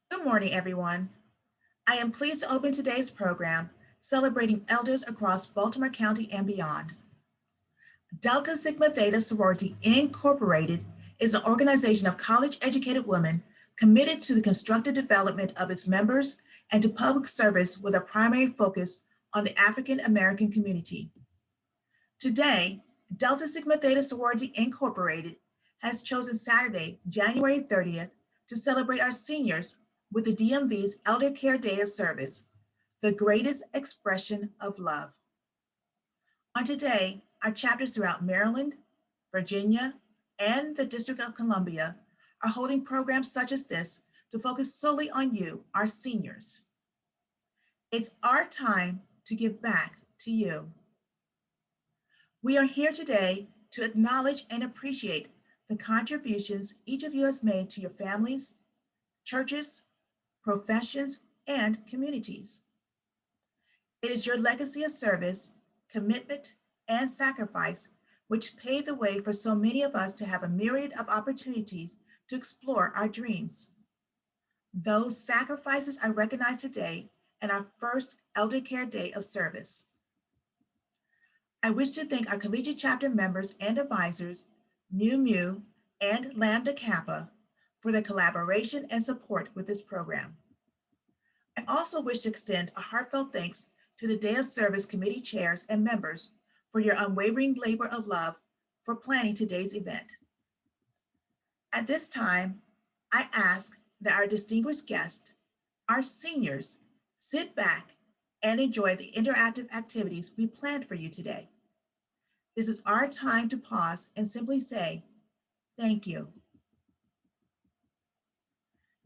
Good morning, everyone. I am pleased to open today's program celebrating elders across Baltimore County and beyond. Delta Sigma Theta Sorority Incorporated is an organization of college-educated women committed to the constructive development of its members and to public service with a primary focus on the African American community. Today, Delta Sigma Theta Sorority Incorporated has chosen Saturday, January 30th, to celebrate our seniors with the DMV's Elder Care Day of Service, the greatest expression of love. On today, our chapters throughout Maryland, Virginia, and the District of Columbia are holding programs such as this to focus solely on you, our seniors. It's our time to give back to you. We are here today to acknowledge and appreciate the contributions each of you has made to your families, churches, professions, and communities. It is your legacy of service, commitment, and sacrifice which paved the way for so many of us to have a myriad of opportunities to explore our dreams. Those sacrifices are recognized today in our first Elder Care Day of Service. I wish to thank our collegiate chapter members and advisors, Mu Mu and Lambda Kappa, for their collaboration and support with this program. I also wish to extend a heartfelt thanks to the Day of Service Committee chairs and members for your unwavering labor of love for planning today's event. At this time, I ask that our distinguished guests, our seniors, sit back and enjoy the interactive activities we planned for you today. This is our time to pause and simply say, thank you.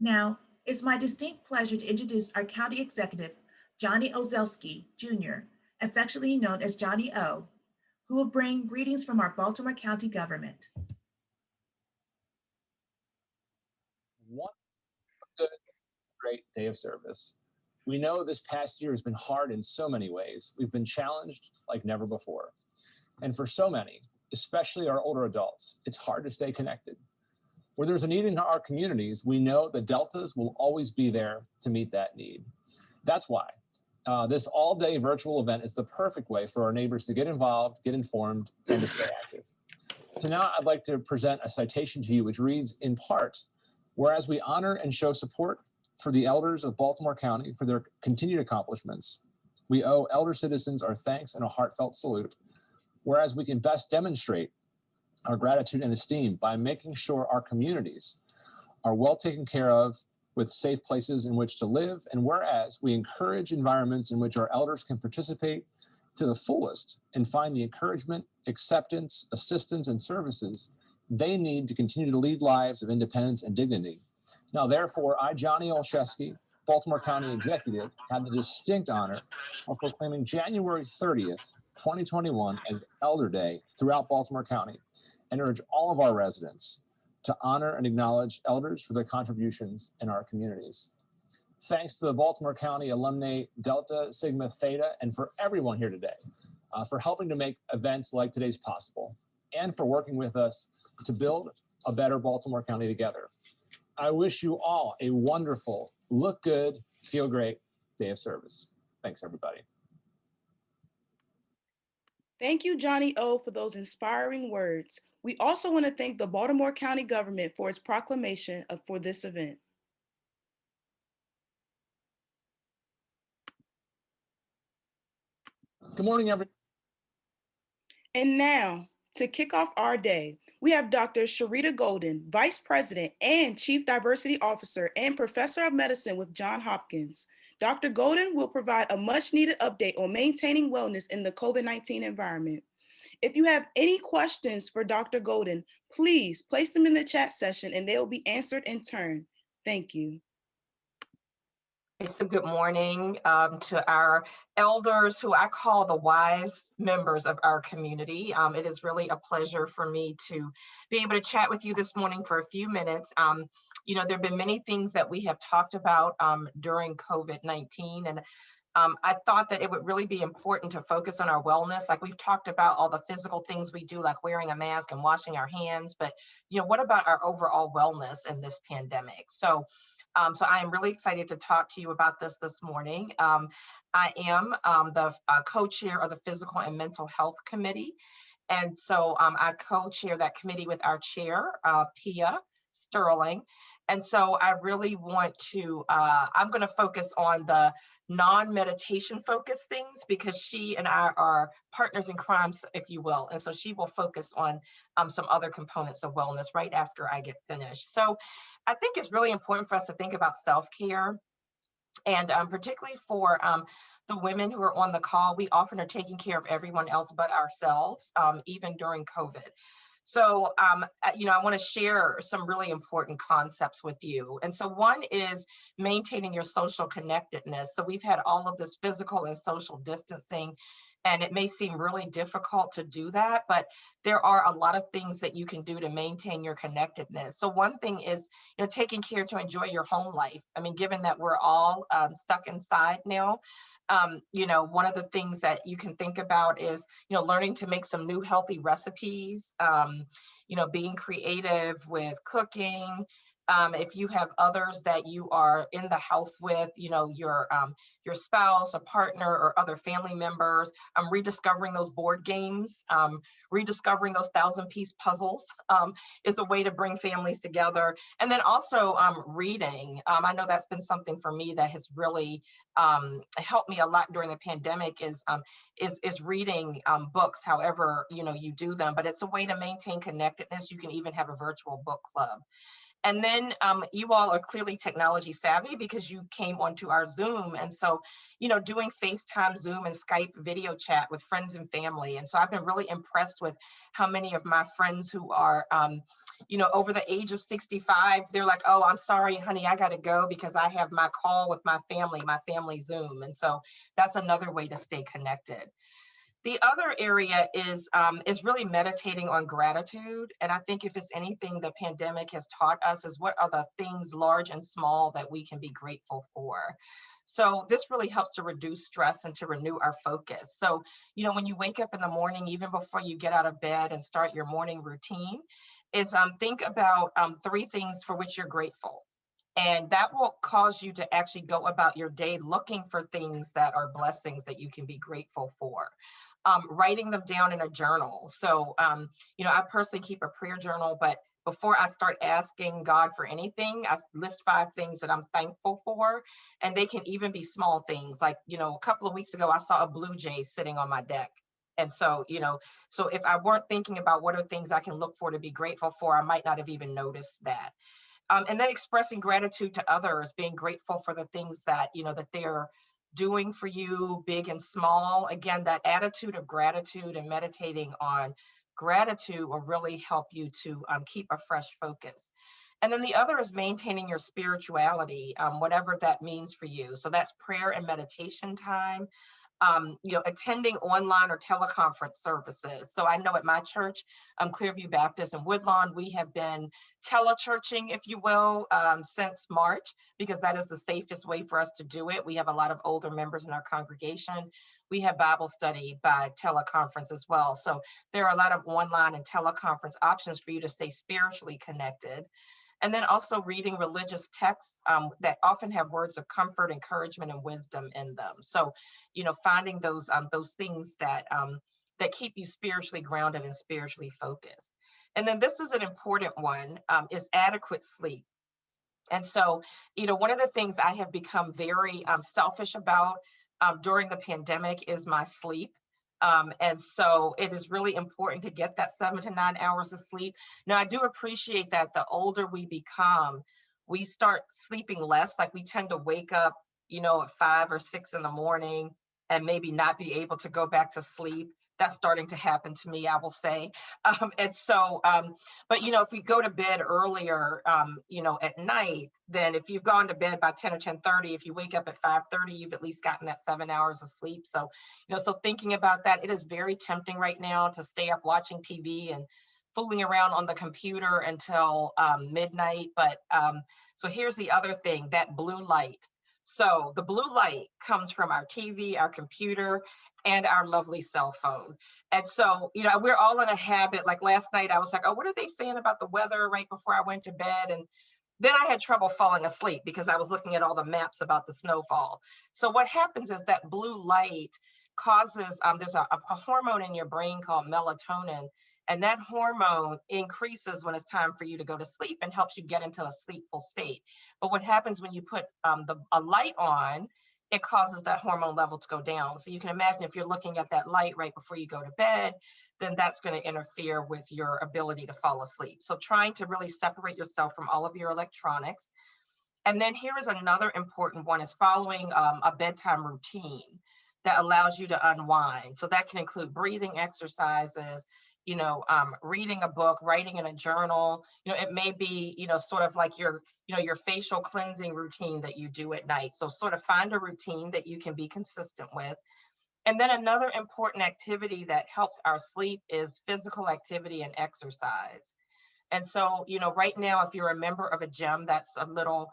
Now, it's my distinct pleasure to introduce our County Executive, Johnny Ozelski, Jr., affectionately known as Johnny O, who will bring greetings from our Baltimore County government. One good, great day of service. We know this past year has been hard in so many ways. We've been challenged like never before. And for so many, especially our older adults, it's hard to stay connected. Where there's a need in our communities, we know the Deltas will always be there to meet that need. That's why this all-day virtual event is the perfect way for our neighbors to get involved, get informed, and to stay active. So now I'd like to present a citation to you which reads in part, whereas we honor and show support for the elders of Baltimore County for their continued accomplishments, we owe elder citizens our thanks and a heartfelt salute. Whereas we can best demonstrate our gratitude and esteem by making sure our communities are well taken care of with safe places in which to live, and whereas we encourage environments in which our elders can participate to the fullest and find the encouragement, acceptance, assistance, and services they need to continue to lead lives of independence and dignity. Now, therefore, I, Johnny Olszewski, Baltimore County Executive, have the distinct honor of proclaiming January 30th, 2021 as Elder Day throughout Baltimore County, and urge all of our residents to honor and acknowledge elders for their contributions in our communities. Thanks to the Baltimore County Alumnae Delta Sigma Theta and for everyone here today for helping to make events like today's possible and for working with us to build a better Baltimore County together. I wish you all a wonderful, look good, feel great day of service. Thanks, everybody. Thank you, Johnny O, for those inspiring words. We also want to thank the Baltimore County government for its proclamation for this event. Good morning, everyone. And now, to kick off our day, we have Dr. Sharita Golden, Vice President and Chief Diversity Officer and Professor of Medicine with Johns Hopkins. Dr. Golden will provide a much-needed update on maintaining wellness in the COVID-19 environment. If you have any questions for Dr. Golden, please place them in the chat session and they will be answered in turn. Thank you. So good morning to our elders, who I call the wise members of our community. It is really a pleasure for me to be able to chat with you this morning for a few minutes. You know, there have been many things that we have talked about during COVID-19, and I thought that it would really be important to focus on our wellness. Like, we've talked about all the physical things we do, like wearing a mask and washing our hands, but you know, what about our overall wellness in this pandemic? So So I am really excited to talk to you about this morning. I am the co-chair of the Physical and Mental Health Committee. And so I co-chair that committee with our chair, Pia Sterling. And so I really want to, I'm going to focus on the non-meditation focused things because she and I are partners in crime, if you will. And so she will focus on some other components of wellness right after I get finished. So I think it's really important for us to think about self-care. And particularly for the women who are on the call, we often are taking care of everyone else but ourselves, even during COVID. So, I want to share some really important concepts with you. And so one is maintaining your social connectedness. So we've had all of this physical and social distancing, and it may seem really difficult to do that, but there are a lot of things that you can do to maintain your connectedness. So one thing is, taking care to enjoy your home life. I mean, given that we're all stuck inside now, one of the things that you can think about is, learning to make some new healthy recipes, being creative with cooking. If you have others that you are in the house with, your spouse, a partner, or other family members, rediscovering those board games, rediscovering those 1,000-piece puzzles is a way to bring families together. And then also reading. I know that's been something for me that has really helped me a lot during the pandemic is reading books, however, you do them, but it's a way to maintain connectedness. You can even have a virtual book club. And then you all are clearly technology savvy because you came onto our Zoom. And so, doing FaceTime, Zoom, and Skype video chat with friends and family. And so I've been really impressed with how many of my friends who are, over the age of 65, they're like, oh, I'm sorry, honey, I got to go because I have my call with my family Zoom. And so that's another way to stay connected. The other area is really meditating on gratitude. And I think if it's anything the pandemic has taught us is what are the things large and small that we can be grateful for. So this really helps to reduce stress and to renew our focus. So, when you wake up in the morning, even before you get out of bed and start your morning routine, is think about 3 things for which you're grateful. And that will cause you to actually go about your day looking for things that are blessings that you can be grateful for. Writing them down in a journal. So, I personally keep a prayer journal, but before I start asking God for anything, I list 5 things that I'm thankful for. And they can even be small things. Like, a couple of weeks ago, I saw a blue jay sitting on my deck. And so, so if I weren't thinking about what are things I can look for to be grateful for, I might not have even noticed that. And then expressing gratitude to others, being grateful for the things that, that they're doing for you, big and small. Again, that attitude of gratitude and meditating on gratitude will really help you to keep a fresh focus. And then the other is maintaining your spirituality, whatever that means for you. So that's prayer and meditation time. Attending online or teleconference services. So I know at my church, Clearview Baptist in Woodlawn, we have been telechurching, if you will, since March, because that is the safest way for us to do it. We have a lot of older members in our congregation. We have Bible study by teleconference as well. So there are a lot of online and teleconference options for you to stay spiritually connected. And then also reading religious texts that often have words of comfort, encouragement, and wisdom in them. So, finding those things that that keep you spiritually grounded and spiritually focused. And then this is an important one, is adequate sleep. And so, one of the things I have become very selfish about during the pandemic is my sleep. And so it is really important to get that 7 to 9 hours of sleep. Now, I do appreciate that the older we become, we start sleeping less. Like we tend to wake up, at 5 or 6 in the morning and maybe not be able to go back to sleep. That's starting to happen to me, I will say. And so, but, if we go to bed earlier, at night, then if you've gone to bed by 10 or 10:30, if you wake up at 5:30, you've at least gotten that 7 hours of sleep. So, so thinking about that, it is very tempting right now to stay up watching TV and fooling around on the computer until midnight. But so here's the other thing, that blue light. So the blue light comes from our TV, our computer, and our lovely cell phone. And so, we're all in a habit. Like last night, I was like, oh, what are they saying about the weather right before I went to bed? And, Then I had trouble falling asleep because I was looking at all the maps about the snowfall. So what happens is that blue light causes, there's a hormone in your brain called melatonin, and that hormone increases when it's time for you to go to sleep and helps you get into a sleepful state. But what happens when you put a light on, it causes that hormone level to go down. So you can imagine if you're looking at that light right before you go to bed, then that's going to interfere with your ability to fall asleep. So trying to really separate yourself from all of your electronics. And then here is another important one, is following a bedtime routine that allows you to unwind. So that can include breathing exercises, reading a book, writing in a journal. It may be, sort of like your facial cleansing routine that you do at night. So sort of find a routine that you can be consistent with. And then another important activity that helps our sleep is physical activity and exercise. And so, right now, if you're a member of a gym, that's a little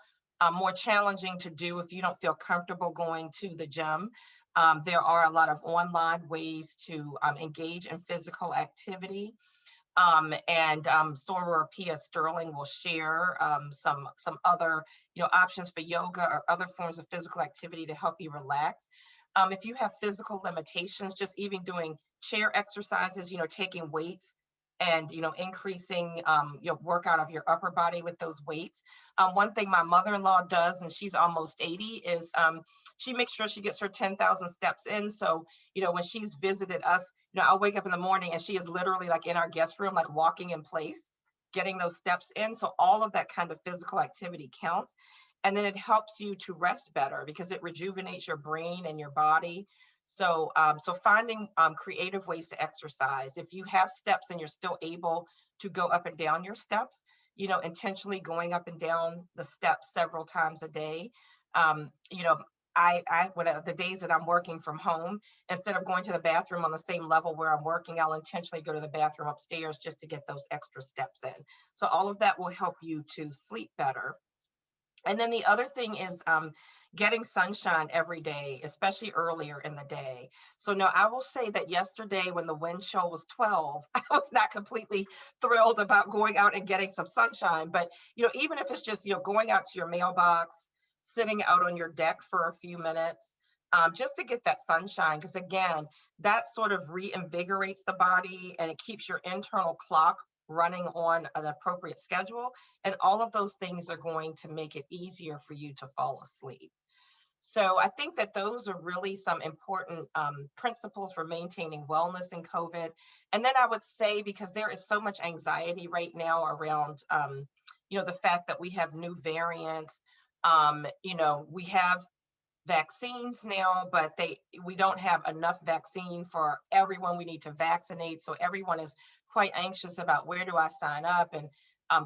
more challenging to do if you don't feel comfortable going to the gym. There are a lot of online ways to engage in physical activity. And Soror Pia Sterling will share some other options for yoga or other forms of physical activity to help you relax. If you have physical limitations, just even doing chair exercises, taking weights and increasing your workout of your upper body with those weights. One thing my mother-in-law does, and she's almost 80, is she makes sure she gets her 10,000 steps in. So when she's visited us, I'll wake up in the morning and she is literally like in our guest room, like walking in place, getting those steps in. So all of that kind of physical activity counts. And then it helps you to rest better because it rejuvenates your brain and your body. So, finding creative ways to exercise. If you have steps and you're still able to go up and down your steps, intentionally going up and down the steps several times a day. When the days that I'm working from home, instead of going to the bathroom on the same level where I'm working, I'll intentionally go to the bathroom upstairs just to get those extra steps in. So all of that will help you to sleep better. And then the other thing is getting sunshine every day, especially earlier in the day. So now I will say that yesterday when the wind chill was 12, I was not completely thrilled about going out and getting some sunshine. But, even if it's just, going out to your mailbox, sitting out on your deck for a few minutes, just to get that sunshine, because again, that sort of reinvigorates the body and it keeps your internal clock running on an appropriate schedule. And all of those things are going to make it easier for you to fall asleep. So I think that those are really some important principles for maintaining wellness in COVID. And then I would say, because there is so much anxiety right now around, the fact that we have new variants, we have vaccines now, but we don't have enough vaccine for everyone we need to vaccinate. So everyone is quite anxious about where do I sign up, and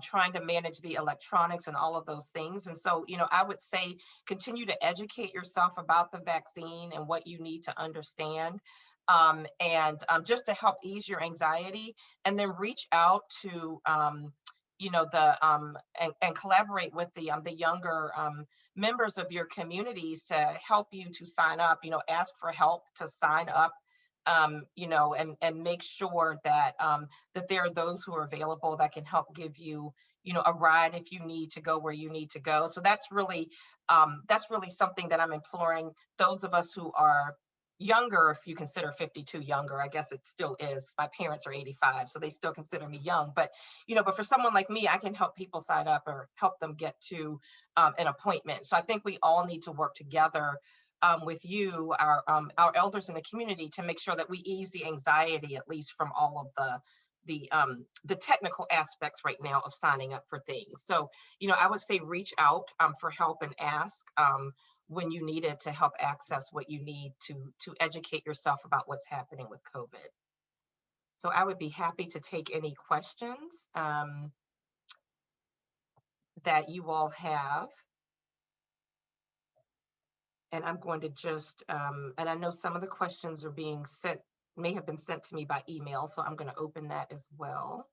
trying to manage the electronics and all of those things. And so, I would say continue to educate yourself about the vaccine and what you need to understand, and just to help ease your anxiety, and then reach out to and collaborate with the younger members of your communities to help you to sign up, ask for help to sign up, and make sure that that there are those who are available that can help give you, a ride if you need to go where you need to go. So that's really something that I'm imploring those of us who are younger, if you consider 52 younger, I guess it still is. My parents are 85, so they still consider me young. But, but for someone like me, I can help people sign up or help them get to an appointment. So I think we all need to work together with you, our elders in the community, to make sure that we ease the anxiety, at least from all of the technical aspects right now of signing up for things. So, I would say reach out for help and ask when you need it to help access what you need to educate yourself about what's happening with COVID. So I would be happy to take any questions that you all have. And I'm going to just, and I know some of the questions are being sent, may have been sent to me by email, so I'm going to open that as well.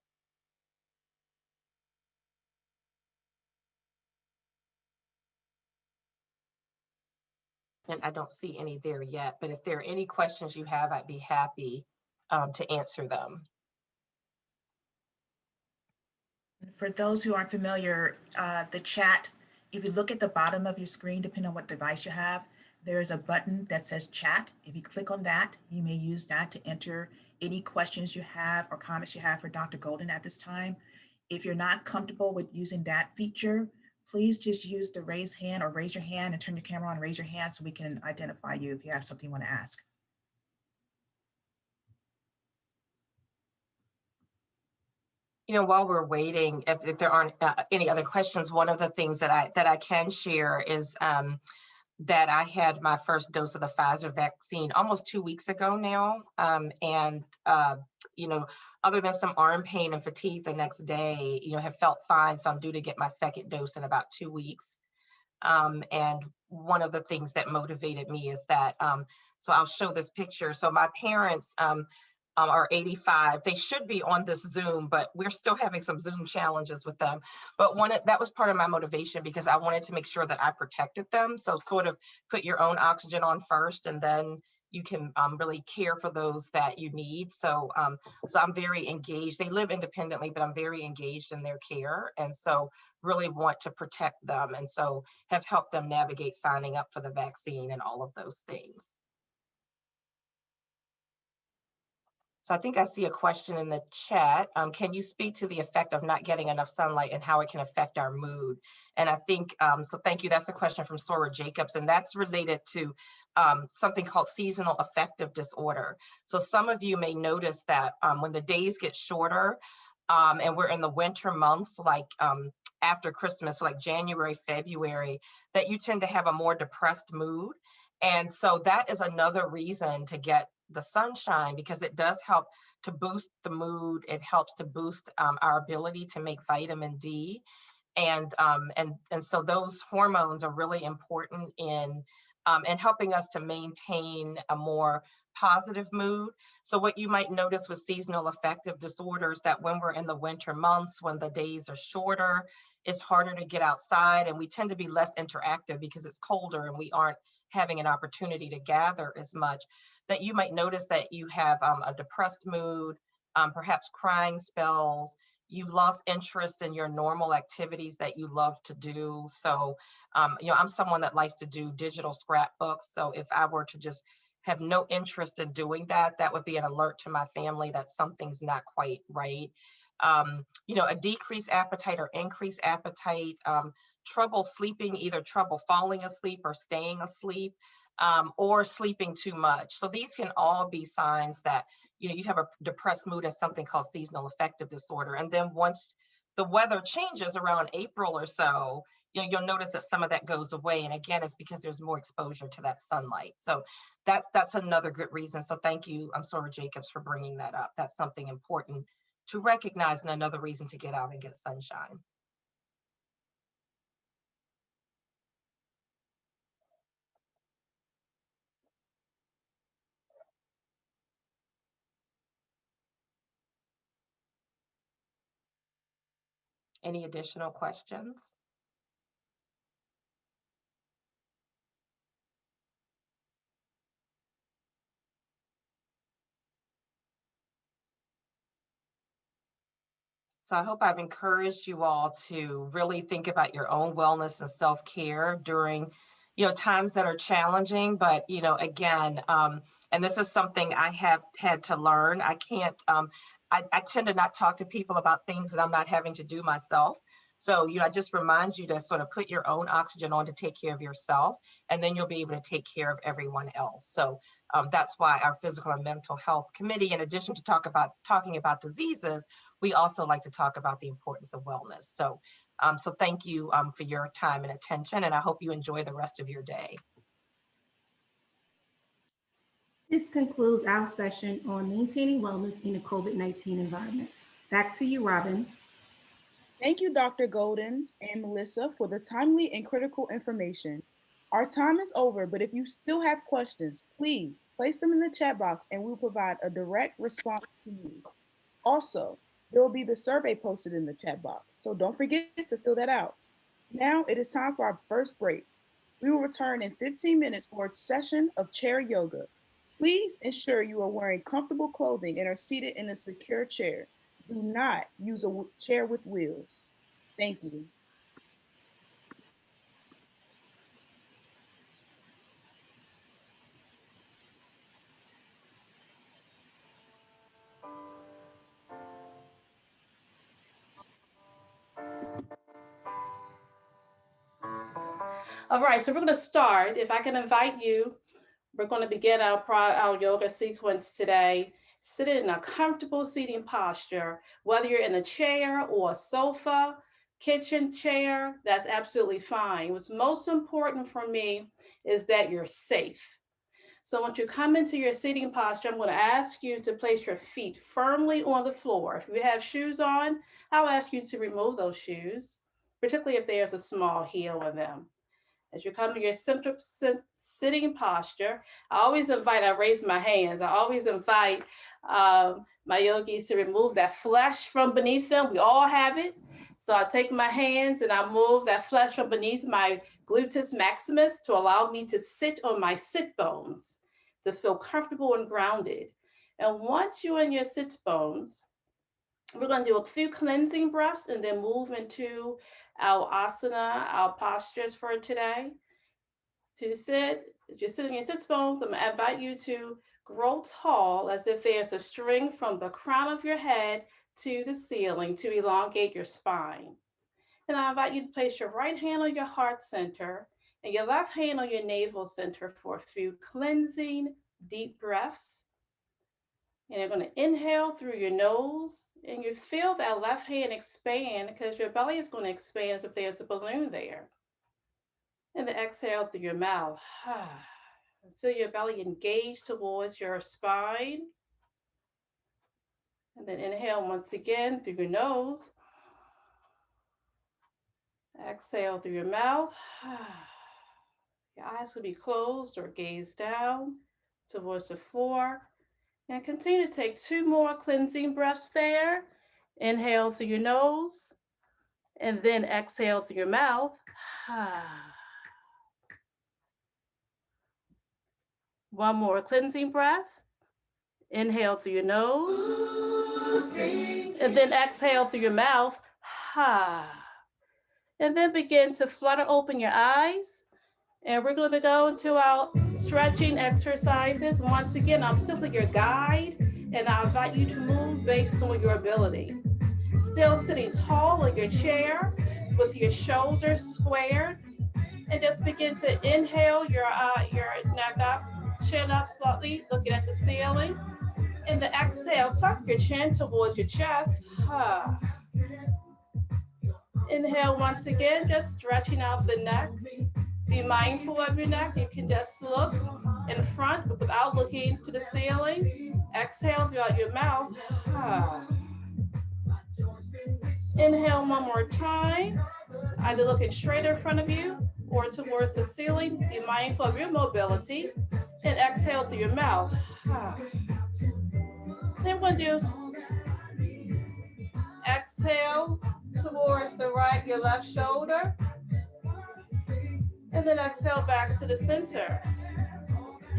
And I don't see any there yet, but if there are any questions you have, I'd be happy to answer them. For those who aren't familiar, the chat, if you look at the bottom of your screen, depending on what device you have, there is a button that says chat. If you click on that, you may use that to enter any questions you have or comments you have for Dr. Golden at this time. If you're not comfortable with using that feature, please just use the raise hand or raise your hand and turn your camera on and raise your hand so we can identify you if you have something you want to ask. You know, while we're waiting, if there aren't any other questions, one of the things that I can share is that I had my first dose of the Pfizer vaccine almost 2 weeks ago now. You know, other than some arm pain and fatigue the next day, you know, have felt fine. So I'm due to get my second dose in about 2 weeks. And one of the things that motivated me is that, so I'll show this picture. So my parents are 85. They should be on this Zoom, but we're still having some Zoom challenges with them. But that was part of my motivation because I wanted to make sure that I protected them. So sort of put your own oxygen on first, and then you can really care for those that you need. So, so I'm very engaged. They live independently, but I'm very engaged in their care. And so really want to protect them. And so have helped them navigate signing up for the vaccine and all of those things. So I think I see a question in the chat. Can you speak to the effect of not getting enough sunlight and how it can affect our mood? And I think, so thank you. That's a question from Sora Jacobs, and that's related to something called seasonal affective disorder. So some of you may notice that when the days get shorter and we're in the winter months, like after Christmas, like January, February, that you tend to have a more depressed mood. And so that is another reason to get the sunshine, because it does help to boost the mood. It helps to boost our ability to make vitamin D. And so those hormones are really important in helping us to maintain a more positive mood. So what you might notice with seasonal affective disorders, that when we're in the winter months, when the days are shorter, it's harder to get outside, and we tend to be less interactive because it's colder and we aren't having an opportunity to gather as much, that you might notice that you have a depressed mood, perhaps crying spells. You've lost interest in your normal activities that you love to do. So, you know, I'm someone that likes to do digital scrapbooks. So if I were to just have no interest in doing that, that would be an alert to my family that something's not quite right. You know, a decreased appetite or increased appetite, trouble sleeping, either trouble falling asleep or staying asleep, or sleeping too much. So these can all be signs that, you know, you have a depressed mood as something called seasonal affective disorder. And then once the weather changes around April or so, you know, you'll notice that some of that goes away. And again, it's because there's more exposure to that sunlight. So that's another good reason. So thank you, Sora Jacobs, for bringing that up. That's something important to recognize, and another reason to get out and get sunshine. Any additional questions? So I hope I've encouraged you all to really think about your own wellness and self-care during, you know, times that are challenging. But, you know, again, and this is something I have had to learn. I can't, I tend to not talk to people about things that I'm not having to do myself. So, you know, I just remind you to sort of put your own oxygen on to take care of yourself, and then you'll be able to take care of everyone else. So that's why our physical and mental health committee, in addition to talking about diseases, we also like to talk about the importance of wellness. So, so thank you for your time and attention, and I hope you enjoy the rest of your day. This concludes our session on maintaining wellness in a COVID-19 environment. Back to you, Robin. Thank you, Dr. Golden and Melissa, for the timely and critical information. Our time is over, but if you still have questions, please place them in the chat box and we'll provide a direct response to you. Also, there will be the survey posted in the chat box, so don't forget to fill that out. Now it is time for our first break. We will return in 15 minutes for a session of chair yoga. Please ensure you are wearing comfortable clothing and are seated in a secure chair. Do not use a chair with wheels. Thank you. All right, so we're going to start. If I can invite you, we're going to begin our yoga sequence today. Sit in a comfortable seating posture, whether you're in a chair or a sofa, kitchen chair, that's absolutely fine. What's most important for me is that you're safe. So once you come into your seating posture, I'm going to ask you to place your feet firmly on the floor. If you have shoes on, I'll ask you to remove those shoes, particularly if there's a small heel in them. As you come to your sitting posture, I raise my hands. I always invite my yogis to remove that flesh from beneath them. We all have it. So I take my hands and I move that flesh from beneath my gluteus maximus to allow me to sit on my sit bones, to feel comfortable and grounded. And once you're in your sit bones, we're going to do a few cleansing breaths and then move into our asana, our postures for today. To sit, if you're sitting in your sit bones, I'm going to invite you to grow tall as if there's a string from the crown of your head to the ceiling to elongate your spine. And I invite you to place your right hand on your heart center and your left hand on your navel center for a few cleansing deep breaths. And you're going to inhale through your nose and you feel that left hand expand because your belly is going to expand as if there's a balloon there. And then exhale through your mouth. Feel your belly engage towards your spine. And then inhale once again through your nose. Exhale through your mouth. Your eyes will be closed or gaze down towards the floor. And continue to take 2 more cleansing breaths there. Inhale through your nose. And then exhale through your mouth. One more cleansing breath. Inhale through your nose. And then exhale through your mouth. And then begin to flutter open your eyes. And we're going to go into our stretching exercises. Once again, I'm simply your guide, and I invite you to move based on your ability. Still sitting tall in your chair with your shoulders squared. And just begin to inhale your neck up, chin up slightly, looking at the ceiling. And the exhale, tuck your chin towards your chest. Inhale once again, just stretching out the neck. Be mindful of your neck. You can just look in front without looking to the ceiling. Exhale throughout your mouth. Inhale one more time. Either looking straight in front of you or towards the ceiling. Be mindful of your mobility. And exhale through your mouth. Then we'll do exhale towards the right, your left shoulder. And then exhale back to the center.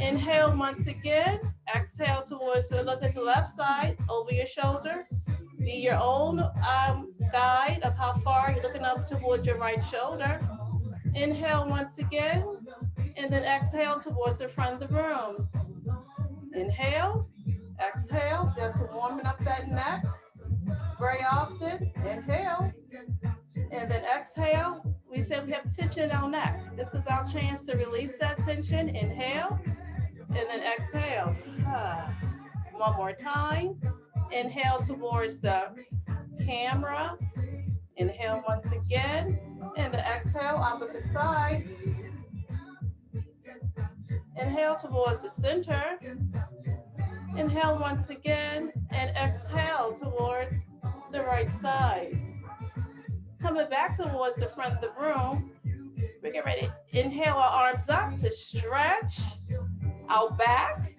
Inhale once again. Exhale towards the look at the left side, over your shoulder. Be your own guide of how far you're looking up towards your right shoulder. Inhale once again. And then exhale towards the front of the room. Inhale. Exhale, just warming up that neck. Very often, inhale, and then exhale. We said we have tension in our neck. This is our chance to release that tension. Inhale, and then exhale. One more time. Inhale towards the camera. Inhale once again, and then exhale, opposite side. Inhale towards the center. Inhale once again, and exhale towards the right side. Coming back towards the front of the room, we get ready. Inhale our arms up to stretch our back,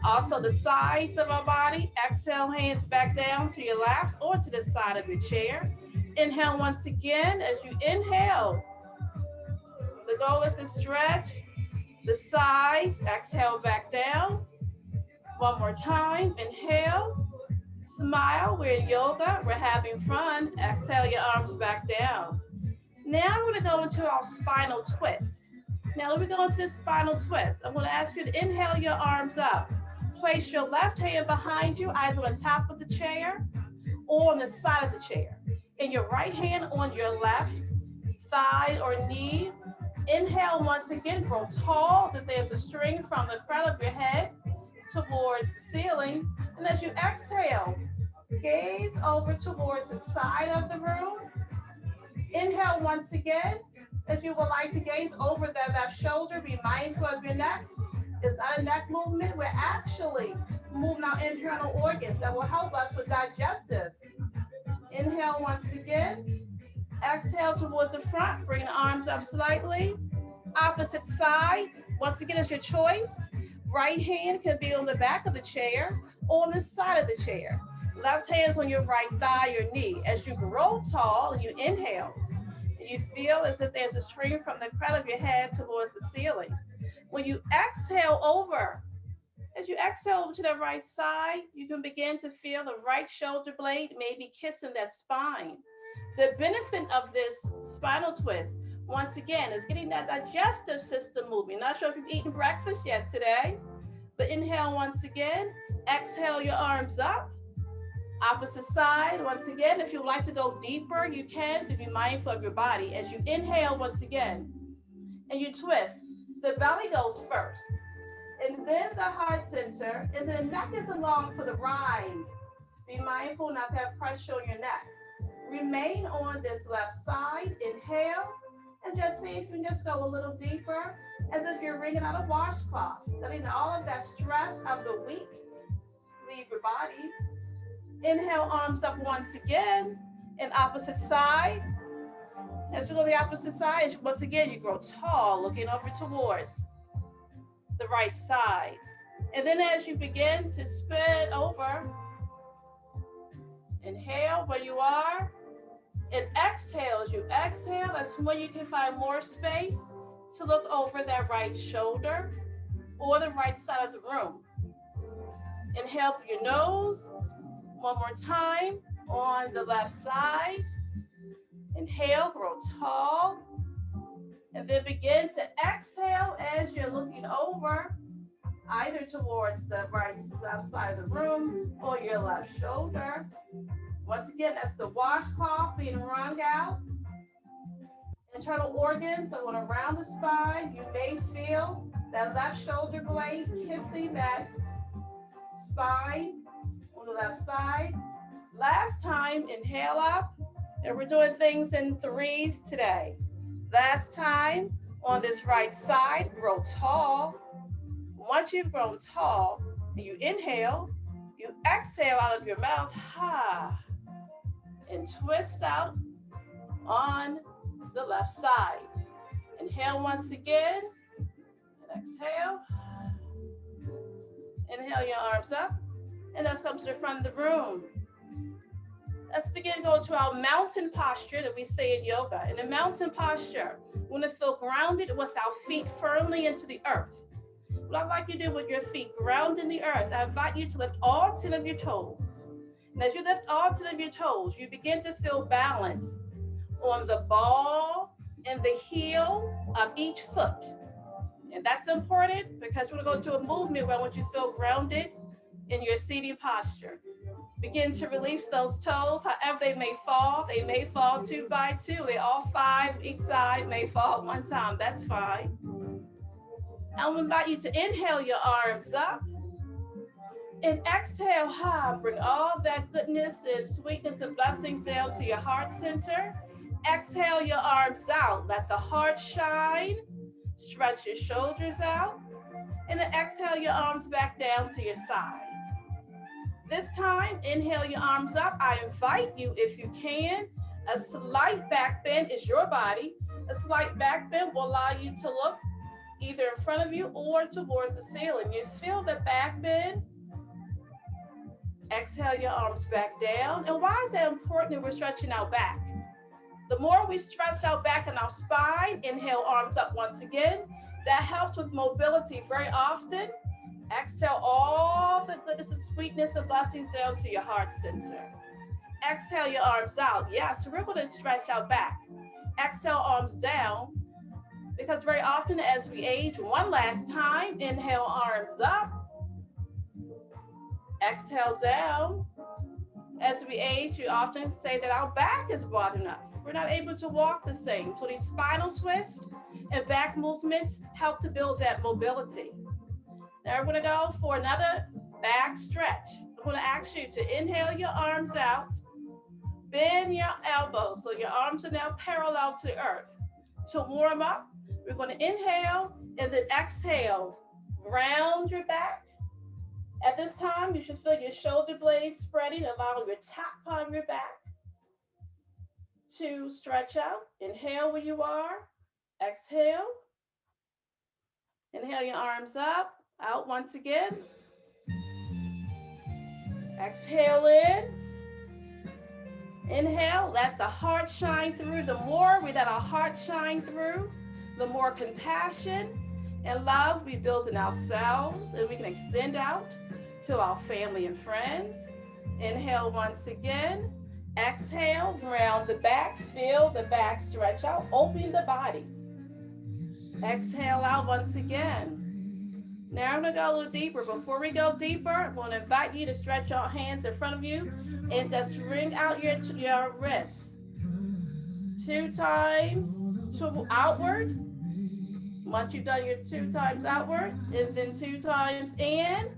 also the sides of our body. Exhale, hands back down to your laps or to the side of your chair. Inhale once again. As you inhale, the goal is to stretch the sides. Exhale back down. One more time. Inhale. Smile, we're in yoga, we're having fun. Exhale your arms back down. Now we're gonna go into our spinal twist. Now when we go into this spinal twist, I'm gonna ask you to inhale your arms up. Place your left hand behind you, either on top of the chair or on the side of the chair. And your right hand on your left thigh or knee. Inhale once again, grow tall, that there's a string from the crown of your head towards the ceiling. And as you exhale, gaze over towards the side of the room. Inhale once again. If you would like to gaze over that left shoulder, be mindful of your neck. Is our neck movement. We're actually moving our internal organs that will help us with digestive. Inhale once again. Exhale towards the front, bring the arms up slightly. Opposite side, once again, it's your choice. Right hand can be on the back of the chair or on the side of the chair. Left hand's on your right thigh or knee. As you grow tall and you inhale, you feel as if there's a string from the crown of your head towards the ceiling. When you exhale over, as you exhale over to the right side, you can begin to feel the right shoulder blade maybe kissing that spine. The benefit of this spinal twist, once again, is getting that digestive system moving. Not sure if you've eaten breakfast yet today, but inhale once again, exhale your arms up. Opposite side, once again, if you'd like to go deeper, you can, to be mindful of your body. As you inhale once again, and you twist, the belly goes first, and then the heart center, and then the neck is along for the ride. Be mindful not to have pressure on your neck. Remain on this left side, inhale, and just see if you can just go a little deeper, as if you're wringing out a washcloth, letting all of that stress of the week leave your body. Inhale, arms up once again, and opposite side. As you go to the opposite side, once again, you grow tall, looking over towards the right side. And then as you begin to spin over, inhale where you are, and exhale. As you exhale, that's when you can find more space to look over that right shoulder or the right side of the room. Inhale through your nose. One more time on the left side. Inhale, grow tall. And then begin to exhale as you're looking over, either towards the left side of the room or your left shoulder. Once again, that's the washcloth being wrung out. Internal organs are going around the spine. You may feel that left shoulder blade kissing that spine on the left side. Last time, inhale up, and we're doing things in threes today. Last time, on this right side, grow tall. Once you've grown tall, and you inhale, you exhale out of your mouth, ha, and twist out on the left side. Inhale once again, and exhale. Inhale your arms up, and let's come to the front of the room. Let's begin going to our mountain posture that we say in yoga. In the mountain posture, we want to feel grounded with our feet firmly into the earth. What I'd like you to do with your feet ground in the earth, I invite you to lift all 10 of your toes. And as you lift all 10 of your toes, you begin to feel balance on the ball and the heel of each foot. And that's important because we're going to go into a movement where I want you to feel grounded in your seating posture. Begin to release those toes, however they may fall. They may fall 2 by 2. They all 5 each side may fall at one time. That's fine. I'm going to invite you to inhale your arms up and exhale, bring all that goodness and sweetness and blessings down to your heart center. Exhale your arms out, let the heart shine. Stretch your shoulders out, and then exhale your arms back down to your side. This time, inhale your arms up. I invite you, if you can, a slight back bend is your body. A slight back bend will allow you to look either in front of you or towards the ceiling. You feel the back bend. Exhale your arms back down. And why is that important if we're stretching our back? The more we stretch our back and our spine, inhale arms up once again, that helps with mobility very often. Exhale all the goodness and sweetness and blessings down to your heart center. Exhale your arms out. Yeah, so we're going to stretch out back. Exhale, arms down, because very often as we age, one last time, inhale, arms up. Exhale down. As we age, you often say that our back is bothering us. We're not able to walk the same. So these spinal twists and back movements help to build that mobility. Now we're going to go for another back stretch. I'm going to ask you to inhale your arms out, bend your elbows so your arms are now parallel to the earth. To warm up, we're going to inhale and then exhale, round your back. At this time, you should feel your shoulder blades spreading, allowing your top part of your back to stretch out. Inhale where you are, exhale. Inhale your arms up, out once again. Exhale in. Inhale, let the heart shine through. The more we let our heart shine through, the more compassion and love we build in ourselves, and we can extend out to our family and friends. Inhale once again. Exhale, round the back, feel the back stretch out, open the body. Exhale out once again. Now I'm gonna go a little deeper. Before we go deeper, I'm gonna invite you to stretch your hands in front of you and just wring out your wrists. 2 times outward. Once you've done your 2 times outward, and then 2 times in.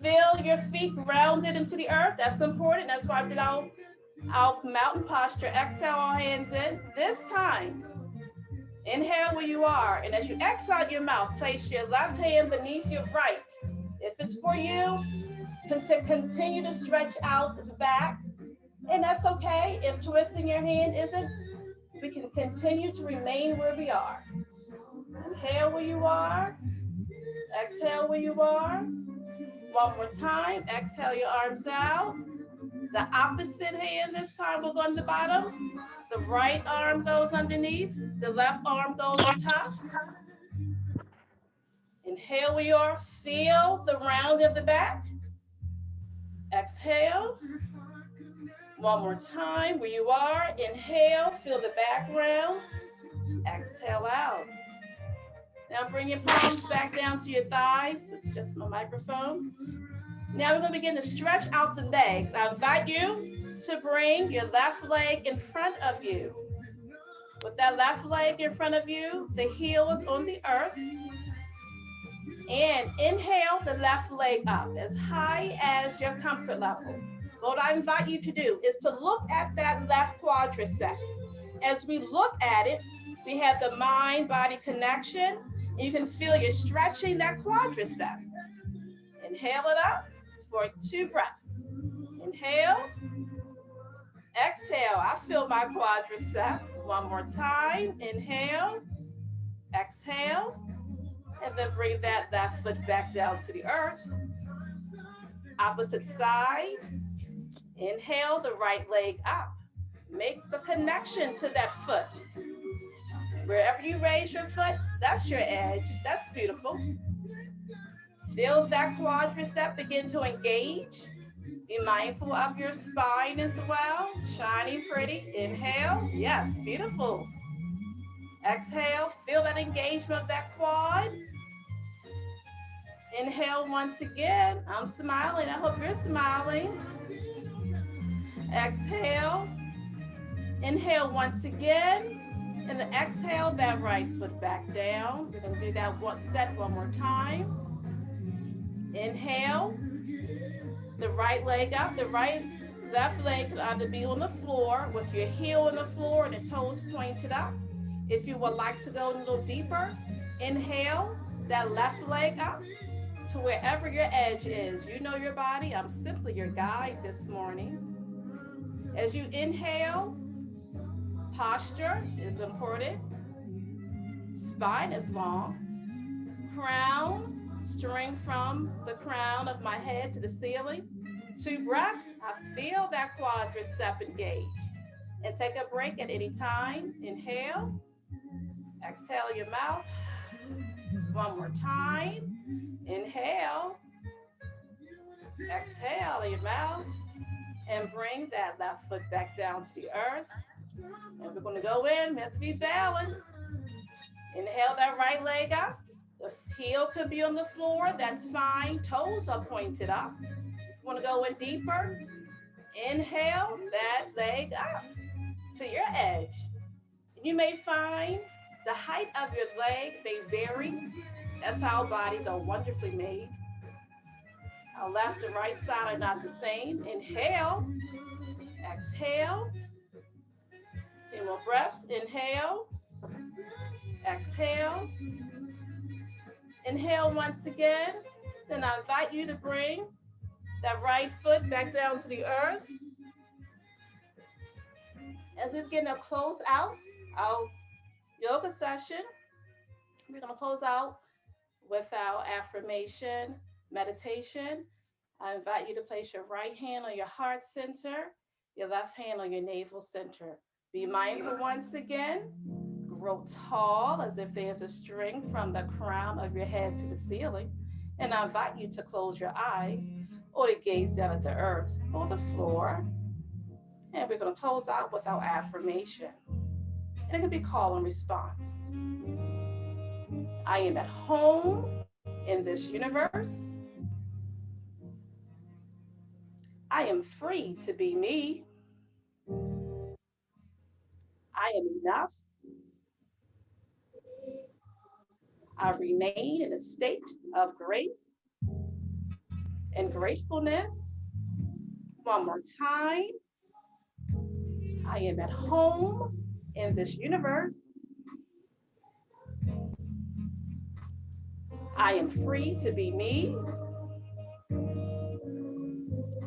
Feel your feet grounded into the earth. That's important. That's why we did our mountain posture. Exhale, all hands in. This time, inhale where you are. And as you exhale out your mouth, place your left hand beneath your right. If it's for you, to continue to stretch out the back. And that's okay. If twisting your hand isn't, we can continue to remain where we are. Inhale where you are. Exhale where you are. One more time. Exhale your arms out. The opposite hand this time will go on the bottom. The right arm goes underneath. The left arm goes on top. Inhale where you are. Feel the round of the back. Exhale. One more time where you are. Inhale. Feel the back round. Exhale out. Now bring your palms back down to your thighs. It's just my microphone. Now we're going to begin to stretch out the legs. I invite you to bring your left leg in front of you. With that left leg in front of you, the heel is on the earth. And inhale the left leg up as high as your comfort level. What I invite you to do is to look at that left quadricep. As we look at it, we have the mind-body connection. You can feel you're stretching that quadricep. Inhale it up for 2 breaths. Inhale. Exhale. I feel my quadricep. One more time. Inhale. Exhale. And then bring that left foot back down to the earth. Opposite side. Inhale the right leg up. Make the connection to that foot. Wherever you raise your foot, that's your edge. That's beautiful. Feel that quadricep begin to engage. Be mindful of your spine as well. Shiny, pretty. Inhale. Yes, beautiful. Exhale. Feel that engagement of that quad. Inhale once again. I'm smiling. I hope you're smiling. Exhale. Inhale once again. And then exhale that right foot back down. We're going to do that one more time. Inhale. The right leg up. The left leg could either be on the floor with your heel on the floor and the toes pointed up. If you would like to go a little deeper, inhale that left leg up to wherever your edge is. You know your body. I'm simply your guide this morning. As you inhale, posture is important. Spine is long. Crown, string from the crown of my head to the ceiling. 2 breaths. I feel that quadricep engage. And take a break at any time. Inhale. Exhale your mouth. One more time. Inhale. Exhale in your mouth. And bring that left foot back down to the earth. And we're going to go in. We have to be balanced. Inhale that right leg up. The heel could be on the floor. That's fine. Toes are pointed up. If you want to go in deeper, inhale that leg up to your edge. You may find the height of your leg may vary. That's how bodies are wonderfully made. Our left and right side are not the same. Inhale, exhale. 2 more breaths. Inhale, exhale. Inhale once again. Then I invite you to bring that right foot back down to the earth. As we begin to close out our yoga session, we're going to close out with our affirmation meditation. I invite you to place your right hand on your heart center, your left hand on your navel center. Be mindful once again. Grow tall as if there's a string from the crown of your head to the ceiling. And I invite you to close your eyes or to gaze down at the earth or the floor. And we're going to close out with our affirmation. And it can be call and response. I am at home in this universe. I am free to be me. I am enough. I remain in a state of grace and gratefulness. One more time. I am at home in this universe. I am free to be me.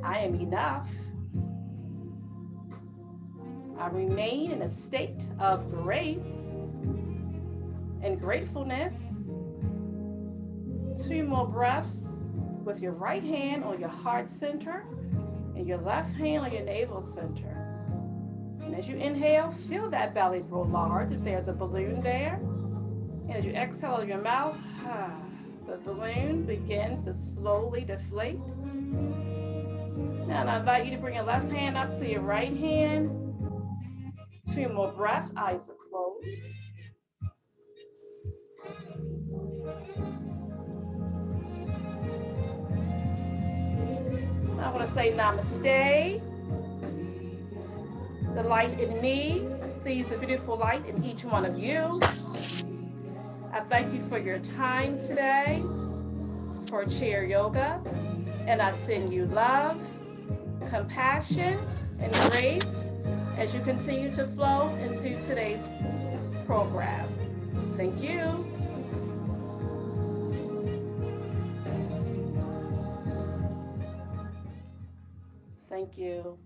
I am enough. I remain in a state of grace and gratefulness. 2 more breaths with your right hand on your heart center and your left hand on your navel center. And as you inhale, feel that belly grow large if there's a balloon there. And as you exhale in your mouth, the balloon begins to slowly deflate. Now I invite you to bring your left hand up to your right hand. 2 more breaths, eyes are closed. I want to say namaste. The light in me sees the beautiful light in each one of you. I thank you for your time today for chair yoga. And I send you love, compassion, and grace as you continue to flow into today's program. Thank you. Thank you.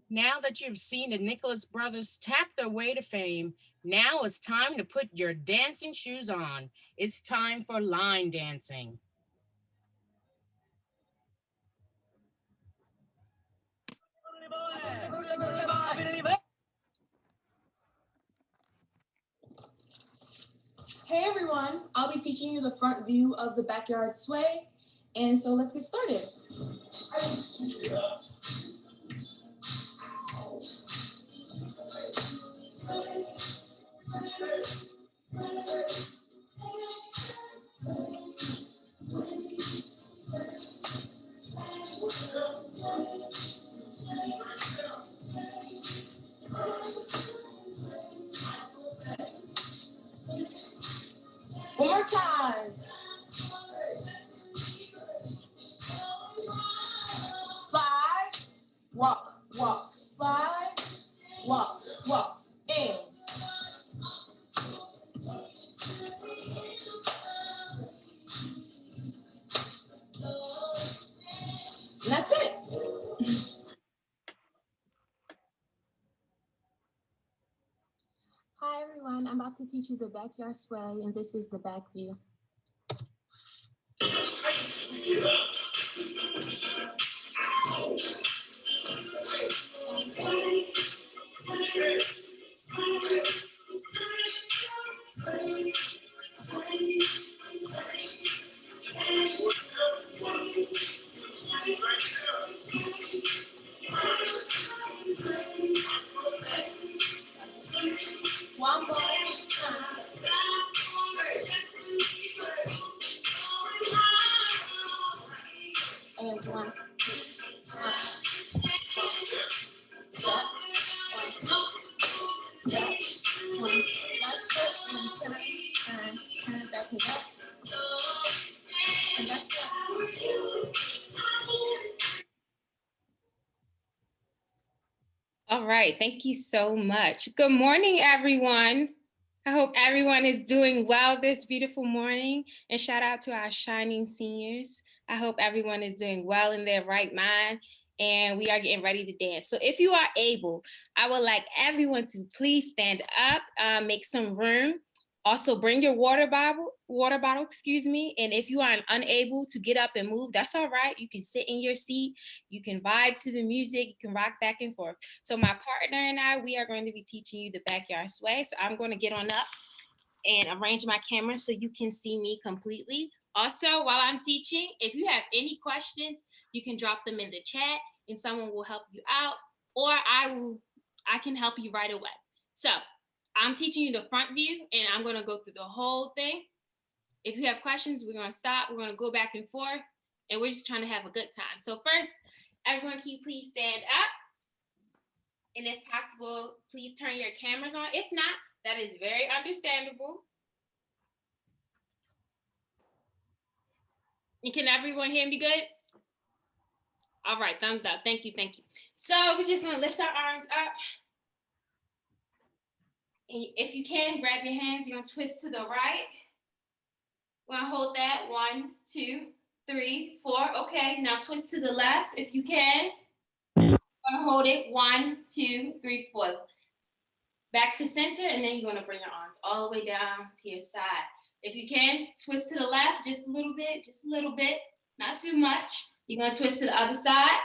Now that you've seen the Nicholas brothers tap their way to fame, now it's time to put your dancing shoes on. It's time for line dancing. Hey everyone, I'll be teaching you the front view of the backyard sway, and so let's get started. walk, walk, slide, walk, walk, in. And that's it. Hi everyone, I'm about to teach you the backyard sway, and this is the back view. One more time. And one, two, one, turn, back it up. And that's it. All right, thank you so much. Good morning, everyone. I hope everyone is doing well this beautiful morning, and shout out to our shining seniors. I hope everyone is doing well in their right mind, and we are getting ready to dance. So if you are able, I would like everyone to please stand up, make some room. Also bring your water bottle, and if you are unable to get up and move, that's all right. You can sit in your seat, you can vibe to the music, you can rock back and forth. So my partner and I, we are going to be teaching you the backyard sway. So I'm going to get on up and arrange my camera so you can see me completely. Also, while I'm teaching, if you have any questions, you can drop them in the chat and someone will help you out, or I can help you right away. So I'm teaching you the front view, and I'm going to go through the whole thing. If you have questions, we're going to stop. We're going to go back and forth, and we're just trying to have a good time. So first, everyone, can you please stand up? And if possible, please turn your cameras on. If not, that is very understandable. And can everyone hear me good? All right, thumbs up. Thank you, thank you. So we're just going to lift our arms up. And if you can, grab your hands. You're going to twist to the right. We're going to hold that. 1, 2, 3, 4. Okay, now twist to the left if you can. We're going to hold it. 1, 2, 3, 4. Back to center, and then you're going to bring your arms all the way down to your side. If you can, twist to the left just a little bit, not too much. You're going to twist to the other side.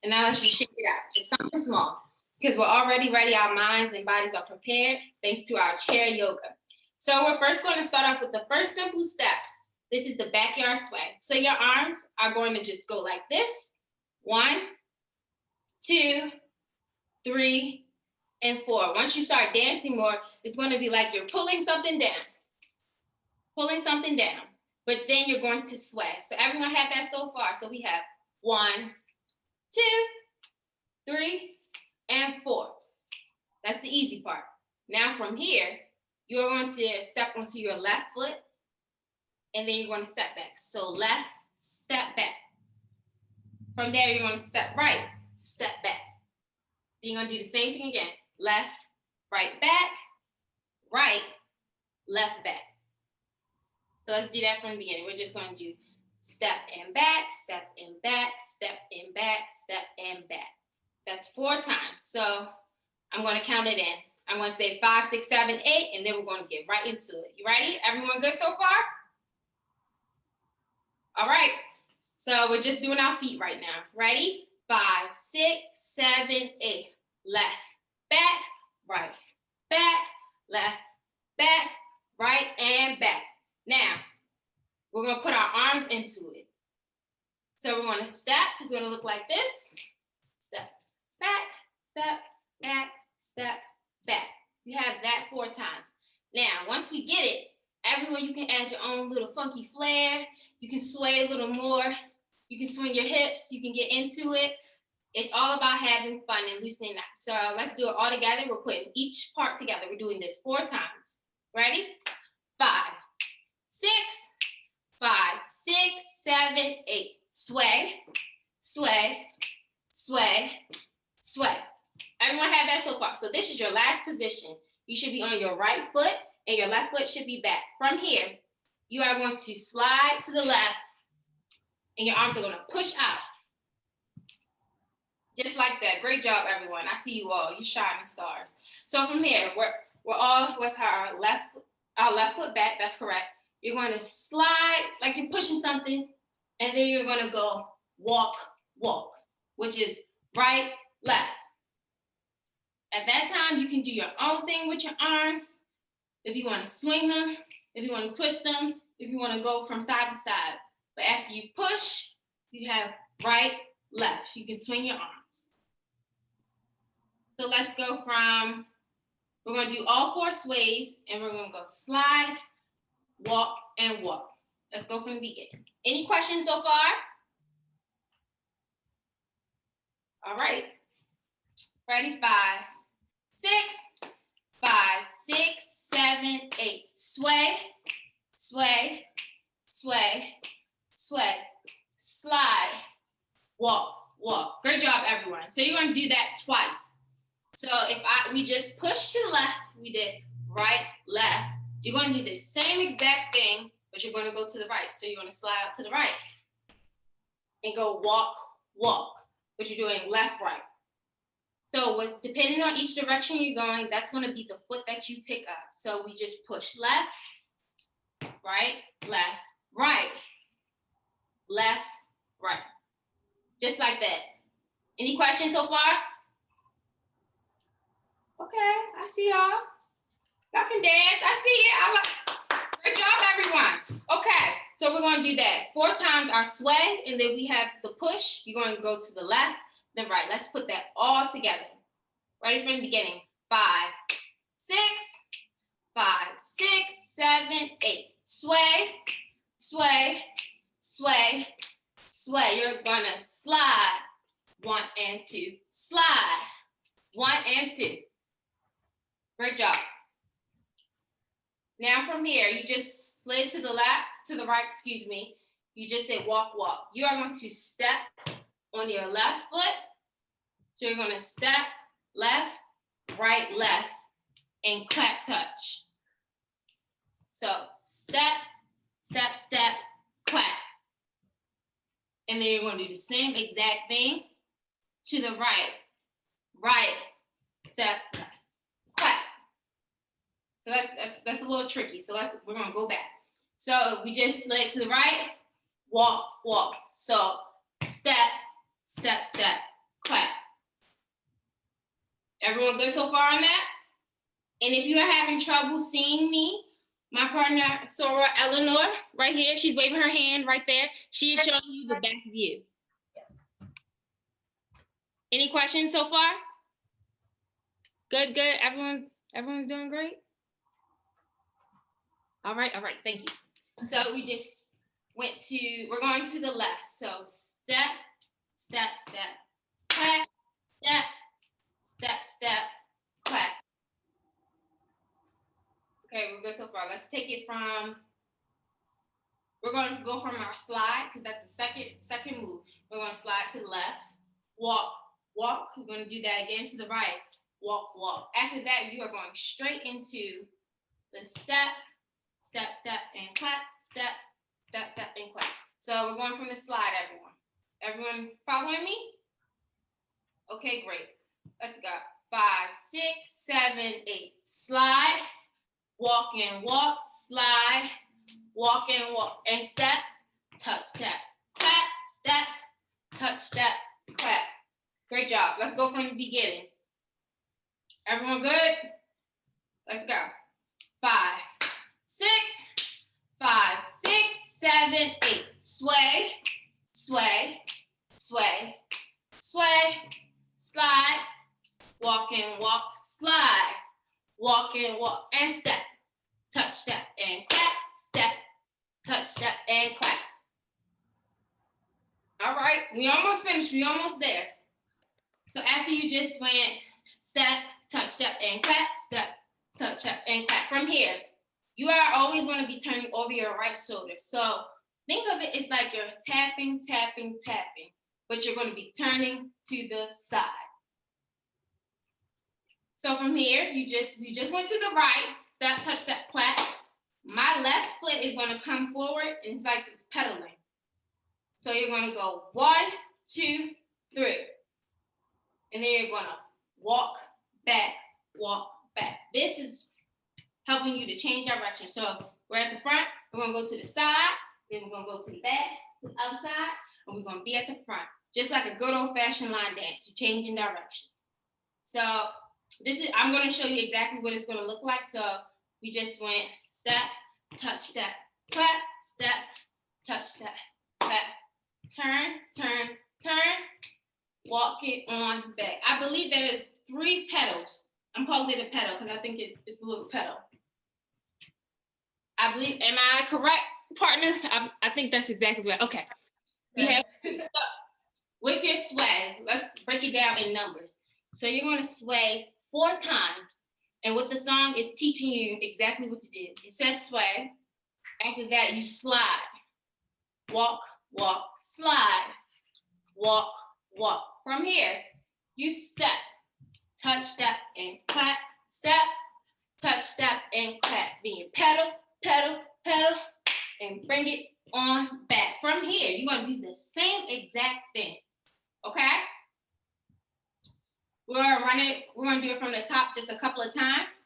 And now let's just shake it out, just something small. Because we're already ready, our minds and bodies are prepared thanks to our chair yoga. So we're first going to start off with the first simple steps. This is the backyard sway. So your arms are going to just go like this. 1, 2, 3, and 4. Once you start dancing more, it's going to be like you're pulling something down. But then you're going to sway. So everyone had that so far. So we have 1, 2, 3, and 4. That's the easy part. Now from here, you're going to step onto your left foot, and then you're going to step back. So left, step back. From there, you're going to step right, step back. Then you're going to do the same thing again. Left, right, back, right, left, back. So let's do that from the beginning. We're just going to do step and back, step and back, step and back, step and back. That's 4 times. So I'm going to count it in. I'm going to say 5, 6, 7, 8, and then we're going to get right into it. You ready? Everyone good so far? All right. So we're just doing our feet right now. Ready? 5, 6, 7, 8. Left, back, right, back, left, back, right, and back. Now, we're going to put our arms into it. So we're going to step. It's going to look like this. Step back, step back, step back. You have that 4 times. Now, once we get it, everyone, you can add your own little funky flair. You can sway a little more. You can swing your hips. You can get into it. It's all about having fun and loosening up. So let's do it all together. We're putting each part together. We're doing this 4 times. Ready? 5, 6, 5, 6, 7, 8. Sway, sway, sway, sway. Everyone have that so far. So this is your last position. You should be on your right foot and your left foot should be back. From here, you are going to slide to the left and your arms are going to push out. Just like that. Great job, everyone. I see you all. You're shining stars. So from here, we're all with our left foot back. That's correct. You're going to slide like you're pushing something, and then you're going to go walk, walk, which is right, left. At that time, you can do your own thing with your arms. If you want to swing them, if you want to twist them, if you want to go from side to side. But after you push, you have right, left. You can swing your arms. So let's go from, we're going to do all 4 sways, and we're going to go slide, walk, and walk. Let's go from the beginning. Any questions so far? All right. Ready? 5, 6, 5, 6, 7, 8. Sway, sway, sway, sway, slide, walk, walk. Great job, everyone. So you're going to do that twice. So we just pushed to the left, we did right, left. You're going to do the same exact thing, but you're going to go to the right. So you're going to slide out to the right and go walk, walk, but you're doing left, right. So depending on each direction you're going, that's going to be the foot that you pick up. So we just push left, right, right, left, right. Just like that. Any questions so far? Okay, I see y'all. Y'all can dance. I see it. Great job, everyone. Okay, so we're going to do that 4 times our sway, and then we have the push. You're going to go to the left, then right. Let's put that all together. Ready from the beginning. 5, 6, 5, 6, 7, 8. Sway, sway, sway, sway. You're going to slide. 1 and 2. Slide. 1 and 2. Great job. Now from here, you just slid to the right, excuse me. You just did walk, walk. You are going to step on your left foot. So you're going to step, left, right, left, and clap touch. So step, step, step, clap. And then you're going to do the same exact thing to the right, right, step, left, clap. So that's a little tricky. So we're going to go back. So we just slid to the right, walk, walk. So step, step, step, clap. Everyone good so far on that? And if you are having trouble seeing me, my partner, Soror Eleanor, right here, she's waving her hand right there. She is showing you the back view. Yes. Any questions so far? Good, good. Everyone's doing great? All right, thank you. So we just we're going to the left. So step, step, step, clap, step, step, step, clap. Okay, we're good so far. Let's take it from, we're going to go from our slide, because that's the second move. We're going to slide to the left, walk, walk. We're going to do that again to the right, walk, walk. After that, you are going straight into the step, step, step, and clap, step, step, step, and clap. So we're going from the slide, everyone. Everyone following me? Okay, great. Let's go. 5, 6, 7, 8. Slide, walk and walk, slide, walk and walk, and step, touch, step, clap, step, touch, step, clap. Great job. Let's go from the beginning. Everyone good? Let's go. 5, 6, 5, 6, 7, 8. Sway, sway, sway, sway, slide, walk and walk, slide, walk and walk, and step, touch, step, and clap, step, touch, step, and clap. All right, we almost finished, we almost there. So after you just went step, touch, step, and clap, step, touch, step, and clap. From here, you are always going to be turning over your right shoulder. So think of it as like you're tapping, tapping, tapping. but you're going to be turning to the side. So from here, you just went to the right, step, touch, step, clap. My left foot is going to come forward, and it's like it's pedaling. So you're going to go 1, 2, 3. And then you're going to walk back, walk back. This is helping you to change direction. So we're at the front, we're going to go to the side, then we're going to go to the back, to the other side, and we're going to be at the front. Just like a good old-fashioned line dance, you're changing direction. So I'm going to show you exactly what it's going to look like. So we just went step, touch, step, clap, step, touch, step, clap, turn, turn, turn, walk it on back. I believe there is 3 pedals. I'm calling it a pedal because I think it's a little pedal. I believe, am I correct, partner? I think that's exactly right. Okay. We have with your sway, let's break it down in numbers. So you're going to sway 4 times. And what the song is teaching you exactly what to do. It says sway. After that, you slide. Walk, walk, slide. Walk, walk. From here, you step, touch, step, and clap. Step, touch, step, and clap. Then you pedal, pedal, pedal, and bring it on back. From here, you're going to do the same exact thing. Okay? We're going to do it from the top just a couple of times.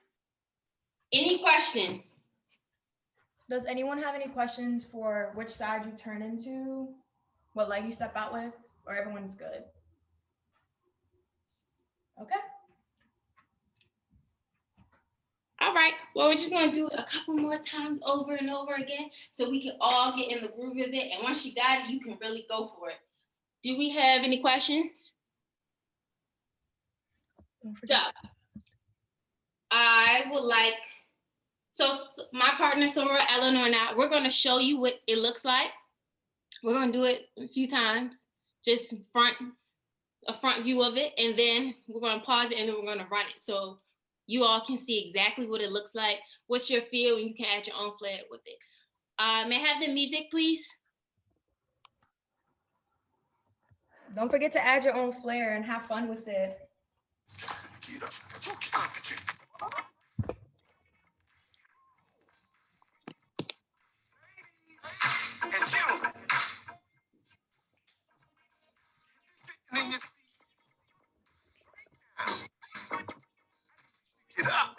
Any questions? Does anyone have any questions for which side you turn into, what leg you step out with, or everyone's good? Okay. All right, well, we're just going to do it a couple more times over and over again so we can all get in the groove of it. And once you got it, you can really go for it. Do we have any questions? So I would like, my partner, Soror, Eleanor, and I, we're going to show you what it looks like. We're going to do it a few times, just a front view of it, and then we're going to pause it, and then we're going to run it. So you all can see exactly what it looks like. What's your feel, and you can add your own flair with it. May I have the music, please? Don't forget to add your own flair and have fun with it. And gentlemen, get up.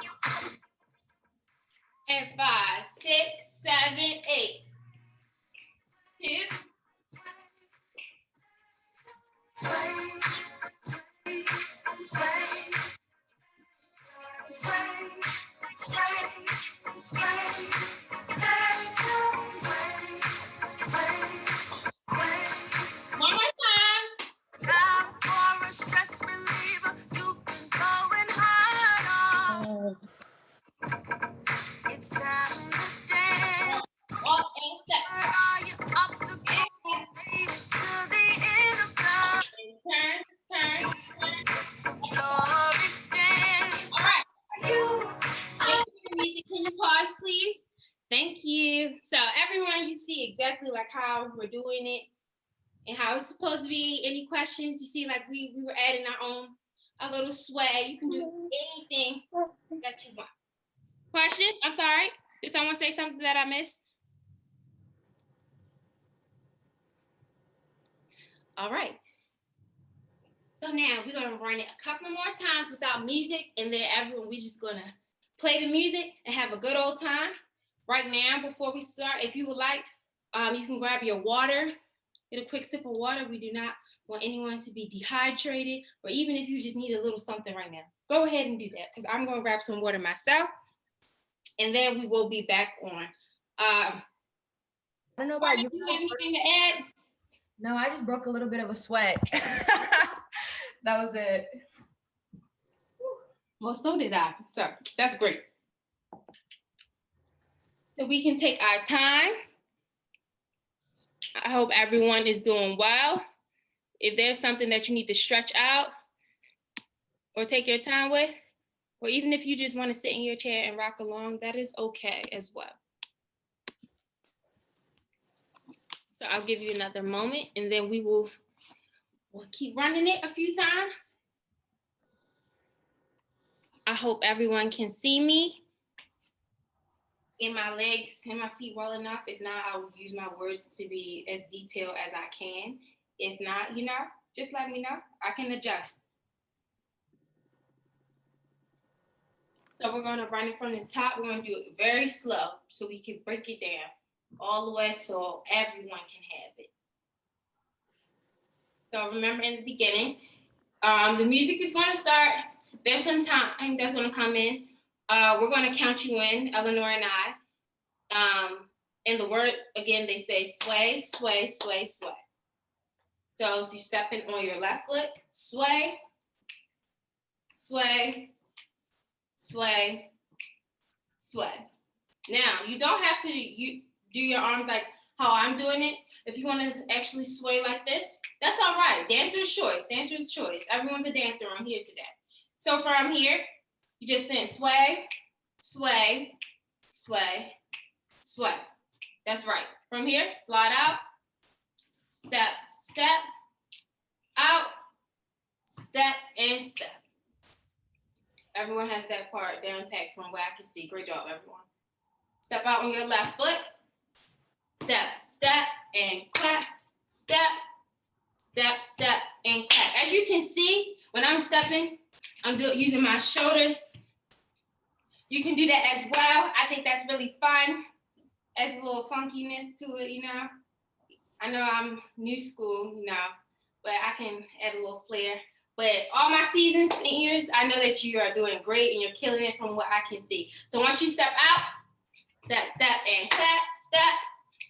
And 5, 6, 7, 8. 2. One more time. Time for a stress reliever. You've been going hard on. It's time to dance. Up and step. All your obstacles made it to the end of the turn. Sorry, dance. All right. Music, can you pause, please? Thank you. So everyone, you see exactly like how we're doing it and how it's supposed to be. Any questions? You see, like we were adding our little sway. You can do anything that you want. Question? I'm sorry. Did someone say something that I missed? All right. So now we're gonna run it a couple more times without music, and then everyone, we just gonna play the music and have a good old time. Right now, before we start, if you would like, you can grab your water, get a quick sip of water. We do not want anyone to be dehydrated, or even if you just need a little something right now, go ahead and do that, because I'm gonna grab some water myself, and then we will be back on. I don't know about you. Do you have anything to add? No, I just broke a little bit of a sweat. That was it. Well, so did I. So that's great. So we can take our time. I hope everyone is doing well. If there's something that you need to stretch out or take your time with, or even if you just want to sit in your chair and rock along, that is okay as well. So I'll give you another moment, and then we will We'll keep running it a few times. I hope everyone can see me in my legs and my feet well enough. If not, I will use my words to be as detailed as I can. If not, you know, just let me know. I can adjust. So we're going to run it from the top. We're going to do it very slow so we can break it down all the way so everyone can have it. So remember in the beginning, the music is going to start. There's some time that's going to come in. We're going to count you in, Eleanor and I. And the words, again, they say sway, sway, sway, sway. So you're stepping on your left foot, sway, sway, sway, sway. Now, you don't have to do your arms like how I'm doing it. If you want to actually sway like this, that's all right. Dancer's choice, dancer's choice. Everyone's a dancer on here today. So from here, you just saying sway, sway, sway, sway. That's right. From here, slide out, step, step, out, step, and step. Everyone has that part down packed from where I can see. Great job, everyone. Step out on your left foot. Step, step, and clap. Step, step, step, and clap. As you can see, when I'm stepping, I'm using my shoulders. You can do that as well. I think that's really fun. Adds a little funkiness to it, you know. I know I'm new school, you know, but I can add a little flair. But all my seasoned seniors, I know that you are doing great and you're killing it from what I can see. So once you step out, step, step, and clap, step,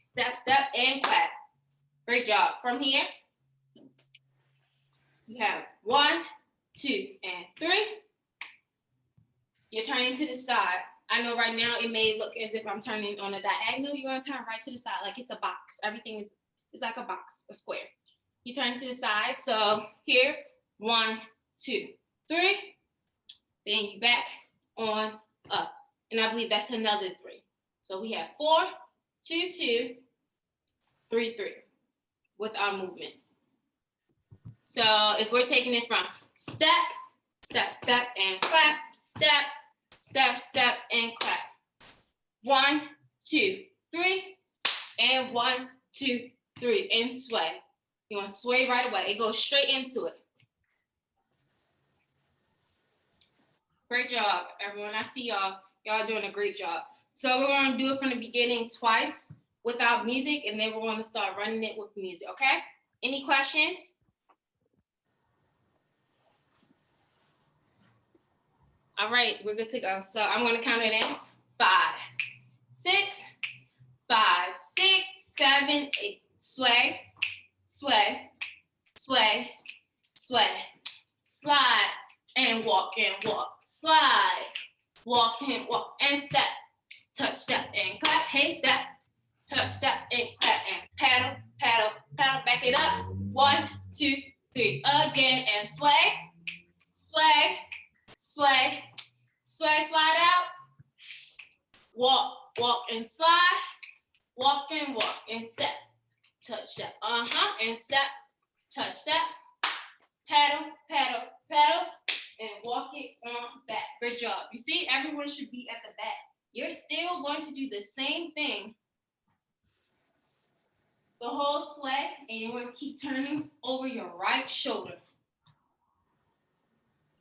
step, step, and clap. Great job. From here, you have 1, 2, and 3. You're turning to the side. I know right now it may look as if I'm turning on a diagonal. You're gonna turn right to the side like it's a box. Everything is like a box, a square. You turn to the side. So here, 1, 2, 3. Then you back on up. And I believe that's another 3. So we have 4, 2, 2, 3, 3 with our movements. So if we're taking it from step, step, step, and clap, step, step, step, and clap. 1, 2, 3, and 1, 2, 3, and sway. You want to sway right away. It goes straight into it. Great job, everyone. I see y'all. Y'all doing a great job. So we're going to do it from the beginning twice without music, and then we're going to start running it with music, okay? Any questions? All right, we're good to go. So I'm going to count it in. 5, 6, 5, 6, 7, 8. Sway, sway, sway, sway. Slide and walk and walk. Slide, walk and walk and step. Touch, step, and clap. Hey, step. Touch, step, and clap. And paddle, paddle, paddle. Back it up. 1, 2, 3. Again. And sway, sway, sway, sway, slide out. Walk, walk, and slide. Walk and walk and step. Touch, step. And step. Touch, step. Paddle, paddle, paddle. And walk it on back. Good job. You see, everyone should be at the back. You're still going to do the same thing the whole sway, and you're going to keep turning over your right shoulder.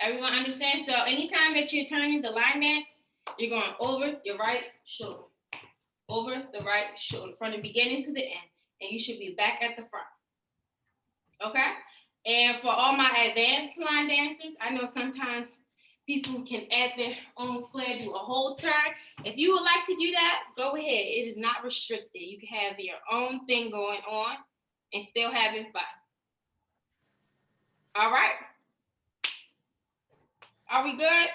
Everyone understand? So anytime that you're turning the line dance, you're going over your right shoulder. Over the right shoulder from the beginning to the end. And you should be back at the front. Okay? And for all my advanced line dancers, I know sometimes people can add their own flair, do a whole turn. If you would like to do that, go ahead. It is not restricted. You can have your own thing going on and still having fun. All right? Are we good?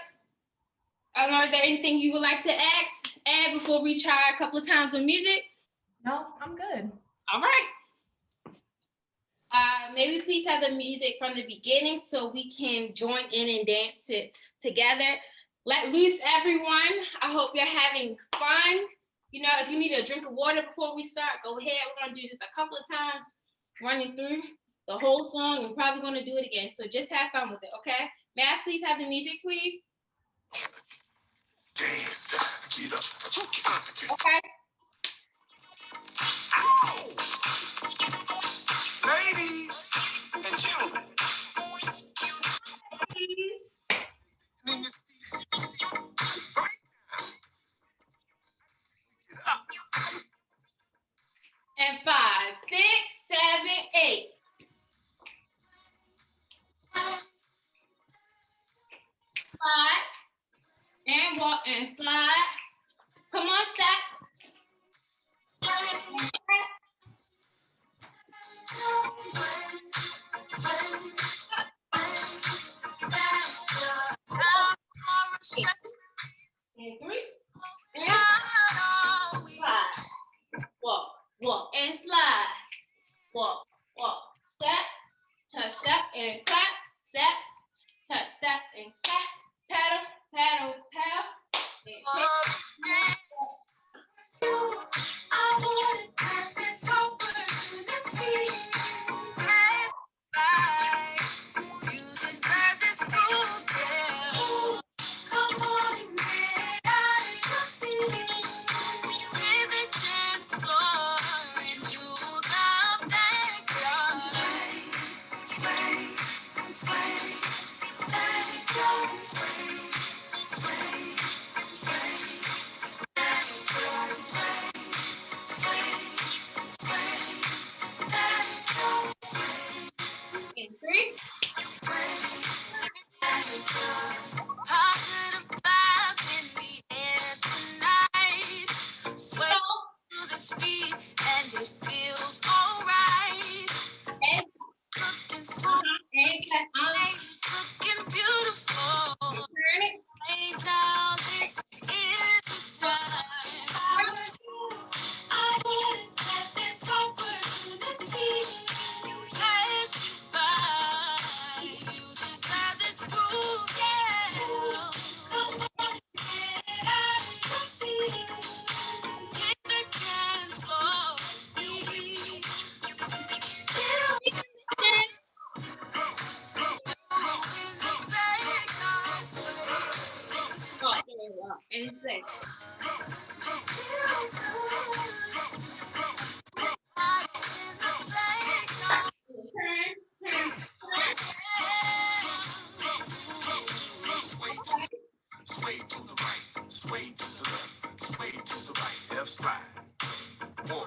Eleanor, is there anything you would like to add before we try a couple of times with music? No, I'm good. All right. Maybe please have the music from the beginning so we can join in and dance together. Let loose, everyone. I hope you're having fun. You know, if you need a drink of water before we start, go ahead. We're going to do this a couple of times, running through. the whole song. We're probably going to do it again. So just have fun with it, okay? May I please have the music, please? Okay. Ladies and gentlemen. And 5, 6, 7, 8. Slide and walk and slide. Come on, step. And 3 and 5. Walk, walk and slide. Walk, walk, step, touch, step and clap, step, touch, step and clap, pedal, pedal, pedal. I want to have this opportunity. You deserve this proof, yeah. Come on and get out of your seat. Give it chance, explore and do the backyard. Sway, sway, sway, let it go. Sway, sway, sway, let it go. Sway, sway, sway, let it go. Sway. In 3. Positive vibes in the air tonight. Sway to the speed and it feels alright. And looking smooth, ladies looking beautiful. Turn it. Lay down, this is the time. I wouldn't let this opportunity pass you by. You deserve this proof, yeah. Come on, get out of your seat. Hit the dance floor, please. And say. Sway to the right, sway to the left, sway to the right, left slide. 1,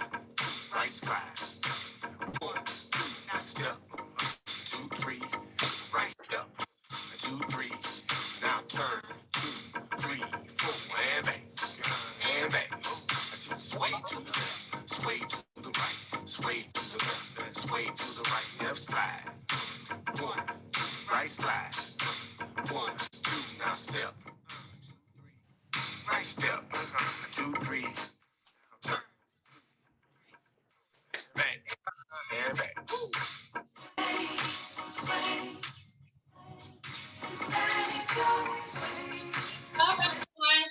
right slide. 1, 2, now step. 2, 3, right step. 2, 3, now turn. 2, 3, 4, and back, and back. I said sway to the left, sway to the right, sway to the left, and sway to the right, left slide. 1, 2, right slide. 1, 2, now step. Right step, 2, 3, turn, back, and back. All right,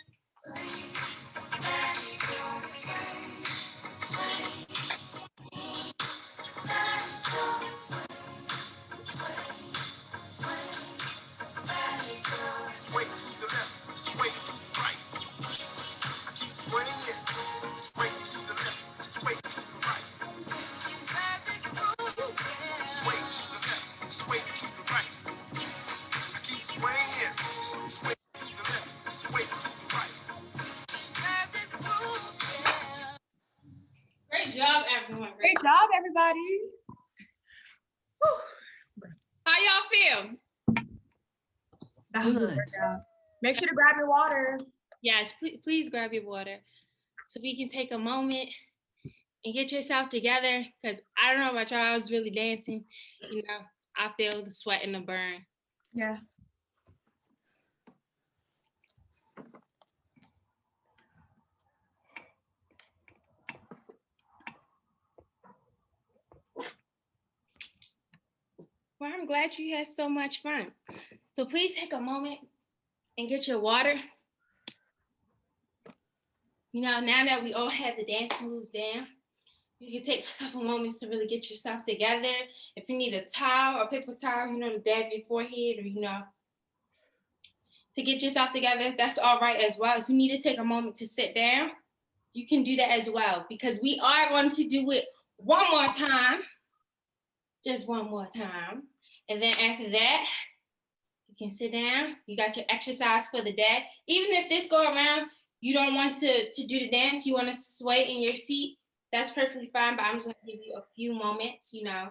Sway to the left, sway to the right. I keep swaying, sway to the left, sway to the right. Sway to the left, sway to the right. I keep swaying, sway to the left, sway to the right. great job, everyone. Great job, everybody. How y'all feel? That was a good job. Make sure to grab your water. Yes, please grab your water so we can take a moment and get yourself together. Because I don't know about y'all, I was really dancing. You know, I feel the sweat and the burn. Yeah. Well, I'm glad you had so much fun. So please take a moment and get your water. You know, now that we all have the dance moves down, You can take a couple moments to really get yourself together. If you need a towel or paper towel, to dab your forehead or, to get yourself together, that's all right as well. If you need to take a moment to sit down, you can do that as well, because we are going to do it one more time, just one more time. And then after that, you can sit down. You got your exercise for the day. Even if this go around, you don't want to do the dance, you want to sway in your seat, that's perfectly fine, but I'm just gonna give you a few moments, to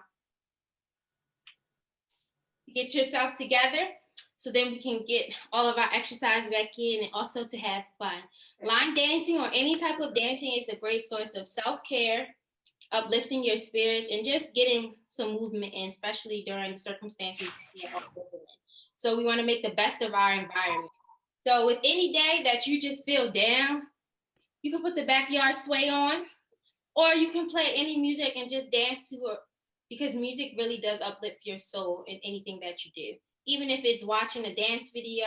get yourself together, so then we can get all of our exercise back in and also to have fun. Line dancing or any type of dancing is a great source of self-care, uplifting your spirits, and just getting some movement in, especially during the circumstances. So we want to make the best of our environment. So with any day that you just feel down, you can put the backyard sway on, or you can play any music and just dance to it, because music really does uplift your soul in anything that you do. Even if it's watching a dance video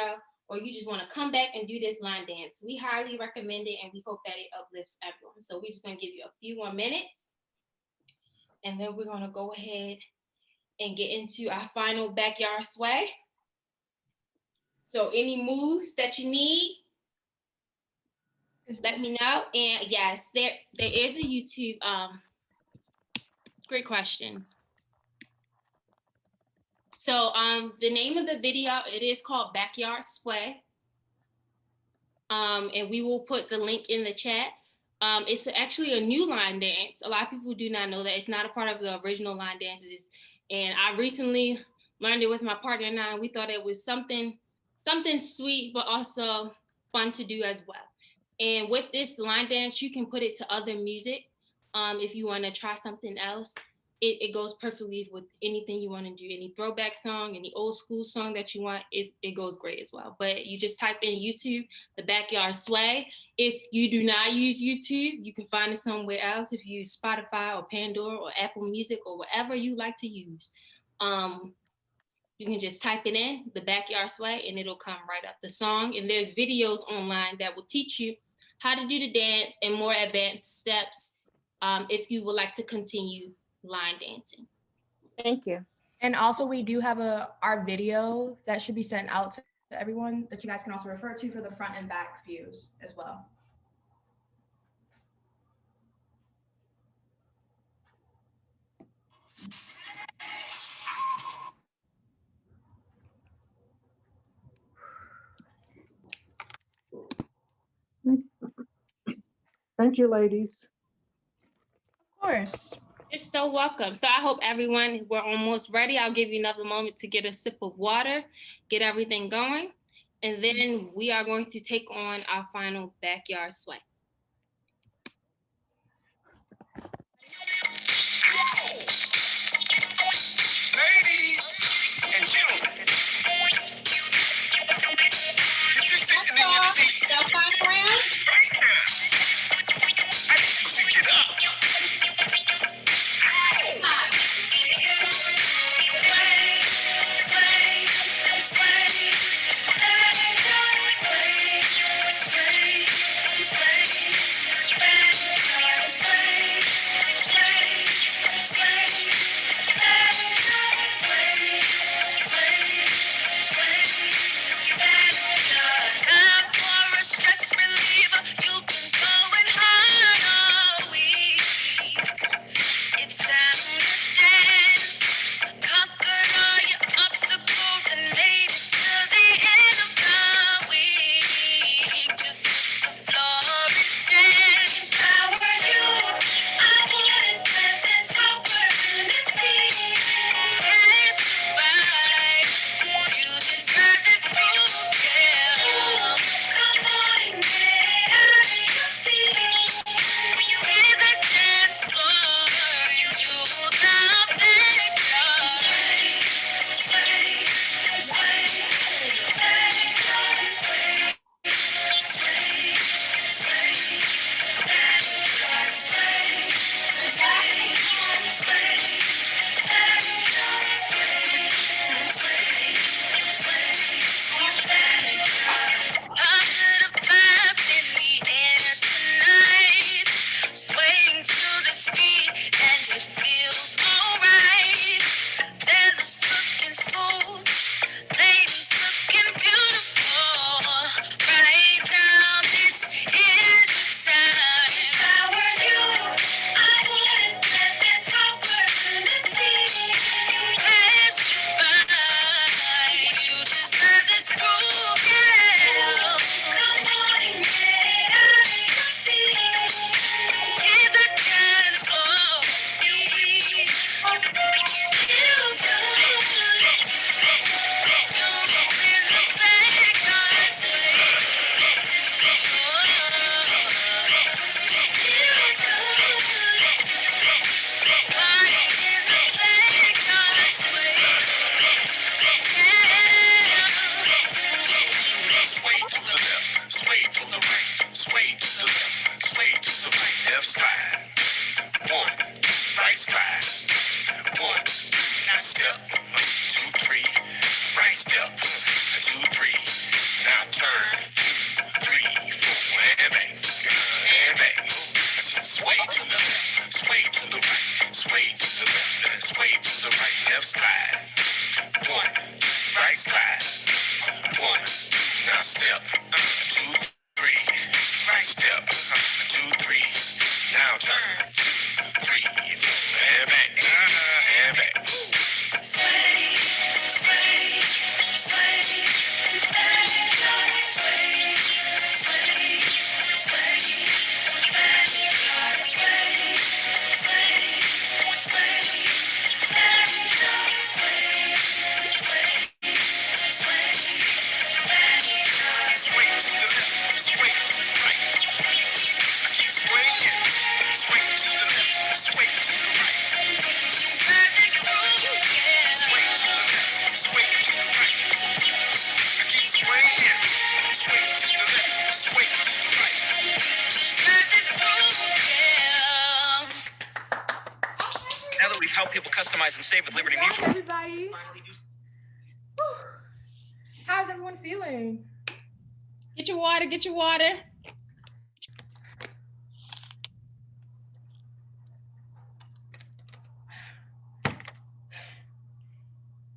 or you just want to come back and do this line dance, we highly recommend it and we hope that it uplifts everyone. So we're just going to give you a few more minutes, and then we're going to go ahead and get into our final backyard sway. So any moves that you need, let me know. And yes, there is a YouTube, great question. So the name of the video, it is called Backyard Sway. And we will put the link in the chat. It's actually a new line dance. A lot of people do not know that. It's not a part of the original line dances. And I recently learned it with my partner and I, and we thought it was something sweet, but also fun to do as well. And with this line dance, you can put it to other music. If you want to try something else, it goes perfectly with anything you want to do. Any throwback song, any old school song that you want, it goes great as well. But you just type in YouTube, the Backyard Sway. If you do not use YouTube, you can find it somewhere else. If you use Spotify or Pandora or Apple Music or whatever you like to use, you can just type it in, the Backyard Sway, and it'll come right up the song. And there's videos online that will teach you how to do the dance and more advanced steps if you would like to continue line dancing. Thank you. And also we do have our video that should be sent out to everyone that you guys can also refer to for the front and back views as well. Thank you, ladies. Of course. You're so welcome. So I hope everyone, we're almost ready. I'll give you another moment to get a sip of water, get everything going, and then we are going to take on our final backyard sway. Ladies and gentlemen, if you're sitting in your seat, right now, I need you to get up. Sway, slide. 1, right slide. 1, now step. 2, 3, right step. 2, 3, now turn. 3, 4, and back. And back. Sway to the left, sway to the right, sway to the left, sway to the right, left slide. 1, right slide. 1, now step. 2, 3, right step. 2, 3, now turn. 2, 3, 4, and back, and back. Sway, sway, sway, back, sway, sway, sway, back, sway, sway, sway, back, sway, sway, sway, back, sway to the left, sway to the right. I keep swaying, sway to the left, sway to the right. Sway to the left, sway to the right. I keep swaying, sway to the left, sway to the right. Now that we've helped people customize and save with Liberty Mutual. Everybody. Whew. How's everyone feeling? Get your water, get your water.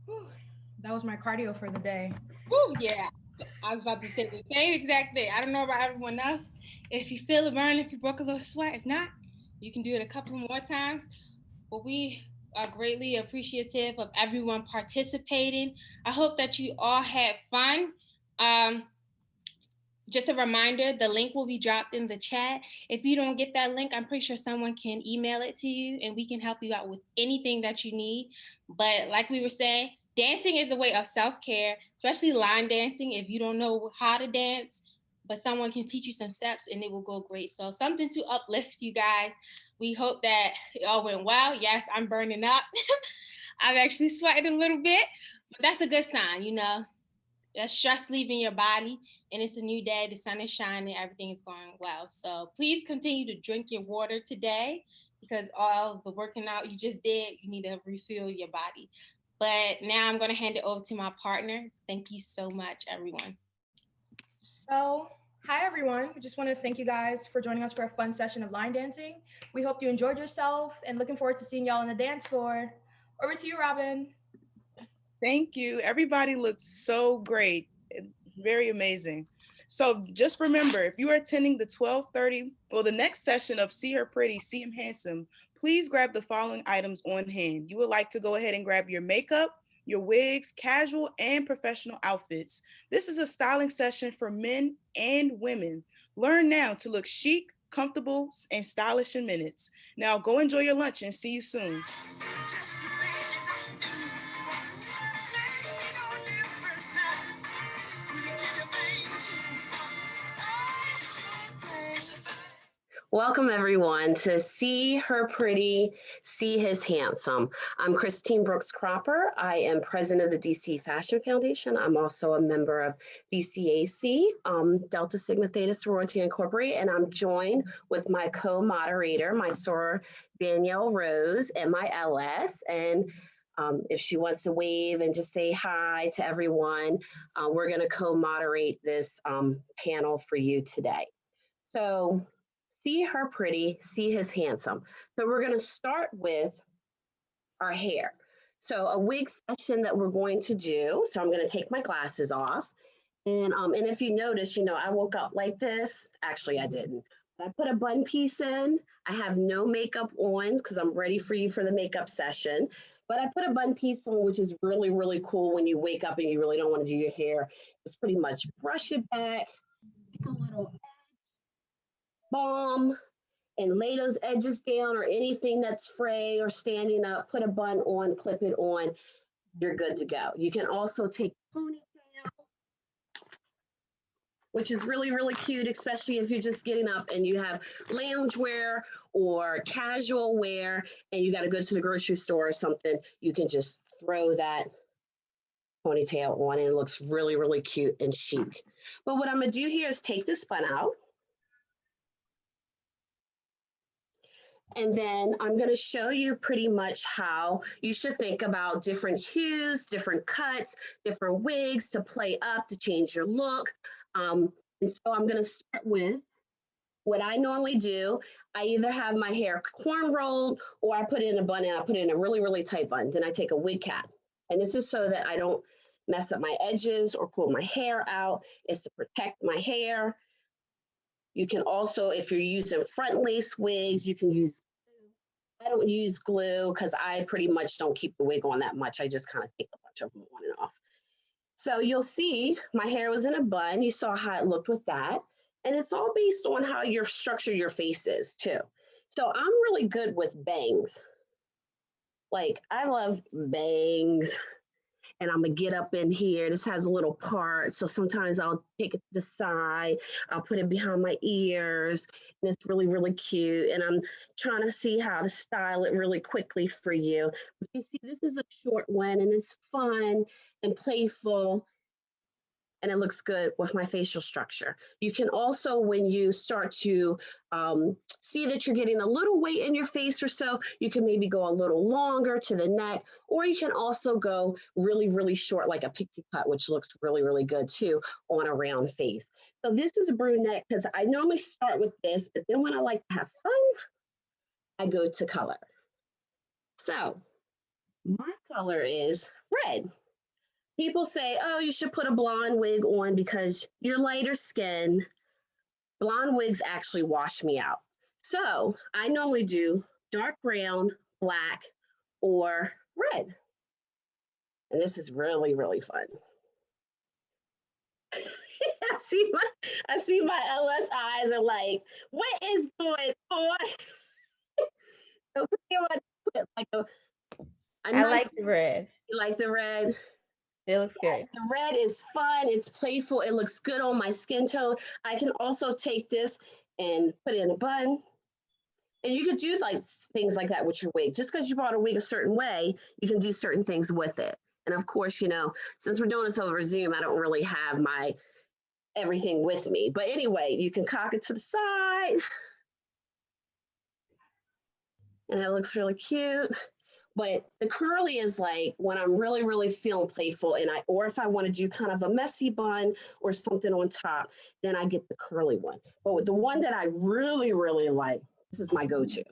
Whew. That was my cardio for the day. Woo, yeah. I was about to say the same exact thing. I don't know about everyone else. If you feel it burn, if you broke a little sweat, if not, you can do it a couple more times. But we are greatly appreciative of everyone participating. I hope that you all had fun. Just a reminder, the link will be dropped in the chat. If you don't get that link, I'm pretty sure someone can email it to you and we can help you out with anything that you need. But like we were saying, dancing is a way of self-care, especially line dancing. If you don't know how to dance, but someone can teach you some steps and it will go great. So something to uplift you guys. We hope that it all went well. Yes, I'm burning up. I've actually sweated a little bit, but that's a good sign, you know. That's stress leaving your body and it's a new day. The sun is shining, everything is going well. So please continue to drink your water today because all the working out you just did, you need to refuel your body. But now I'm going to hand it over to my partner. Thank you so much, everyone. So, hi everyone. We just want to thank you guys for joining us for a fun session of line dancing. We hope you enjoyed yourself and looking forward to seeing y'all on the dance floor. Over to you, Robin. Thank you. Everybody looked so great. Very amazing. So just remember, if you are attending the 12:30 or the next session of See Her Pretty, See Him Handsome, please grab the following items on hand. You would like to go ahead and grab your makeup, your wigs, casual and professional outfits. This is a styling session for men and women. Learn now to look chic, comfortable, and stylish in minutes. Now go enjoy your lunch and see you soon. Welcome everyone to See Her Pretty, See His Handsome. I'm Christine Brooks Cropper. I am president of the DC Fashion Foundation. I'm also a member of BCAC, Delta Sigma Theta Sorority Incorporated, and I'm joined with my co-moderator, my soror Danielle Rose, and my LS. And if she wants to wave and just say hi to everyone, we're going to co-moderate this panel for you today. So, See Her Pretty, See His Handsome. So we're going to start with our hair. So a wig session that we're going to do. So I'm going to take my glasses off. And if you notice, you know, I woke up like this. Actually, I didn't. I put a bun piece in. I have no makeup on because I'm ready for you for the makeup session. But I put a bun piece on, which is really, really cool when you wake up and you really don't want to do your hair. Just pretty much brush it back, take a little balm and lay those edges down or anything that's fray or standing up, put a bun on, clip it on, you're good to go. You can also take ponytail, which is really, really cute, especially if you're just getting up and you have lounge wear or casual wear and you got to go to the grocery store or something, you can just throw that ponytail on and it looks really, really cute and chic. But what I'm going to do here is take this bun out. And then I'm going to show you pretty much how you should think about different hues, different cuts, different wigs to play up, to change your look. And so I'm going to start with what I normally do. I either have my hair corn rolled or I put it in a bun, and I put it in a really, really tight bun. Then I take a wig cap. And this is so that I don't mess up my edges or pull my hair out. It's to protect my hair. You can also, if you're using front lace wigs, you can use, I don't use glue because I pretty much don't keep the wig on that much. I just kind of take a bunch of them on and off. So you'll see my hair was in a bun. You saw how it looked with that. And it's all based on how you structure your face is too. So I'm really good with bangs. Like I love bangs. And I'm gonna get up in here. This has a little part. So sometimes I'll take it to the side. I'll put it behind my ears. And it's really, really cute. And I'm trying to see how to style it really quickly for you. But you see, this is a short one and it's fun and playful. And it looks good with my facial structure. You can also, when you start to see that you're getting a little weight in your face or so, you can maybe go a little longer to the neck, or you can also go really, really short, like a pixie cut, which looks really, really good too on a round face. So this is a brunette because I normally start with this, but then when I like to have fun, I go to color. So my color is red. People say, oh, you should put a blonde wig on because you're lighter skin. Blonde wigs actually wash me out. So I normally do dark brown, black, or red. And this is really, really fun. I see my LS eyes are like, what is going on? So pretty much put like a nice, I like the red. You like the red? It looks good. The red is fun. It's playful. It looks good on my skin tone. I can also take this and put it in a bun. And you could do like things like that with your wig. Just because you bought a wig a certain way, you can do certain things with it. And of course, you know, since we're doing this over Zoom, I don't really have my everything with me. But anyway, you can cock it to the side. And it looks really cute. But the curly is like when I'm really, really feeling playful and or if I want to do kind of a messy bun or something on top, then I get the curly one. But with the one that I really, really like, this is my go-to.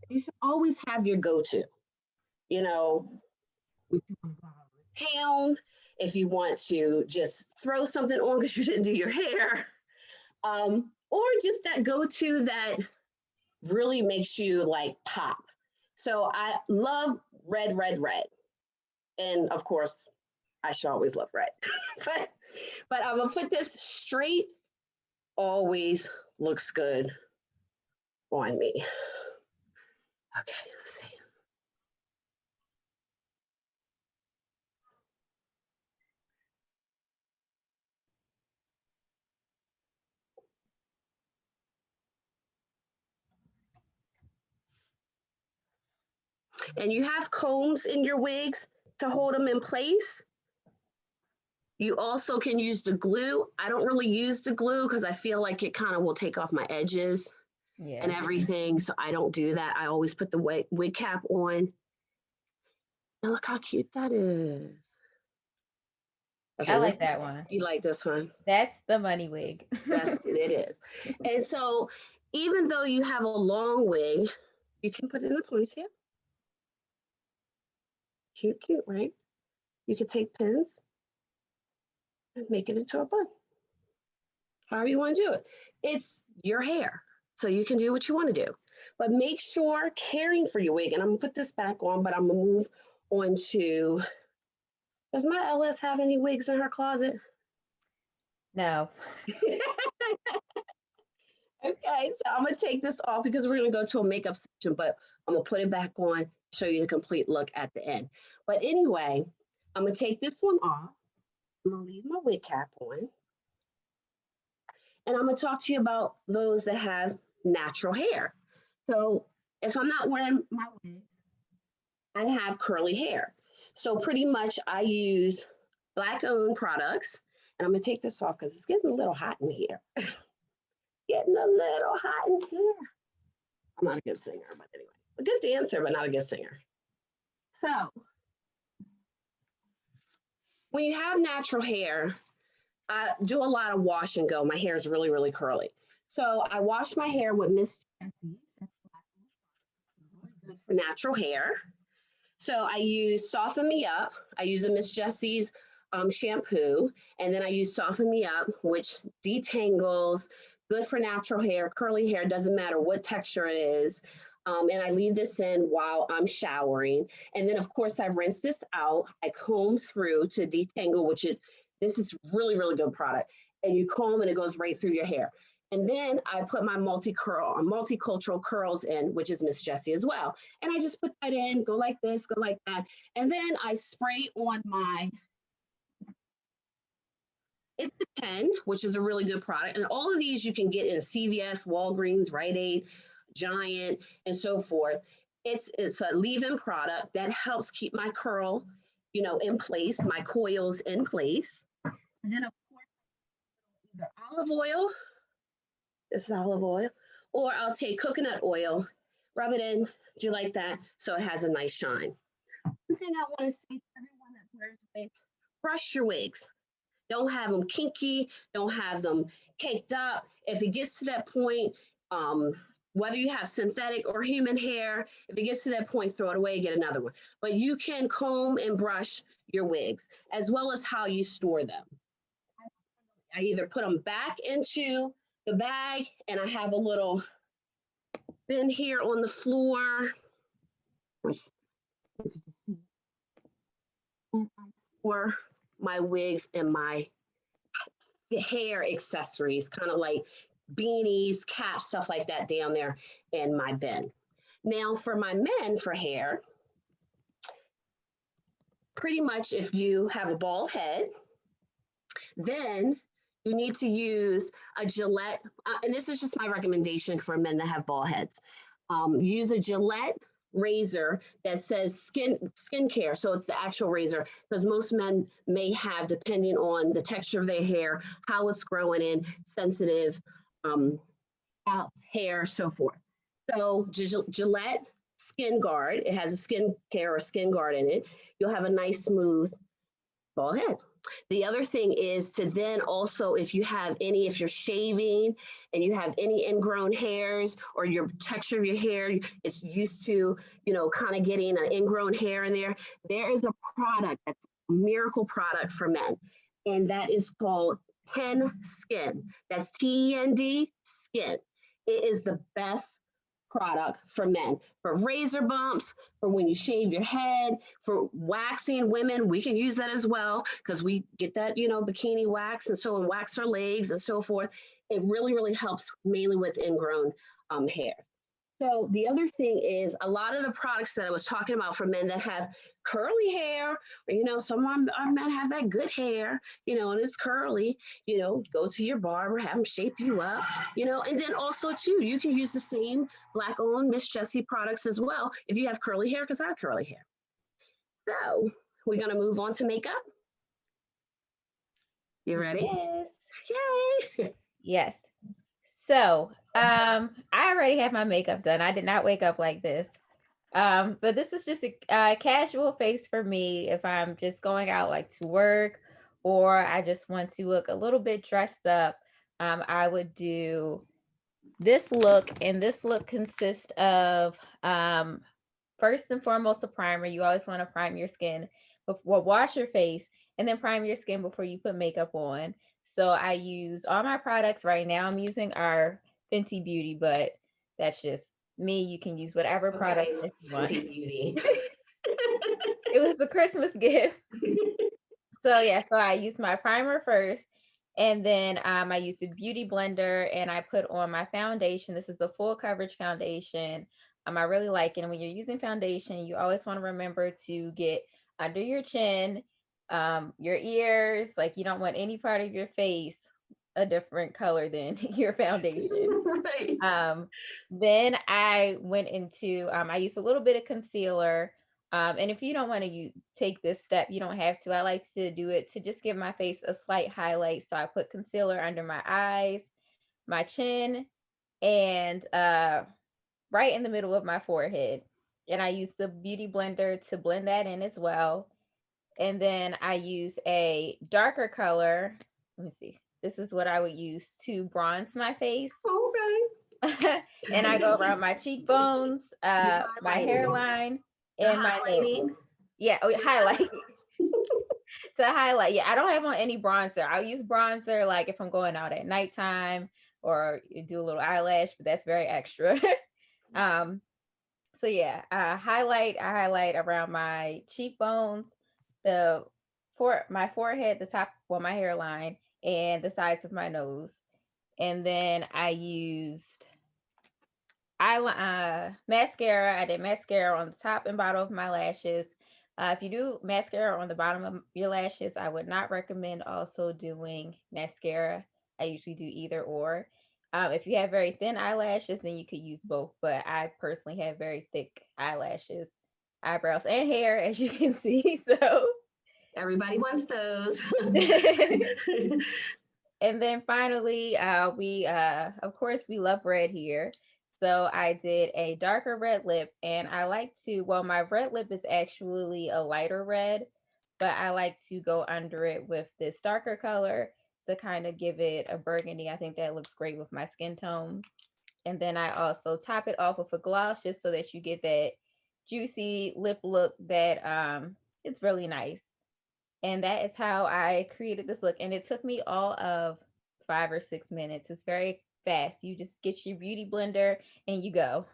You should always have your go-to. You know, town, if you want to just throw something on because you didn't do your hair, or just that go-to that really makes you like pop. So I love red, red, red. And of course, I should always love red. but I'm gonna put this straight, always looks good on me. Okay, let's see. And you have combs in your wigs to hold them in place. You also can use the glue. I don't really use the glue because I feel like it kind of will take off my edges and everything. So I don't do that. I always put the wig cap on. And look how cute that is. Okay, I like that one. You like this one? That's the money wig. It is. And so even though you have a long wig, you can put it in a ponytail. Cute, cute, right? You could take pins and make it into a bun. However you want to do it. It's your hair, so you can do what you want to do. But make sure caring for your wig, and I'm going to put this back on, but I'm going to move on to, does my LS have any wigs in her closet? No. Okay, so I'm going to take this off because we're going to go to a makeup section, but I'm going to put it back on, show you the complete look at the end. But anyway, I'm going to take this one off. I'm going to leave my wig cap on. And I'm going to talk to you about those that have natural hair. So if I'm not wearing my wigs, I have curly hair. So pretty much I use Black-owned products. And I'm going to take this off because it's getting a little hot in here. Getting a little hot in here. I'm not a good singer, but anyway, a good dancer, but not a good singer. So when you have natural hair, I do a lot of wash and go. My hair is really, really curly. So I wash my hair with Miss Jessie's. Good for natural hair. So I use Soften Me Up. I use a Miss Jessie's shampoo, and then I use Soften Me Up, which detangles, good for natural hair, curly hair, doesn't matter what texture it is. And I leave this in while I'm showering. And then of course I rinse this out. I comb through to detangle, this is really, really good product. And you comb and it goes right through your hair. And then I put my multicultural curls in, which is Miss Jessie as well. And I just put that in, go like this, go like that. And then I spray on it's a 10, which is a really good product. And all of these you can get in CVS, Walgreens, Rite Aid, Giant, and so forth. It's a leave-in product that helps keep my curl, in place, my coils in place. And then of course, either olive oil, this is olive oil, or I'll take coconut oil, rub it in, do like that, so it has a nice shine. One thing I want to say to everyone that wears wigs, brush your wigs. Don't have them kinky, don't have them caked up. If it gets to that point, whether you have synthetic or human hair, if it gets to that point, throw it away and get another one. But you can comb and brush your wigs, as well as how you store them. I either put them back into the bag, and I have a little bin here on the floor. And I store my wigs and my hair accessories, kind of like beanies, caps, stuff like that down there in my bin. Now for my men for hair, pretty much if you have a bald head, then you need to use a Gillette, and this is just my recommendation for men that have bald heads. Use a Gillette razor that says skincare, so it's the actual razor, because most men may have, depending on the texture of their hair, how it's growing in, sensitive scalps, hair, so forth. So Gillette Skin Guard, it has a skincare or skin guard in it. You'll have a nice smooth bald head. The other thing is to then also, if you're shaving and you have any ingrown hairs, or your texture of your hair, it's used to, kind of getting an ingrown hair in there, there is a product that's a miracle product for men. And that is called Tend Skin. That's TEND Skin. It is the best product for men, for razor bumps, for when you shave your head, for waxing women. We can use that as well, because we get that, bikini wax and wax our legs and so forth. It really, really helps mainly with ingrown hair. So the other thing is, a lot of the products that I was talking about for men that have curly hair, or, some of our men have that good hair, and it's curly, go to your barber, have them shape you up, and then also too, you can use the same Black-owned Miss Jessie products as well if you have curly hair, because I have curly hair. So we're going to move on to makeup. You ready? Yes. Yay! Yes. So I already have my makeup done. I did not wake up like this. But this is just a casual face for me if I'm just going out like to work, or I just want to look a little bit dressed up. I would do this look, and this look consists of first and foremost a primer. You always want to prime your skin before, wash your face, and then prime your skin before you put makeup on. So I use all my products right now. I'm using our Fenty Beauty, but that's just me. You can use whatever product you want. Fenty Beauty. It was a Christmas gift. So yeah, so I used my primer first, and then I used a beauty blender, and I put on my foundation. This is the full coverage foundation. I really like it. And when you're using foundation, you always want to remember to get under your chin, your ears. Like, you don't want any part of your face a different color than your foundation. Right. Then I went into, I used a little bit of concealer. And if you don't want to take this step, you don't have to. I like to do it to just give my face a slight highlight. So I put concealer under my eyes, my chin, and right in the middle of my forehead. And I use the Beauty Blender to blend that in as well. And then I use a darker color. Let me see. This is what I would use to bronze my face. Okay. And I go around my cheekbones, my hairline, and my nose. Yeah, highlight. To highlight. Yeah, I don't have on any bronzer. I'll use bronzer like if I'm going out at nighttime or do a little eyelash, but that's very extra. So yeah, I highlight around my cheekbones, my forehead, the top, well, my hairline, and the sides of my nose. And then I used mascara. I did mascara on the top and bottom of my lashes. If you do mascara on the bottom of your lashes, I would not recommend also doing mascara. I usually do either or. If you have very thin eyelashes, then you could use both. But I personally have very thick eyelashes, eyebrows, and hair, as you can see. So everybody wants those. And then finally, of course, we love red here. So I did a darker red lip, and I like to, well, my red lip is actually a lighter red, but I like to go under it with this darker color to kind of give it a burgundy. I think that looks great with my skin tone. And then I also top it off with a gloss just so that you get that juicy lip look that it's really nice. And that is how I created this look. And it took me all of 5 or 6 minutes. It's very fast. You just get your beauty blender and you go.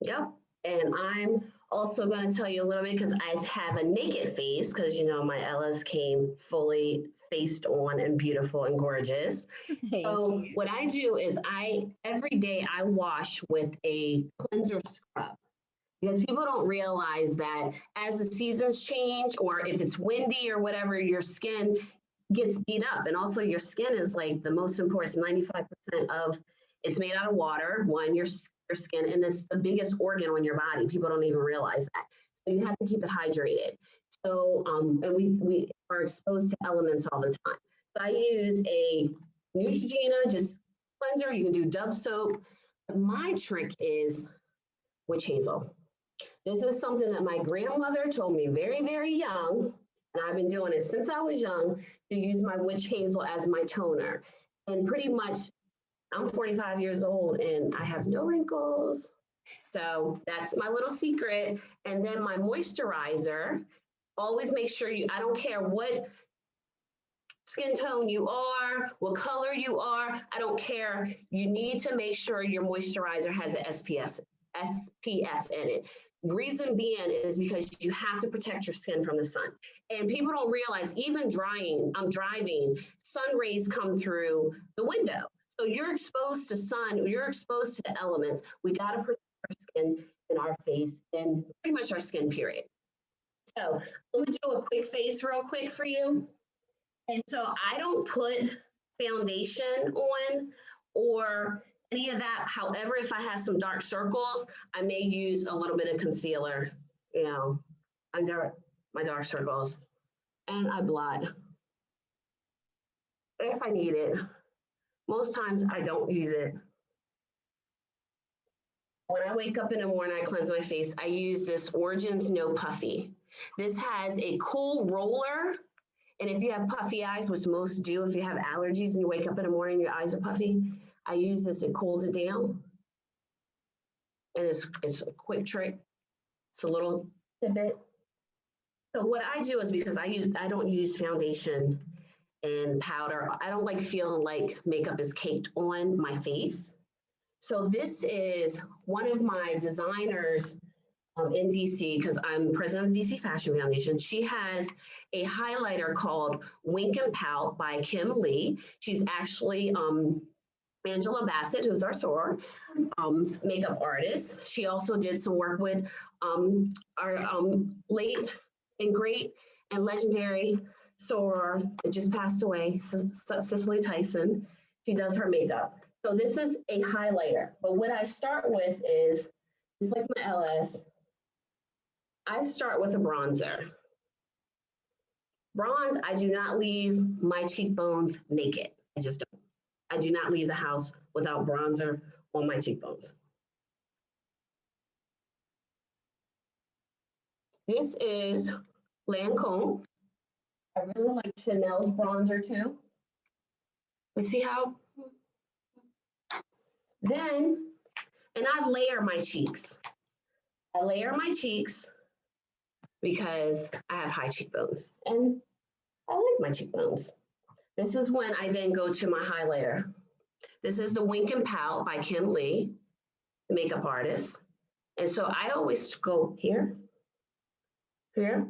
Yep. And I'm also going to tell you a little bit because I have a naked face because, you know, my Ellas came fully faced on and beautiful and gorgeous. So what I do is every day I wash with a cleanser scrub. Because people don't realize that as the seasons change, or if it's windy or whatever, your skin gets beat up. And also your skin is like the most important, 95% of it's made out of water, one, your skin, and it's the biggest organ on your body. People don't even realize that. So you have to keep it hydrated. So, and we are exposed to elements all the time. So I use a Neutrogena, just cleanser. You can do Dove soap. But my trick is witch hazel. This is something that my grandmother told me very, very young, and I've been doing it since I was young, to use my witch hazel as my toner. And pretty much, I'm 45 years old and I have no wrinkles. So that's my little secret. And then my moisturizer, always make sure I don't care what skin tone you are, what color you are, I don't care. You need to make sure your moisturizer has an SPF in it. Reason being is because you have to protect your skin from the sun. And people don't realize even driving, sun rays come through the window. So you're exposed to sun, you're exposed to the elements. We got to protect our skin and our face and pretty much our skin, period. So let me do a quick face real quick for you. And so I don't put foundation on or any of that. However, if I have some dark circles, I may use a little bit of concealer, you know, under my dark circles. And I blot if I need it. Most times I don't use it. When I wake up in the morning, I cleanse my face. I use this Origins No Puffy. This has a cool roller. And if you have puffy eyes, which most do, if you have allergies and you wake up in the morning, your eyes are puffy, I use this, it cools it down. And it's a quick trick. It's a little tidbit. So what I do is because I don't use foundation and powder. I don't like feeling like makeup is caked on my face. So this is one of my designers in DC, because I'm president of DC Fashion Foundation. She has a highlighter called Wink and Pout by Kim Lee. She's actually Angela Bassett, who's our soror, makeup artist. She also did some work with our late and great and legendary soror that just passed away, Cicely Tyson. She does her makeup. So this is a highlighter. But what I start with is, just like my LS, I start with a bronzer. Bronze, I do not leave my cheekbones naked. I just don't. I do not leave the house without bronzer on my cheekbones. This is Lancome. I really like Chanel's bronzer too. You see how? Then, and I layer my cheeks. I layer my cheeks because I have high cheekbones and I like my cheekbones. This is when I then go to my highlighter. This is the Wink and Pout by Kim Lee, the makeup artist. And so I always go here, here,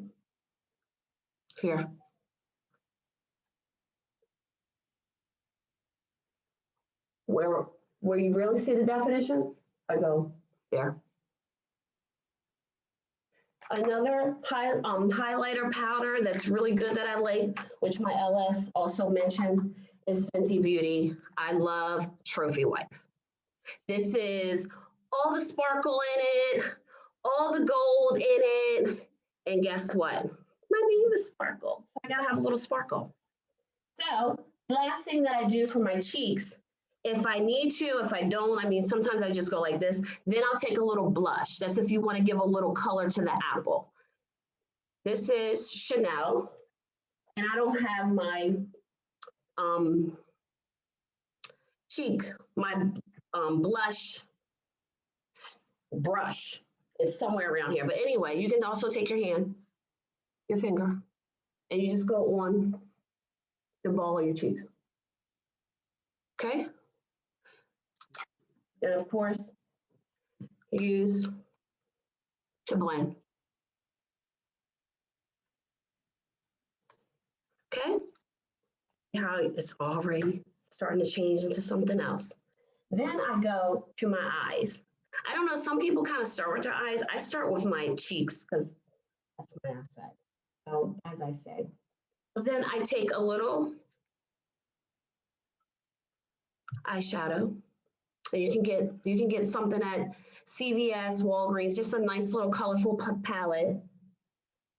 here. Where you really see the definition, I go there. Another highlighter powder that's really good that I like, which my LS also mentioned, is Fenty Beauty. I love Trophy Wipe. This is all the sparkle in it, all the gold in it, and guess what? My name is Sparkle, so I gotta have a little sparkle. So the last thing that I do for my cheeks, if I need to, if I don't, I mean, sometimes I just go like this, then I'll take a little blush. That's if you want to give a little color to the apple. This is Chanel, and I don't have my cheek, my blush brush. It's somewhere around here. But anyway, you can also take your hand, your finger, and you just go on the ball of your cheek. Okay? And of course, use to blend. Okay? How it's already starting to change into something else. Then I go to my eyes. I don't know, some people kind of start with their eyes. I start with my cheeks because that's my asset. So as I said. But then I take a little eyeshadow. And you can get something at CVS, Walgreens, just a nice little colorful palette.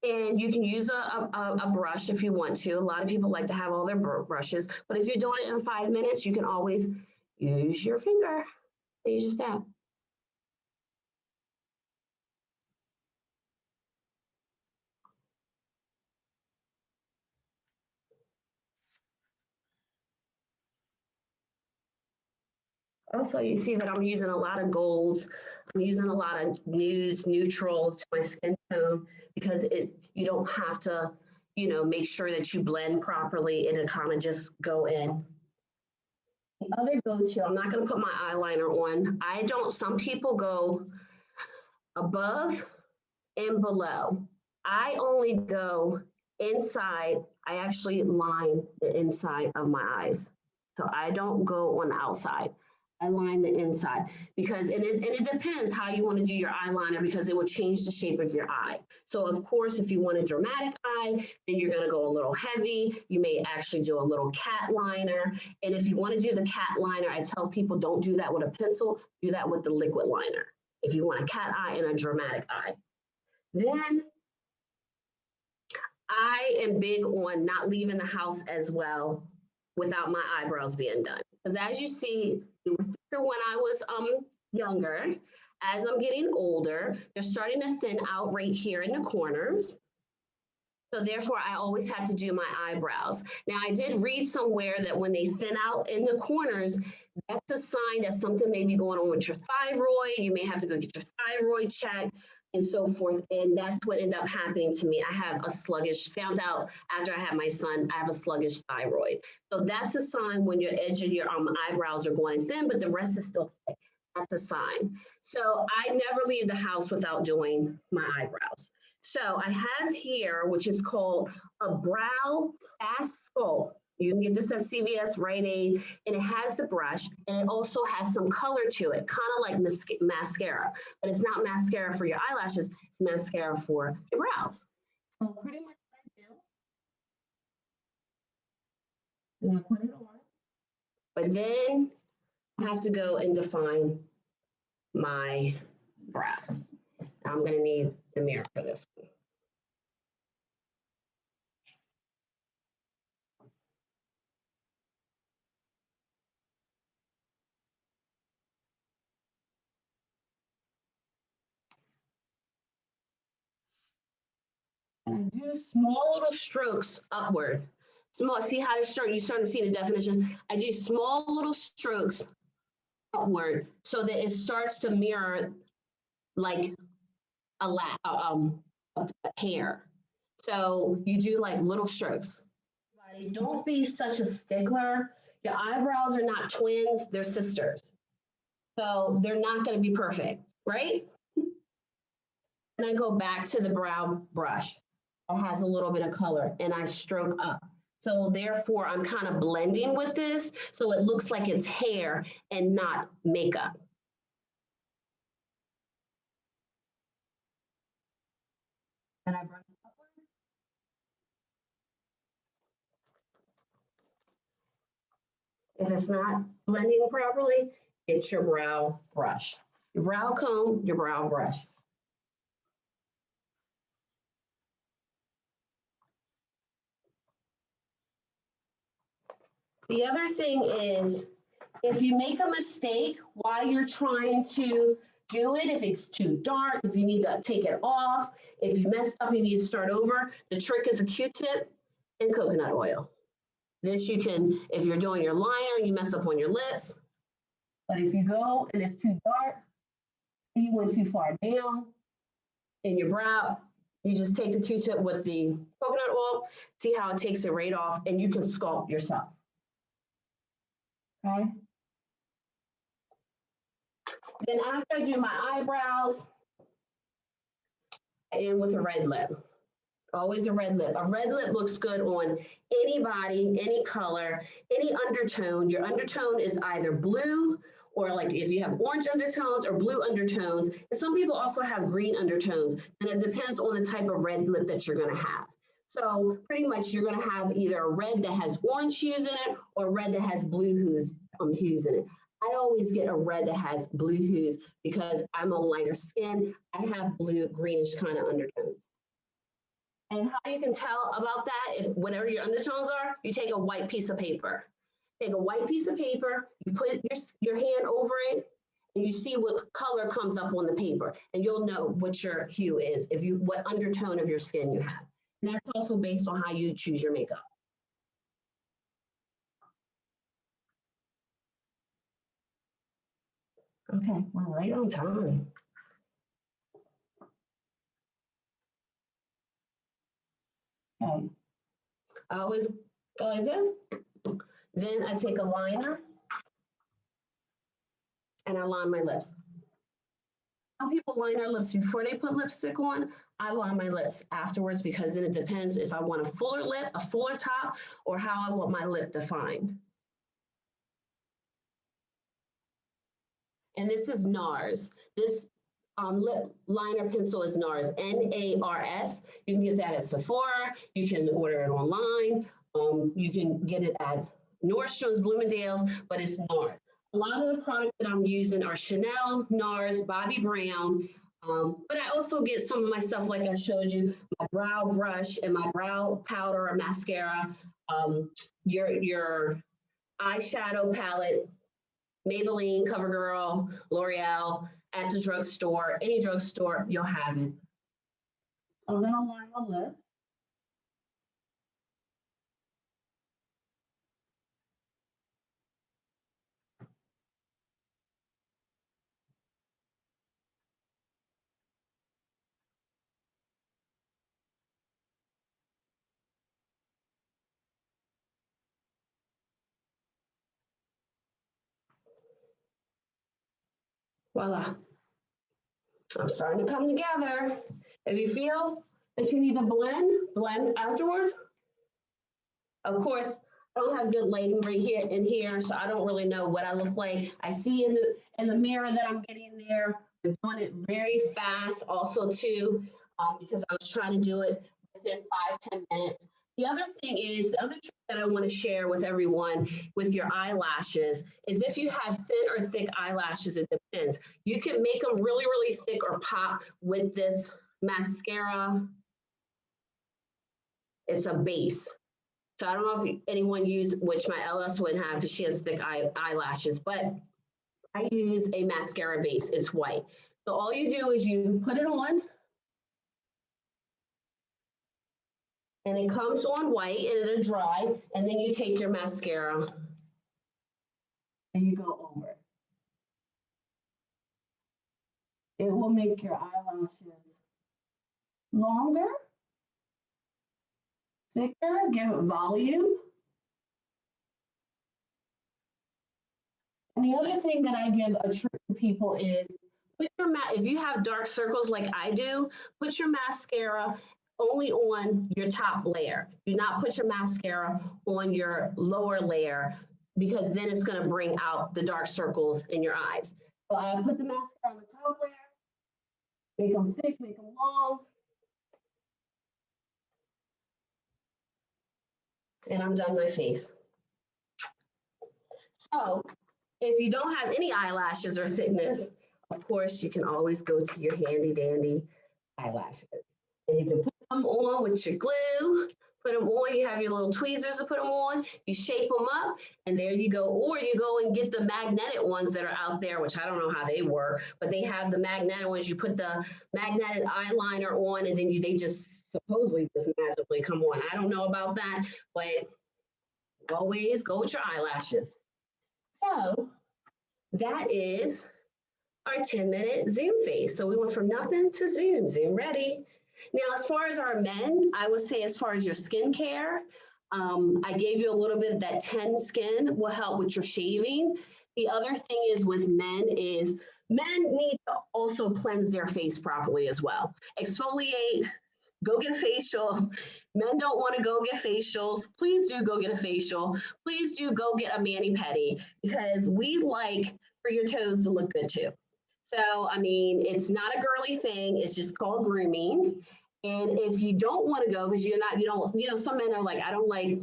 And you can use a brush if you want to. A lot of people like to have all their brushes, but if you're doing it in 5 minutes, you can always use your finger and you just dab. Also, you see that I'm using a lot of golds. I'm using a lot of nudes, neutrals to my skin tone because you don't have to, you know, make sure that you blend properly. It'll kind of just go in. The other go-to, I'm not going to put my eyeliner on. Some people go above and below. I only go inside. I actually line the inside of my eyes. So I don't go on the outside. I line the inside because, and it depends how you want to do your eyeliner because it will change the shape of your eye. So of course, if you want a dramatic eye, then you're going to go a little heavy. You may actually do a little cat liner. And if you want to do the cat liner, I tell people don't do that with a pencil, do that with the liquid liner. If you want a cat eye and a dramatic eye. Then I am big on not leaving the house as well without my eyebrows being done. Because as you see, they were thicker when I was younger. As I'm getting older, they're starting to thin out right here in the corners. So therefore, I always have to do my eyebrows. Now, I did read somewhere that when they thin out in the corners, that's a sign that something may be going on with your thyroid. You may have to go get your thyroid checked and so forth. And that's what ended up happening to me. I have a sluggish, found out after I had my son, I have a sluggish thyroid. So that's a sign when your edge of your eyebrows are going thin, but the rest is still thick. That's a sign. So I never leave the house without doing my eyebrows. So I have here, which is called a brow fast sculpt. You can get this at CVS, Rite Aid, and it has the brush, and it also has some color to it, kind of like mascara, but it's not mascara for your eyelashes, it's mascara for your brows. So pretty much what I do is I put it on, but then I have to go and define my brows. I'm gonna need the mirror for this one. do small little strokes upward. Small, see how you're starting to see the definition? I do small little strokes upward so that it starts to mirror like a hair. So you do like little strokes. Don't be such a stickler. Your eyebrows are not twins, they're sisters. So they're not going to be perfect, right? And I go back to the brow brush. It has a little bit of color and I stroke up. So therefore, I'm kind of blending with this so it looks like it's hair and not makeup. And I brush upward. If it's not blending properly, it's your brow brush. Your brow comb, your brow brush. The other thing is, if you make a mistake while you're trying to do it, if it's too dark, if you need to take it off, if you messed up, you need to start over, the trick is a Q-tip and coconut oil. This you can, if you're doing your liner, you mess up on your lips. But if you go and it's too dark, you went too far down in your brow, you just take the Q-tip with the coconut oil, see how it takes it right off, and you can sculpt yourself. Okay. Then after I do my eyebrows, I end with a red lip. Always a red lip. A red lip looks good on anybody, any color, any undertone. Your undertone is either blue or like if you have orange undertones or blue undertones. And some people also have green undertones. And it depends on the type of red lip that you're going to have. So pretty much you're going to have either a red that has orange hues in it or red that has blue hues in it. I always get a red that has blue hues because I'm a lighter skin. I have blue, greenish kind of undertones. And how you can tell about that, if whatever your undertones are, you take a white piece of paper. Take a white piece of paper, you put your hand over it, and you see what color comes up on the paper. And you'll know what your hue is, what undertone of your skin you have. And that's also based on how you choose your makeup. Okay, we're right on time. Okay. I always go like this. Then I take a liner and I line my lips. Some people line their lips before they put lipstick on. I line my lips afterwards because then it depends if I want a fuller lip, a fuller top, or how I want my lip defined. And this is NARS. This lip liner pencil is NARS, N-A-R-S. You can get that at Sephora. You can order it online. You can get it at Nordstrom's, Bloomingdale's, but it's NARS. A lot of the products that I'm using are Chanel, NARS, Bobbi Brown, but I also get some of my stuff like I showed you, my brow brush and my brow powder or mascara, your eyeshadow palette, Maybelline, CoverGirl, L'Oreal, at the drugstore, any drugstore, you'll have it. I'm gonna line my lips. Voila. I'm starting to come together. If you feel that you need to blend afterwards. Of course, I don't have good lighting right here in here, so I don't really know what I look like. I see in the mirror that I'm getting there. I'm doing it very fast also too, because I was trying to do it within 5-10 minutes. The other thing is, the other trick that I want to share with everyone with your eyelashes is if you have thin or thick eyelashes, it depends. You can make them really, really thick or pop with this mascara. It's a base. So I don't know if anyone used, which my LS wouldn't have because she has thick eyelashes, but I use a mascara base. It's white. So all you do is you put it on. And it comes on white and it'll dry, and then you take your mascara and you go over it. It will make your eyelashes longer, thicker, give it volume. And the other thing that I give a trick to people is put your if you have dark circles like I do, put your mascara only on your top layer. Do not put your mascara on your lower layer because then it's going to bring out the dark circles in your eyes. So I put the mascara on the top layer, make them thick, make them long. And I'm done my face. So if you don't have any eyelashes or thickness, of course, you can always go to your handy dandy eyelashes. And you can put them on with your glue, put them on, you have your little tweezers to put them on, you shape them up, and there you go. Or you go and get the magnetic ones that are out there, which I don't know how they work, but they have the magnetic ones. You put the magnetic eyeliner on, and then they just supposedly just magically come on. I don't know about that, but always go with your eyelashes. So that is our 10-minute Zoom face. So we went from nothing to Zoom. Zoom ready. Now, as far as our men, I would say as far as your skincare, I gave you a little bit of that 10 skin will help with your shaving. The other thing is with men is men need to also cleanse their face properly as well. Exfoliate, go get a facial. Men don't want to go get facials. Please do go get a facial. Please do go get a mani-pedi because we like for your toes to look good too. So, I mean, it's not a girly thing. It's just called grooming. And if you don't want to go, because some men are like, I don't like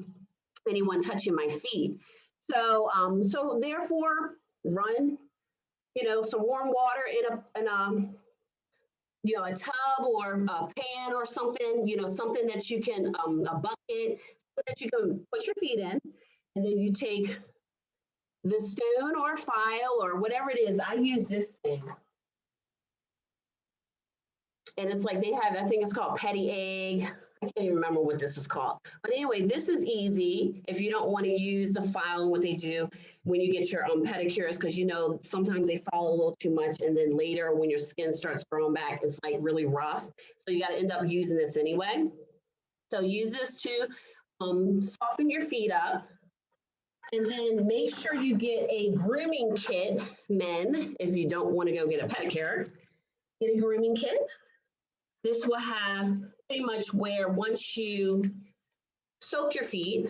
anyone touching my feet. So, so therefore, run, some warm water in a tub or a pan or something, something that you can, a bucket, so that you can put your feet in. And then you take the stone or file or whatever it is. I use this thing. And it's like they have, I think it's called petty egg. I can't even remember what this is called. But anyway, this is easy if you don't want to use the file and what they do when you get your pedicures, because sometimes they fall a little too much. And then later when your skin starts growing back, it's like really rough. So you got to end up using this anyway. So use this to soften your feet up. And then make sure you get a grooming kit, men, if you don't want to go get a pedicure. Get a grooming kit. This will have pretty much where once you soak your feet,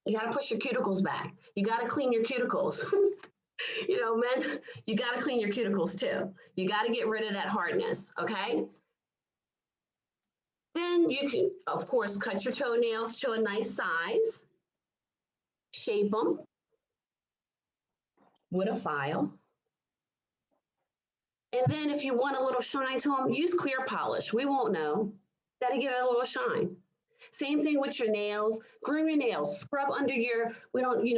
you got to push your cuticles back. You got to clean your cuticles. Men, you got to clean your cuticles too. You got to get rid of that hardness, okay? Then you can, of course, cut your toenails to a nice size. Shape them with a file. And then if you want a little shine to them, use clear polish. We won't know. That'll give it a little shine. Same thing with your nails. Groom your nails. Scrub under your,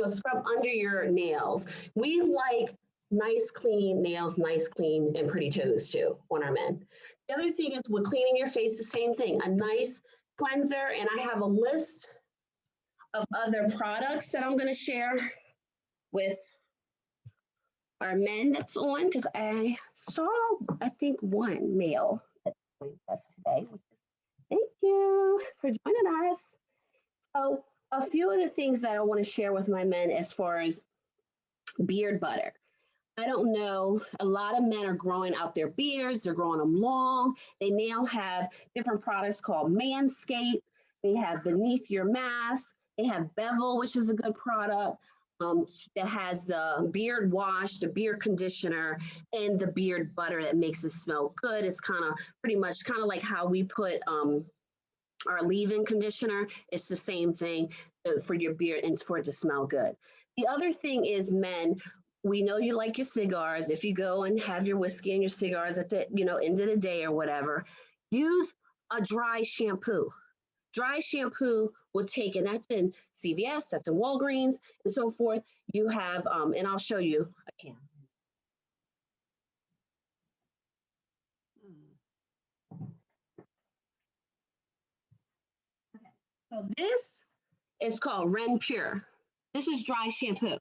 scrub under your nails. We like nice, clean nails, nice, clean, and pretty toes too on our men. The other thing is with cleaning your face, the same thing. A nice cleanser, and I have a list of other products that I'm going to share with our men that's on, because I saw, I think, one male that joined us today. Thank you for joining us. So a few of the things that I want to share with my men as far as beard butter. I don't know, a lot of men are growing out their beards, they're growing them long. They now have different products called Manscaped. They have Beneath Your Mask. They have Bevel, which is a good product. That has the beard wash, the beard conditioner, and the beard butter that makes it smell good. It's pretty much like how we put our leave-in conditioner. It's the same thing for your beard and for it to smell good. The other thing is, men, we know you like your cigars. If you go and have your whiskey and your cigars at the end of the day or whatever, use a dry shampoo. Dry shampoo will take, and that's in CVS, that's in Walgreens, and so forth. You have, and I'll show you a can. So this is called Ren Pure. This is dry shampoo.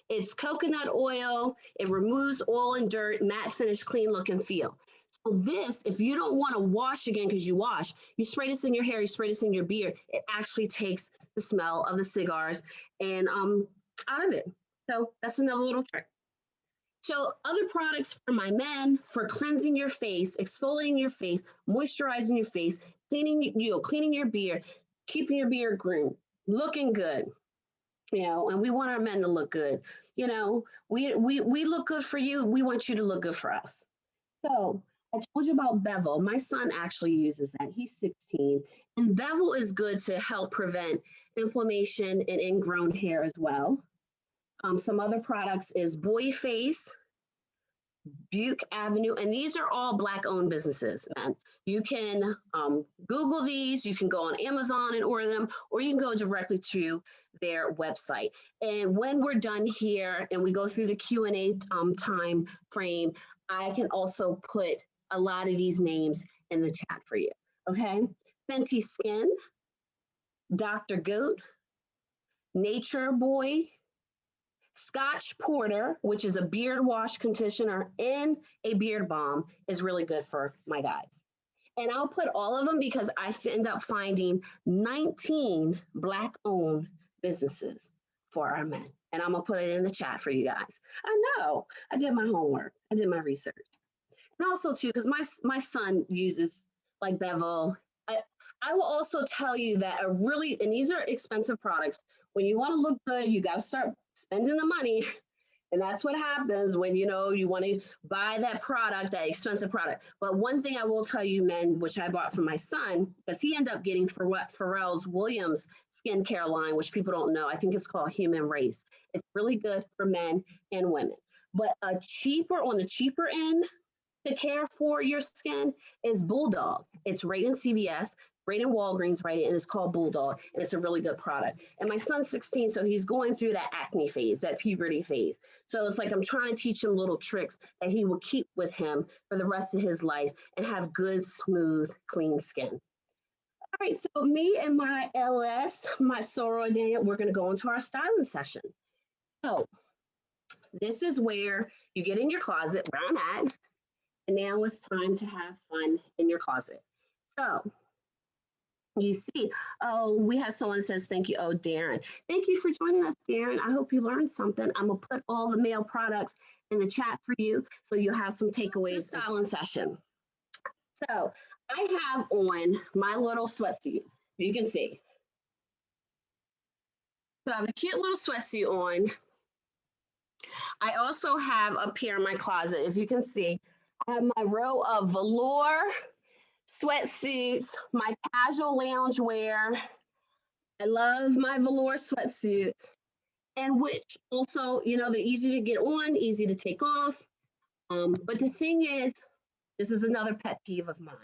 It's coconut oil. It removes oil and dirt, matte finish, clean look and feel. So this, if you don't want to wash again because you wash, you spray this in your hair, you spray this in your beard. It actually takes the smell of the cigars and out of it. So that's another little trick. So other products for my men, for cleansing your face, exfoliating your face, moisturizing your face, cleaning your beard, keeping your beard groomed, looking good. And we want our men to look good. We look good for you. We want you to look good for us. So I told you about Bevel. My son actually uses that. He's 16. And Bevel is good to help prevent inflammation and ingrown hair as well. Some other products is Boy Face, Buke Avenue, and these are all Black-owned businesses. And you can Google these, you can go on Amazon and order them, or you can go directly to their website. And when we're done here and we go through the Q&A time frame, I can also put a lot of these names in the chat for you, okay? Fenty Skin, Dr. Goat, Nature Boy, Scotch Porter, which is a beard wash conditioner and a beard balm, is really good for my guys. And I'll put all of them because I end up finding 19 Black-owned businesses for our men. And I'm going to put it in the chat for you guys. I know. I did my homework. I did my research. And also, too, because my son uses, like, Bevel. I will also tell you that and these are expensive products. When you want to look good, you got to start spending the money. And that's what happens when, you want to buy that product, that expensive product. But one thing I will tell you, men, which I bought for my son, because he ended up getting Pharrell's Williams skincare line, which people don't know. I think it's called Human Race. It's really good for men and women. But on the cheaper end to care for your skin is Bulldog. It's right in CVS. Right in Walgreens, right? And it's called Bulldog, and it's a really good product. And my son's 16, so he's going through that acne phase, that puberty phase. So it's like I'm trying to teach him little tricks that he will keep with him for the rest of his life and have good, smooth, clean skin. All right, so me and my LS, my sorority, we're going to go into our styling session. So this is where you get in your closet, where I'm at, and now it's time to have fun in your closet. So you see, we have someone that says, thank you. Oh, Darren. Thank you for joining us, Darren. I hope you learned something. I'm going to put all the male products in the chat for you so you'll have some takeaways. Styling session. So I have on my little sweatsuit. You can see. So I have a cute little sweatsuit on. I also have up here in my closet, if you can see, I have my row of velour sweatsuits, my casual loungewear. I love my velour sweatsuits, and which also, they're easy to get on, easy to take off. But the thing is, this is another pet peeve of mine.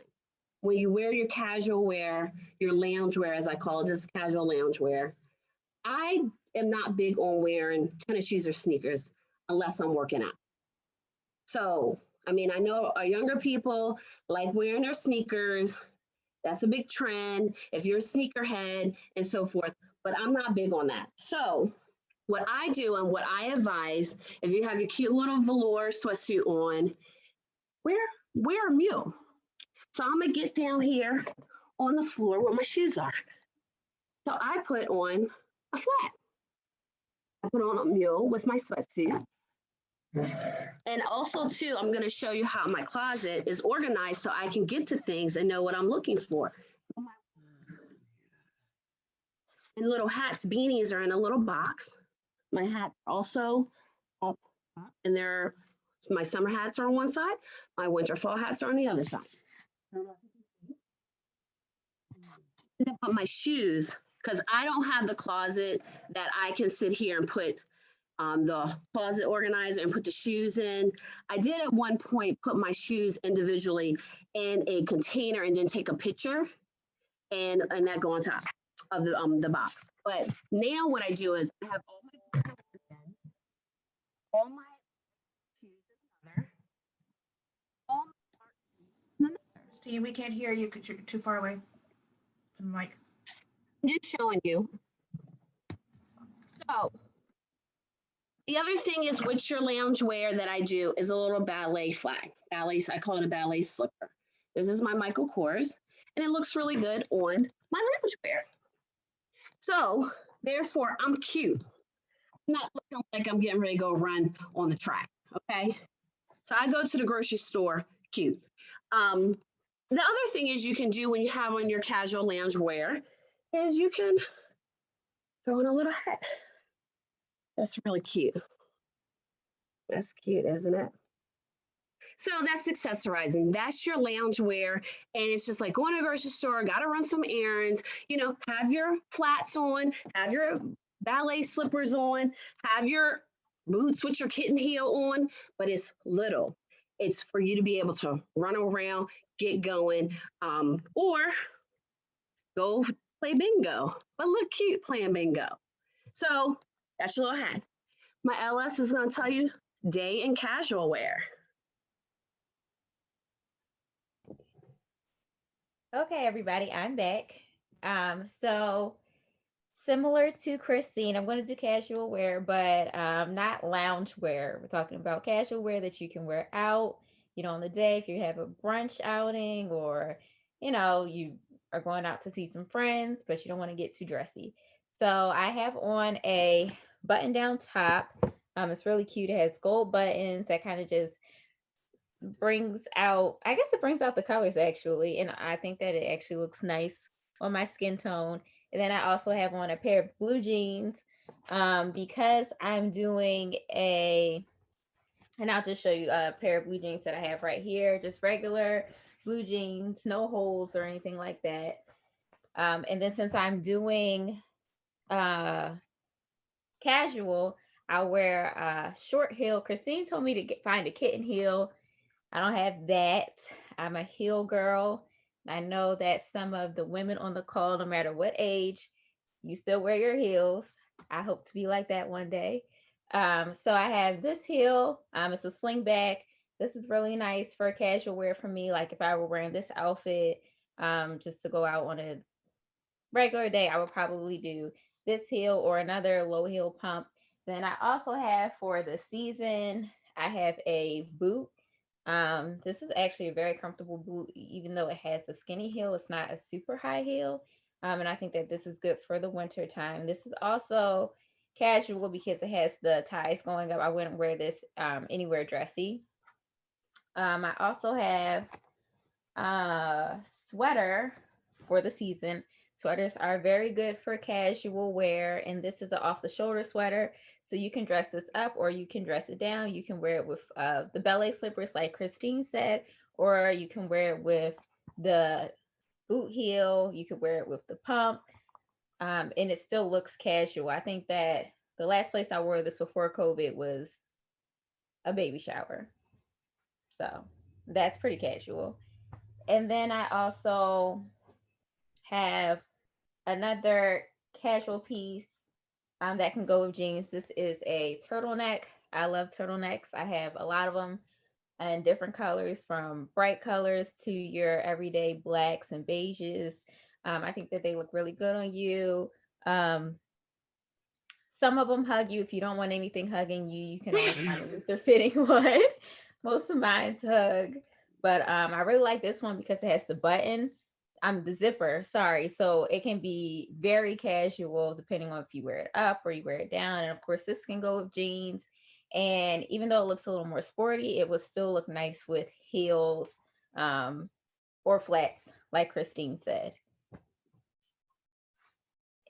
When you wear your casual wear, your loungewear, as I call it, this is casual loungewear, I am not big on wearing tennis shoes or sneakers unless I'm working out. So, I know our younger people like wearing their sneakers. That's a big trend if you're a sneakerhead and so forth, but I'm not big on that. So what I do and what I advise, if you have your cute little velour sweatsuit on, wear a mule. So I'm gonna get down here on the floor where my shoes are. So I put on a flat. I put on a mule with my sweatsuit. And also, too, I'm going to show you how my closet is organized so I can get to things and know what I'm looking for. And little hats, beanies are in a little box. My hat also up, and my summer hats are on one side. My winter fall hats are on the other side. And then put my shoes, because I don't have the closet that I can sit here and put the closet organizer and put the shoes in. I did at one point put my shoes individually in a container and then take a picture and that go on top of the box. But now what I do is I have all my boots in one, all my shoes in another, all my parts in another. Steve, we can't hear you because you're too far away from the mic. I'm just showing you. So the other thing is with your loungewear that I do is a little ballet flag. Ballet, I call it a ballet slipper. This is my Michael Kors, and it looks really good on my loungewear. So therefore, I'm cute. I'm not looking like I'm getting ready to go run on the track, okay? So I go to the grocery store cute. The other thing is you can do when you have on your casual loungewear is you can throw on a little hat. That's really cute. That's cute, isn't it? So that's accessorizing. That's your loungewear. And it's just like going to a grocery store, got to run some errands, you know, have your flats on, have your ballet slippers on, have your boots with your kitten heel on, but it's little. It's for you to be able to run around, get going, or go play bingo, but look cute playing bingo. So that's your little hat. My LS is going to tell you day and casual wear. Okay, everybody, I'm back. So similar to Christine, I'm going to do casual wear, but not lounge wear. We're talking about casual wear that you can wear out, you know, on the day if you have a brunch outing or, you know, you are going out to see some friends, but you don't want to get too dressy. So I have on a button-down top. It's really cute. It has gold buttons that kind of just brings out, I guess it brings out the colors actually, and I think that it actually looks nice on my skin tone. And then I also have on a pair of blue jeans because I'm doing and I'll just show you a pair of blue jeans that I have right here, just regular blue jeans, no holes or anything like that. And then since I'm doing casual, I'll wear a short heel. Christine told me to find a kitten heel. I don't have that. I'm a heel girl. I know that some of the women on the call, no matter what age, you still wear your heels. I hope to be like that one day. So I have this heel. It's a slingback. This is really nice for casual wear for me. Like if I were wearing this outfit just to go out on a regular day, I would probably do this heel or another low heel pump. Then I also have for the season, I have a boot. This is actually a very comfortable boot, even though it has a skinny heel. It's not a super high heel. And I think that this is good for the winter time. This is also casual because it has the ties going up. I wouldn't wear this anywhere dressy. I also have a sweater for the season. Sweaters are very good for casual wear, and this is an off-the-shoulder sweater, so you can dress this up or you can dress it down. You can wear it with the ballet slippers like Christine said, or you can wear it with the boot heel. You could wear it with the pump, and it still looks casual. I think that the last place I wore this before COVID was a baby shower, so that's pretty casual. And then I also have another casual piece that can go with jeans. This is a turtleneck. I love turtlenecks. I have a lot of them in different colors, from bright colors to your everyday blacks and beiges. I think that they look really good on you. Some of them hug you. If you don't want anything hugging you, you can always find a looser fitting one. Most of mine's hug. But I really like this one because it has the button. The zipper, sorry. So it can be very casual depending on if you wear it up or you wear it down. And of course, this can go with jeans. And even though it looks a little more sporty, it would still look nice with heels or flats, like Christine said.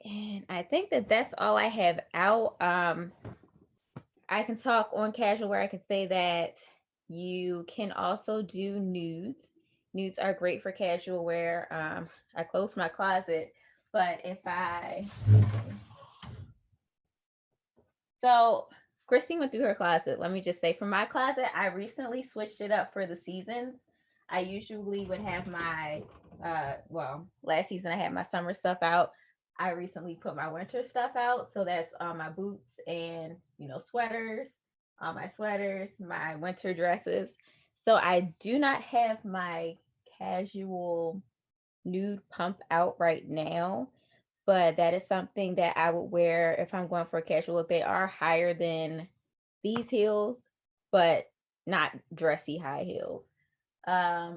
And I think that that's all I have out. I can talk on casual wear. I can say that you can also do nudes. Nudes are great for casual wear. I closed my closet, but so Christine went through her closet. Let me just say, for my closet, I recently switched it up for the seasons. I usually would have my, last season I had my summer stuff out. I recently put my winter stuff out. So that's my boots and, sweaters, my sweaters, my winter dresses. So I do not have my casual nude pump out right now, but that is something that I would wear if I'm going for a casual look. They are higher than these heels, but not dressy high heels. I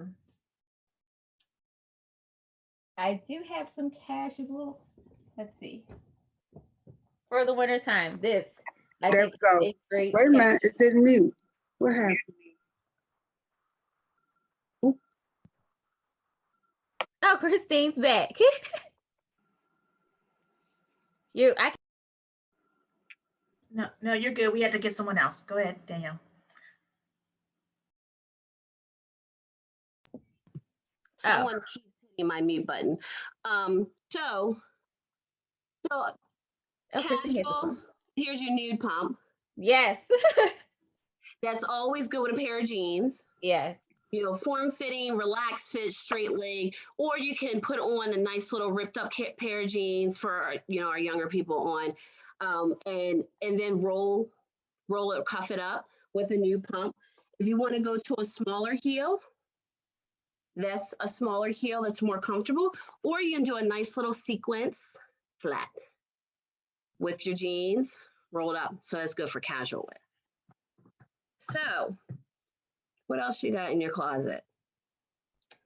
do have some casual, let's see, for the winter time. This, I There think, we go. is great. Wait a minute, it didn't mute. What happened? Oop. Oh, Christine's back. No, you're good. We had to get someone else. Go ahead, Danielle. Someone keeps hitting my mute button. So casual, here's your nude pump. Yes. That's always good with a pair of jeans. Yes. You know, form fitting, relaxed fit, straight leg, or you can put on a nice little ripped up pair of jeans for, you know, our younger people on, and then roll it, cuff it up with a nude pump. If you want to go to a smaller heel, that's a smaller heel that's more comfortable, or you can do a nice little sequence flat with your jeans rolled up. So that's good for casual wear. So what else you got in your closet?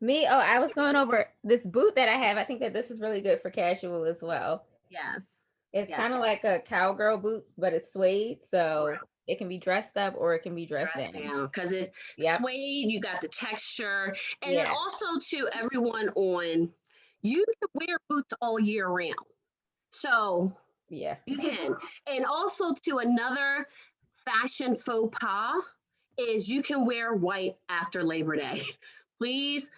I was going over this boot that I have. I think that this is really good for casual as well. Yes. It's kind of like a cowgirl boot, but it's suede. So it can be dressed up or it can be dressed down. Because it's suede, you got the texture. And then also to everyone on, you can wear boots all year round. So you can. And also to another fashion faux pas is you can wear white after Labor Day. Please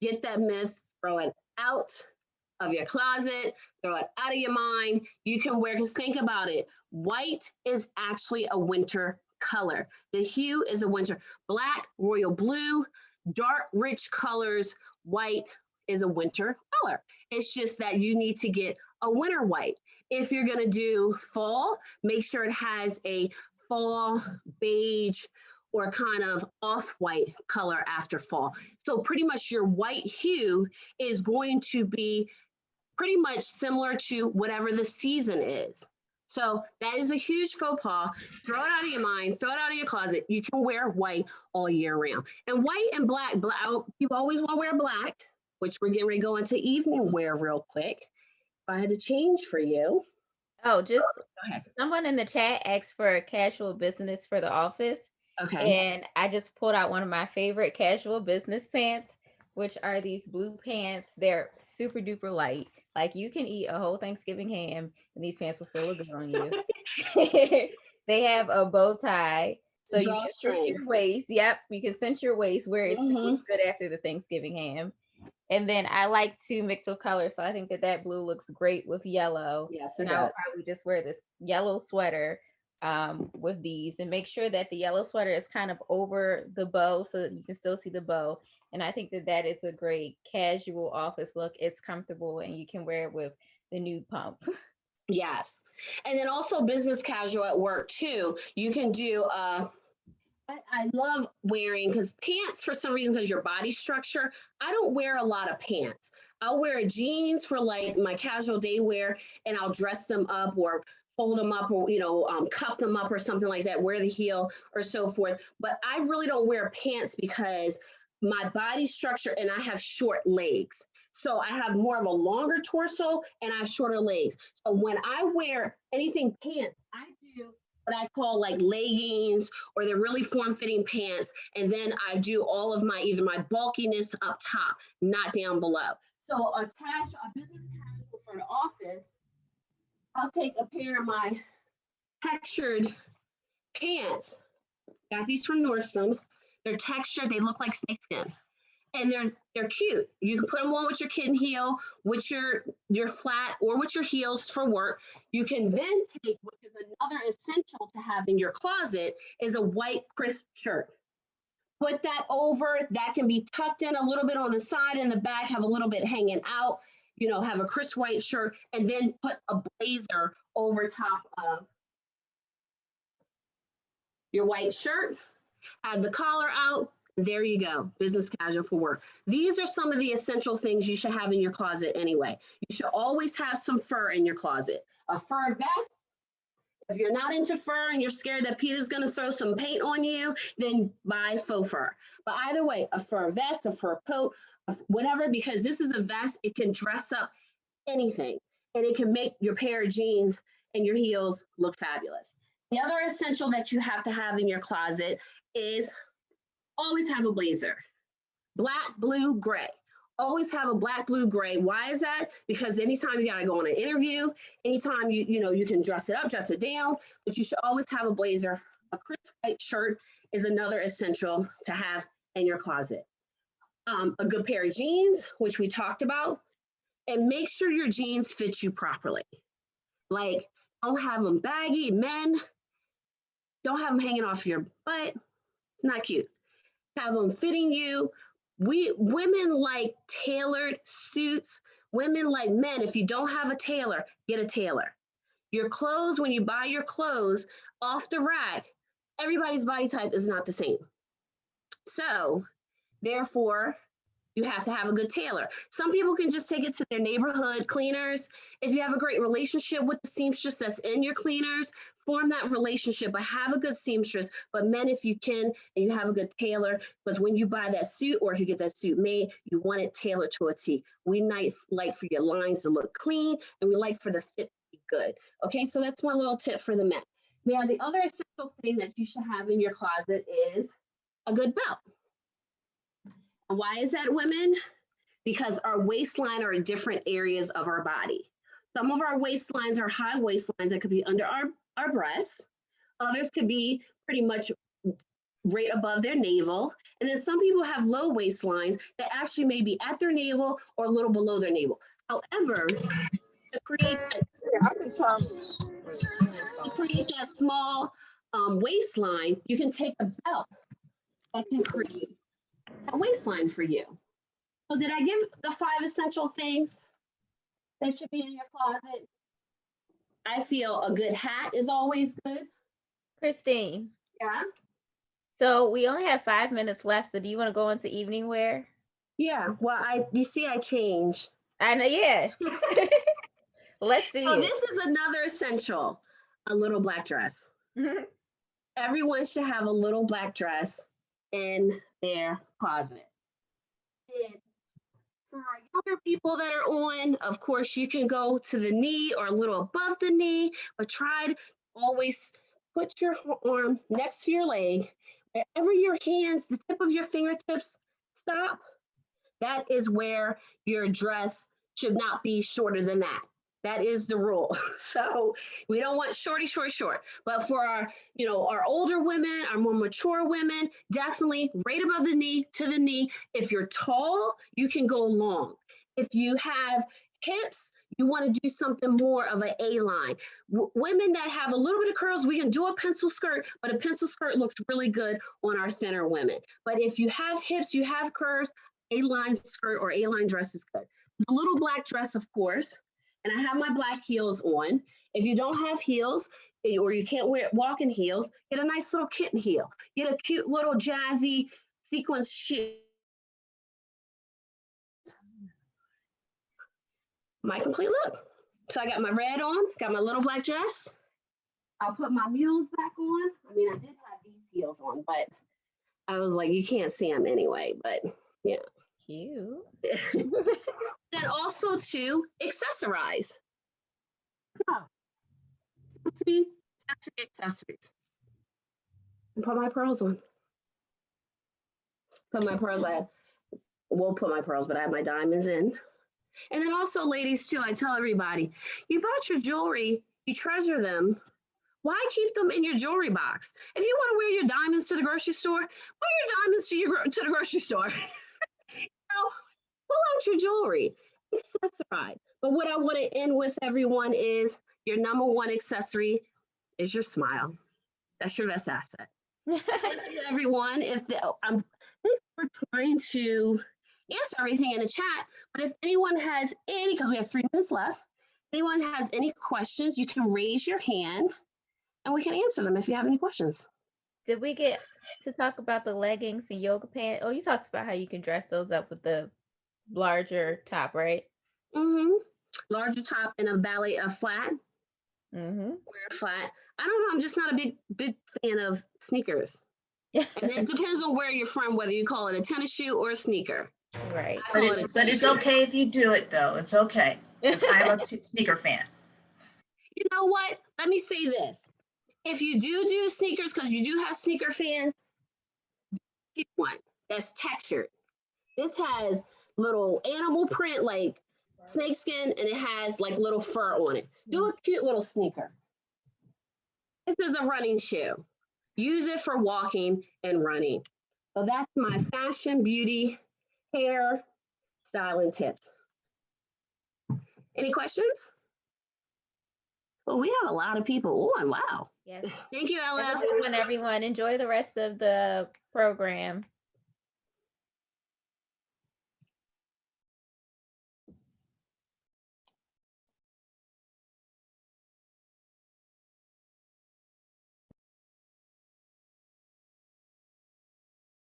get that myth, throw it out of your closet, throw it out of your mind. You can wear, because think about it, white is actually a winter color. The hue is a winter. Black, royal blue, dark, rich colors, white is a winter color. It's just that you need to get a winter white. If you're gonna do fall, make sure it has a fall beige or kind of off-white color after fall. So pretty much your white hue is going to be pretty much similar to whatever the season is. So that is a huge faux pas. Throw it out of your mind, throw it out of your closet. You can wear white all year round. And white and black, people always want to wear black, which we're getting ready to go into evening wear real quick. If I had to change for you. Oh, just someone in the chat asked for a casual business for the office. Okay. And I just pulled out one of my favorite casual business pants, which are these blue pants. They're super duper light. Like you can eat a whole Thanksgiving ham and these pants will still look good on you. They have a bow tie. So you can cinch your waist. Yep, you can cinch your waist where it still looks good after the Thanksgiving ham. And then I like to mix with colors. So I think that blue looks great with yellow. Yes, it does. I'll probably just wear this yellow sweater with these and make sure that the yellow sweater is kind of over the bow so that you can still see the bow. And I think that is a great casual office look. It's comfortable and you can wear it with the nude pump. Yes. And then also business casual at work too. You can do, I love wearing, because pants for some reason, because your body structure, I don't wear a lot of pants. I'll wear jeans for like my casual day wear and I'll dress them up or fold them up or, cuff them up or something like that, wear the heel or so forth. But I really don't wear pants because my body structure and I have short legs. So I have more of a longer torso and I have shorter legs. So when I wear anything pants, I do what I call like leggings, or they're really form-fitting pants. And then I do all of either my bulkiness up top, not down below. So a business casual for the office, I'll take a pair of my textured pants. Got these from Nordstrom's. They're textured, they look like snakeskin. And they're cute. You can put them on with your kitten heel, with your flat, or with your heels for work. You can then take, which is another essential to have in your closet, is a white crisp shirt. Put that over, that can be tucked in a little bit on the side and the back, have a little bit hanging out, have a crisp white shirt, and then put a blazer over top of your white shirt, have the collar out, There you go, business casual for work. These are some of the essential things you should have in your closet anyway. You should always have some fur in your closet. A fur vest. If you're not into fur and you're scared that Peter's gonna throw some paint on you, then buy faux fur. But either way, a fur vest, a fur coat, whatever, because this is a vest, it can dress up anything and it can make your pair of jeans and your heels look fabulous. The other essential that you have to have in your closet is always have a blazer. Black, blue, gray. Always have a black, blue, gray. Why is that? Because anytime you gotta go on an interview, anytime you can dress it up, dress it down, but you should always have a blazer. A crisp white shirt is another essential to have in your closet. A good pair of jeans, which we talked about, and make sure your jeans fit you properly. Like, don't have them baggy. Men, don't have them hanging off your butt. Not cute. Have them fitting you. Women like tailored suits. Women like men. If you don't have a tailor, get a tailor. Your clothes, when you buy your clothes off the rack, everybody's body type is not the same. So, therefore, you have to have a good tailor. Some people can just take it to their neighborhood cleaners. If you have a great relationship with the seamstress that's in your cleaners, form that relationship, but have a good seamstress. But men, if you can, and you have a good tailor, because when you buy that suit or if you get that suit made, you want it tailored to a T. We like for your lines to look clean, and we like for the fit to be good. Okay, so that's my little tip for the men. Now, the other essential thing that you should have in your closet is a good belt. Why is that, women? Because our waistline are in different areas of our body. Some of our waistlines are high waistlines that could be under our breasts. Others could be pretty much right above their navel. And then some people have low waistlines that actually may be at their navel or a little below their navel. However, to create that small waistline, you can take a belt that can create a waistline for you. So did I give the 5 essential things that should be in your closet? I feel a good hat is always good. Christine. Yeah. So we only have 5 minutes left. So do you want to go into evening wear? Yeah. Well, you see, I changed. I know. Yeah. Let's see. So this is another essential: a little black dress. Everyone should have a little black dress in their closet. And for our younger people that are on, of course, you can go to the knee or a little above the knee, but try to always put your arm next to your leg. Wherever your hands, the tip of your fingertips stop, that is where your dress should not be shorter than that. That is the rule. So we don't want short. But for our older women, our more mature women, definitely right above the knee to the knee. If you're tall, you can go long. If you have hips, you want to do something more of an A-line. Women that have a little bit of curls, we can do a pencil skirt, but a pencil skirt looks really good on our thinner women. But if you have hips, you have curves, A-line skirt or A-line dress is good. The little black dress, of course. And I have my black heels on. If you don't have heels or you can't walk in heels, get a nice little kitten heel. Get a cute little jazzy sequence shoe. My complete look. So I got my red on, got my little black dress. I'll put my mules back on. I mean, I did have these heels on, but I was like, you can't see them anyway, but yeah. Cute. Then also to accessorize. Accessories. And put my pearls on. Put my pearls. Won't put my pearls, but I have my diamonds in. And then also, ladies, too, I tell everybody, you bought your jewelry, you treasure them. Why keep them in your jewelry box? If you want to wear your diamonds to the grocery store, wear your diamonds to the grocery store. Pull out your jewelry, accessorize. But what I want to end with, everyone, is your number one accessory is your smile. That's your best asset. Everyone, we're trying to answer everything in the chat, but if anyone has any, because we have 3 minutes left, anyone has any questions, you can raise your hand and we can answer them if you have any questions. Did we get to talk about the leggings and yoga pants? Oh, you talked about how you can dress those up with the larger top, right? Mm-hmm. Larger top and a flat. Mm-hmm. Wear a flat. I don't know. I'm just not a big fan of sneakers. And it depends on where you're from, whether you call it a tennis shoe or a sneaker. Right. But it's okay if you do it though. It's okay. Because I'm a sneaker fan. You know what? Let me say this. If you do sneakers, because you do have sneaker fans, get one that's textured. This has little animal print like snakeskin, and it has like little fur on it. Do a cute little sneaker. This is a running shoe. Use it for walking and running. So that's my fashion, beauty, hair, styling tips. Any questions? Well, we have a lot of people on. Wow. Yes. Thank you, Have a Alice. good one, everyone. Enjoy the rest of the program.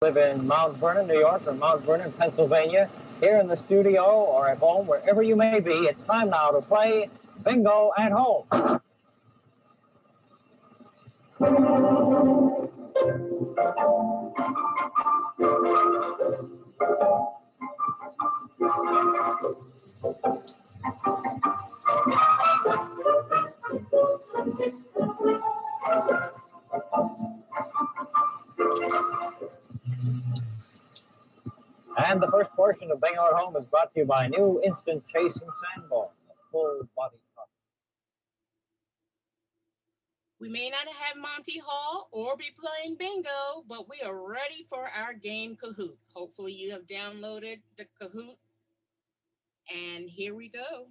Live in Mount Vernon, New York, or Mount Vernon, Pennsylvania, here in the studio or at home, wherever you may be, it's time now to play Bingo at Home. And the first portion of Bingo at Home is brought to you by new Instant Chase and Sandball, full body top. We may not have Monty Hall or be playing bingo, but we are ready for our game Kahoot. Hopefully you have downloaded the Kahoot. And here we go.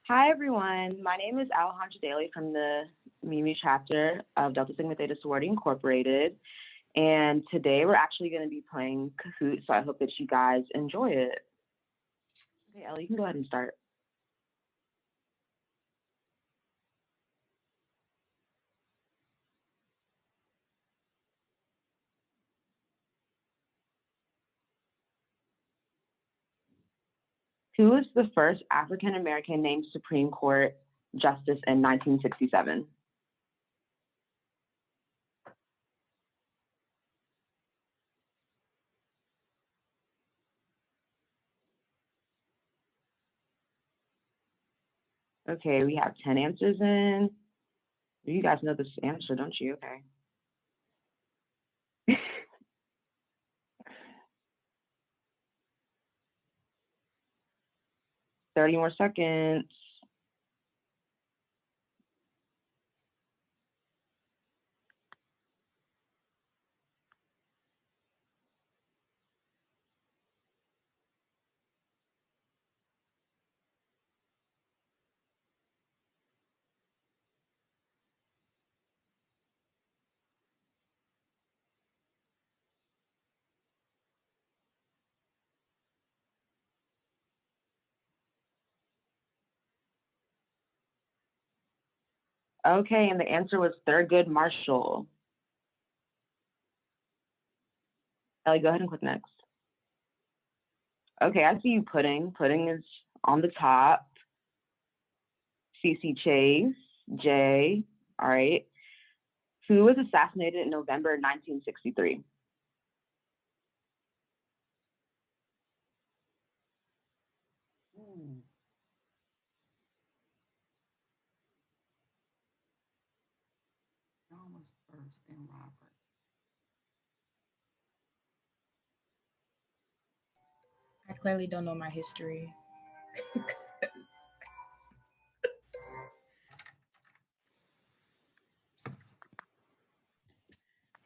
Hi, everyone. My name is Alejandra Daly from the MIMI chapter of Delta Sigma Theta Sorority Incorporated. And today we're actually going to be playing Kahoot, so I hope that you guys enjoy it. Okay, Ellie, you can go ahead and start. Who was the first African-American named Supreme Court Justice in 1967? Okay, we have 10 answers in. You guys know this answer, don't you? Okay. 30 more seconds. Okay, and the answer was Thurgood Marshall. Ellie, go ahead and click next. Okay, I see you, Pudding. Pudding is on the top. CC Chase, Jay, all right. Who was assassinated in November 1963? John was first, then Robert. I clearly don't know my history.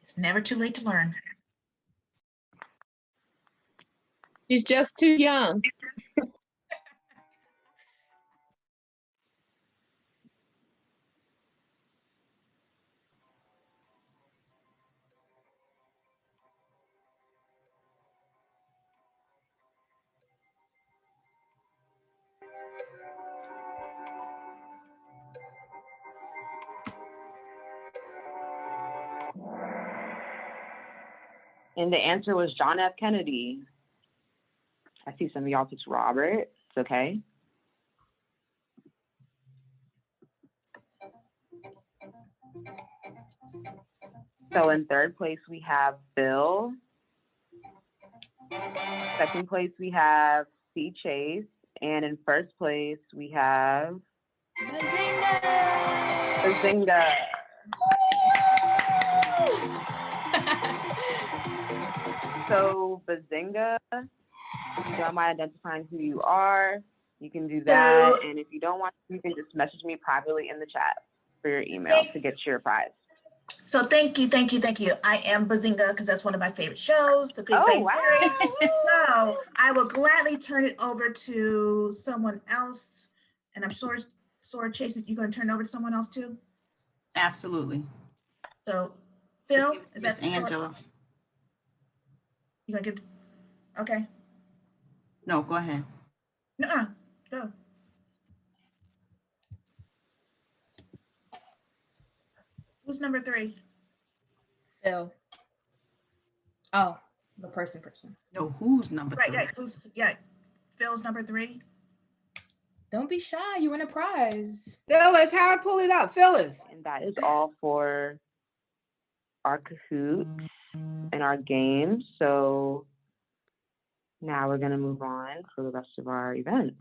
It's never too late to learn. She's just too young. And the answer was John F. Kennedy. I see some of y'all picked Robert. It's okay. So in third place, we have Bill. Second place, we have C. Chase. And in first place, we have Bazinga. So Bazinga, if you don't mind identifying who you are, you can do that. And if you don't want to, you can just message me privately in the chat for your email to get your prize. So thank you. I am Bazinga because that's one of my favorite shows, The Big Bang Theory. So I will gladly turn it over to someone else. And I'm sure, Chase, you're going to turn it over to someone else too? Absolutely. So Phil, is that Angela? You going to give, okay. No, go ahead. No, go. Who's number 3? Phil. Oh, the person. No, who's number 3? Right. Phil's number 3. Don't be shy. You win a prize. Phyllis, how I pull it up? Phyllis. And that is all for our Kahoot and our game. So now we're going to move on for the rest of our events.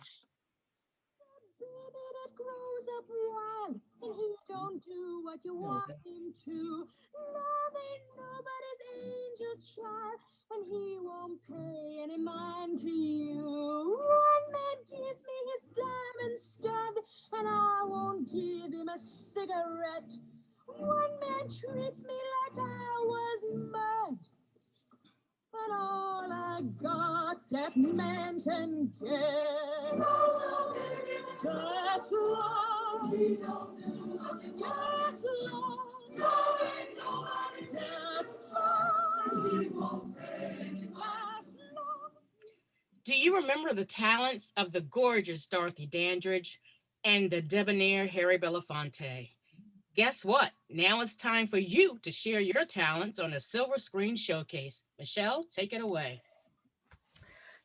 And he don't do what you want him to. Love ain't nobody's angel child, and he won't pay any mind to you. One man gives me his diamond stud, and I won't give him a cigarette. One man treats me like I was mud, and all I got that man can get. That's love. That's love. That's love. That's love. Do you remember the talents of the gorgeous Dorothy Dandridge and the debonair Harry Belafonte? Guess what? Now it's time for you to share your talents on a silver screen showcase. Michelle, take it away.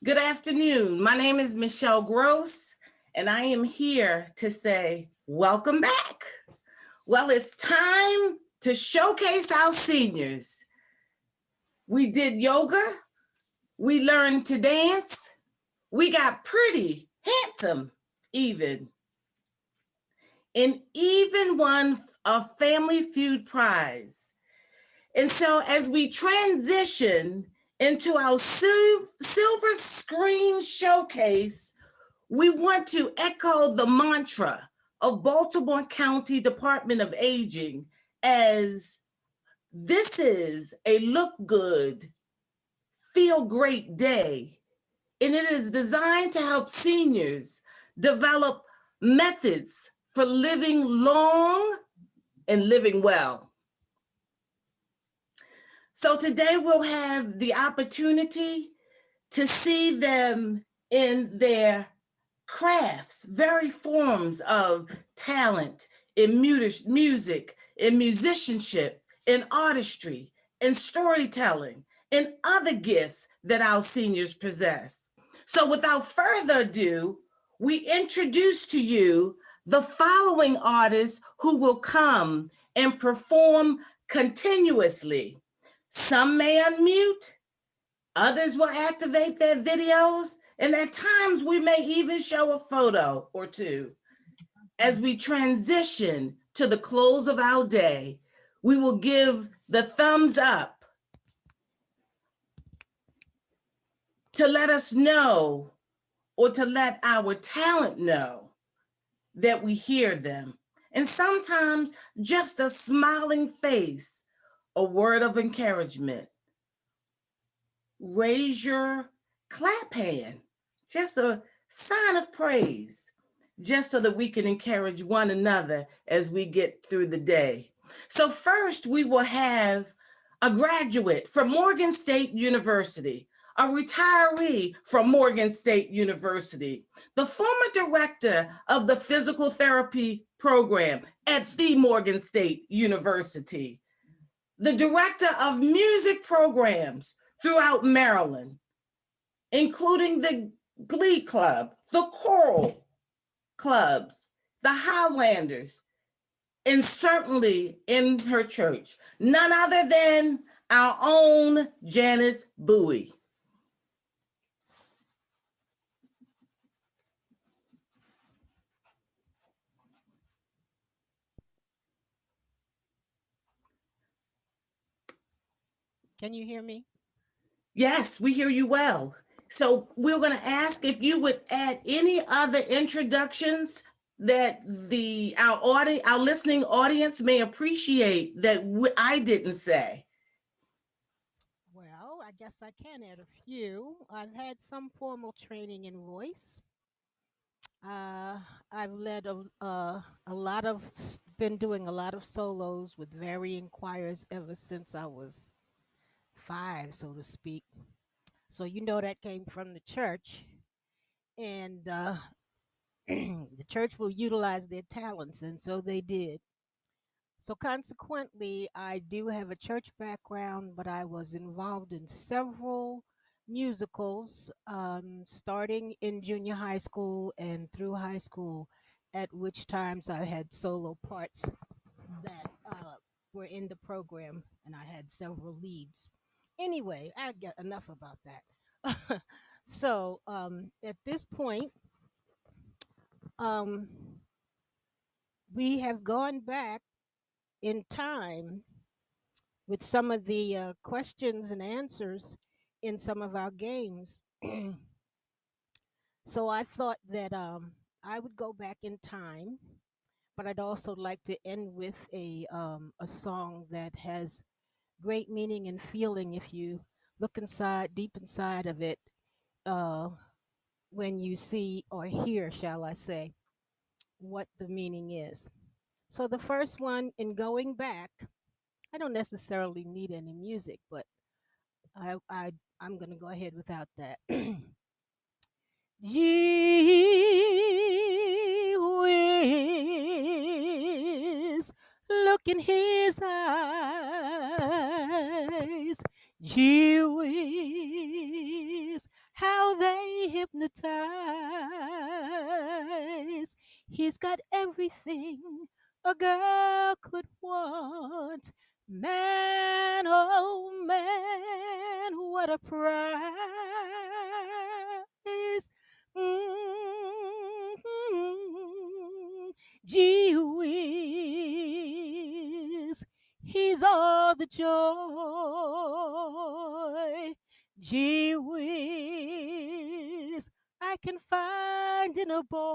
Good afternoon. My name is Michelle Gross, and I am here to say welcome back. Well, it's time to showcase our seniors. We did yoga. We learned to dance. We got pretty, handsome, even. And even won a Family Feud prize. And so as we transition into our silver screen showcase, we want to echo the mantra of Baltimore County Department of Aging as this is a look good, feel great day. And it is designed to help seniors develop methods for living long and living well. So today we'll have the opportunity to see them in their crafts, varied forms of talent in music, in musicianship, in artistry, in storytelling, and other gifts that our seniors possess. So without further ado, we introduce to you the following artists who will come and perform continuously. Some may unmute, others will activate their videos, and at times we may even show a photo or two. As we transition to the close of our day, we will give the thumbs up to let us know or to let our talent know that we hear them. And sometimes just a smiling face, a word of encouragement. Raise your clap hand, just a sign of praise, just so that we can encourage one another as we get through the day. So first we will have a graduate from Morgan State University, a retiree from Morgan State University, the former director of the physical therapy program at the Morgan State University, the director of music programs throughout Maryland, including the Glee Club, the Choral Clubs, the Highlanders, and certainly in her church, none other than our own Janice Bowie. Can you hear me? Yes, we hear you well. So we're going to ask if you would add any other introductions that our listening audience may appreciate that I didn't say. Well, I guess I can add a few. I've had some formal training in voice. I've led been doing a lot of solos with varying choirs ever since I was 5, so to speak. So you know that came from the church, and the church will utilize their talents, and so they did. So consequently, I do have a church background, but I was involved in several musicals, starting in junior high school and through high school, at which times I had solo parts that were in the program, and I had several leads. Anyway, I get enough about that. So at this point, we have gone back in time with some of the questions and answers in some of our games. So I thought that I would go back in time, but I'd also like to end with a song that has great meaning and feeling if you look inside, deep inside of it, when you see or hear, shall I say, what the meaning is. So the first one, in going back, I don't necessarily need any music, but I'm gonna go ahead without that. Gee whiz, look in his eyes. Gee whiz, how they hypnotize. He's got everything a girl could want. Man, oh man, what a prize. Gee whiz, he's all the joy. Gee whiz, I can find in a boy.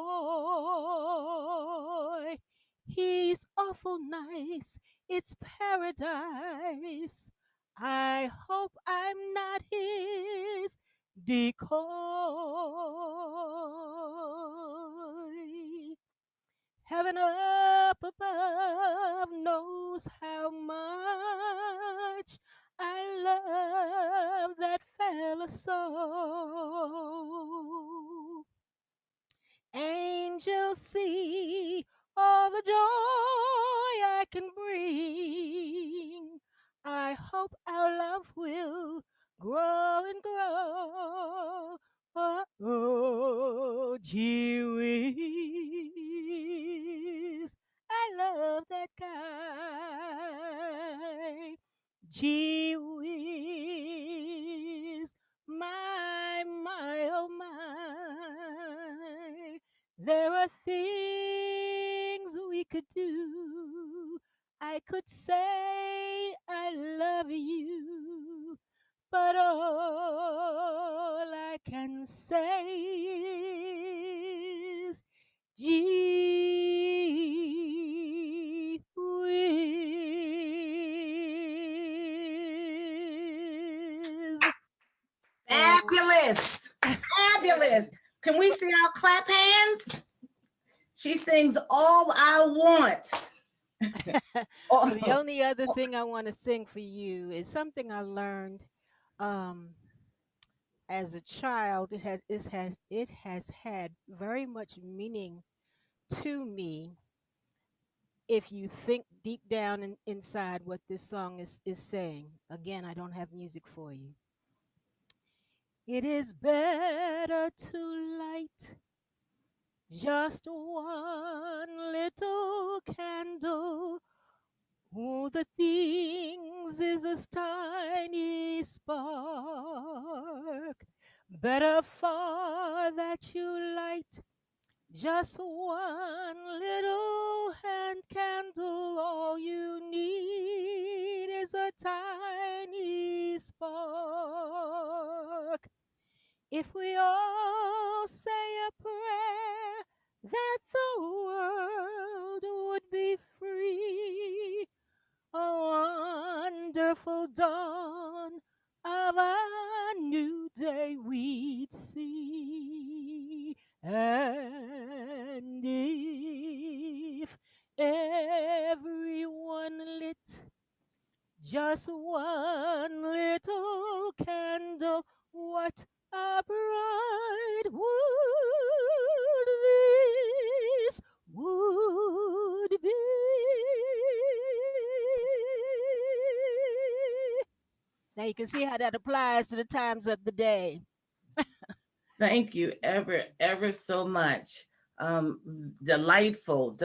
He's awful nice, it's paradise. I hope I'm not his decoy. Heaven up above knows how much I love that fella so. Angels see all the joy I can bring. I hope our love will grow and grow. Oh, gee whiz, I love that guy. Gee whiz, my, oh my. There are things we could do. I could say I love you, but all I can say is gee whiz. Fabulous. Fabulous. Can we see our clap hands? She sings All I Want. The only other thing I want to sing for you is something I learned as a child. It has had very much meaning to me if you think deep down inside what this song is saying. Again, I don't have music for you. It is better to light just one little candle. Oh, the things is this tiny spark. Better far that you light just one little hand candle. All you need is a tiny spark. If we all say a prayer that the world would be free, a wonderful dawn of a new day we'd see. And if everyone lit just one little candle, what a bright world this would be. Now you can see how that applies to the times of the day. Thank you ever so much. Delightful.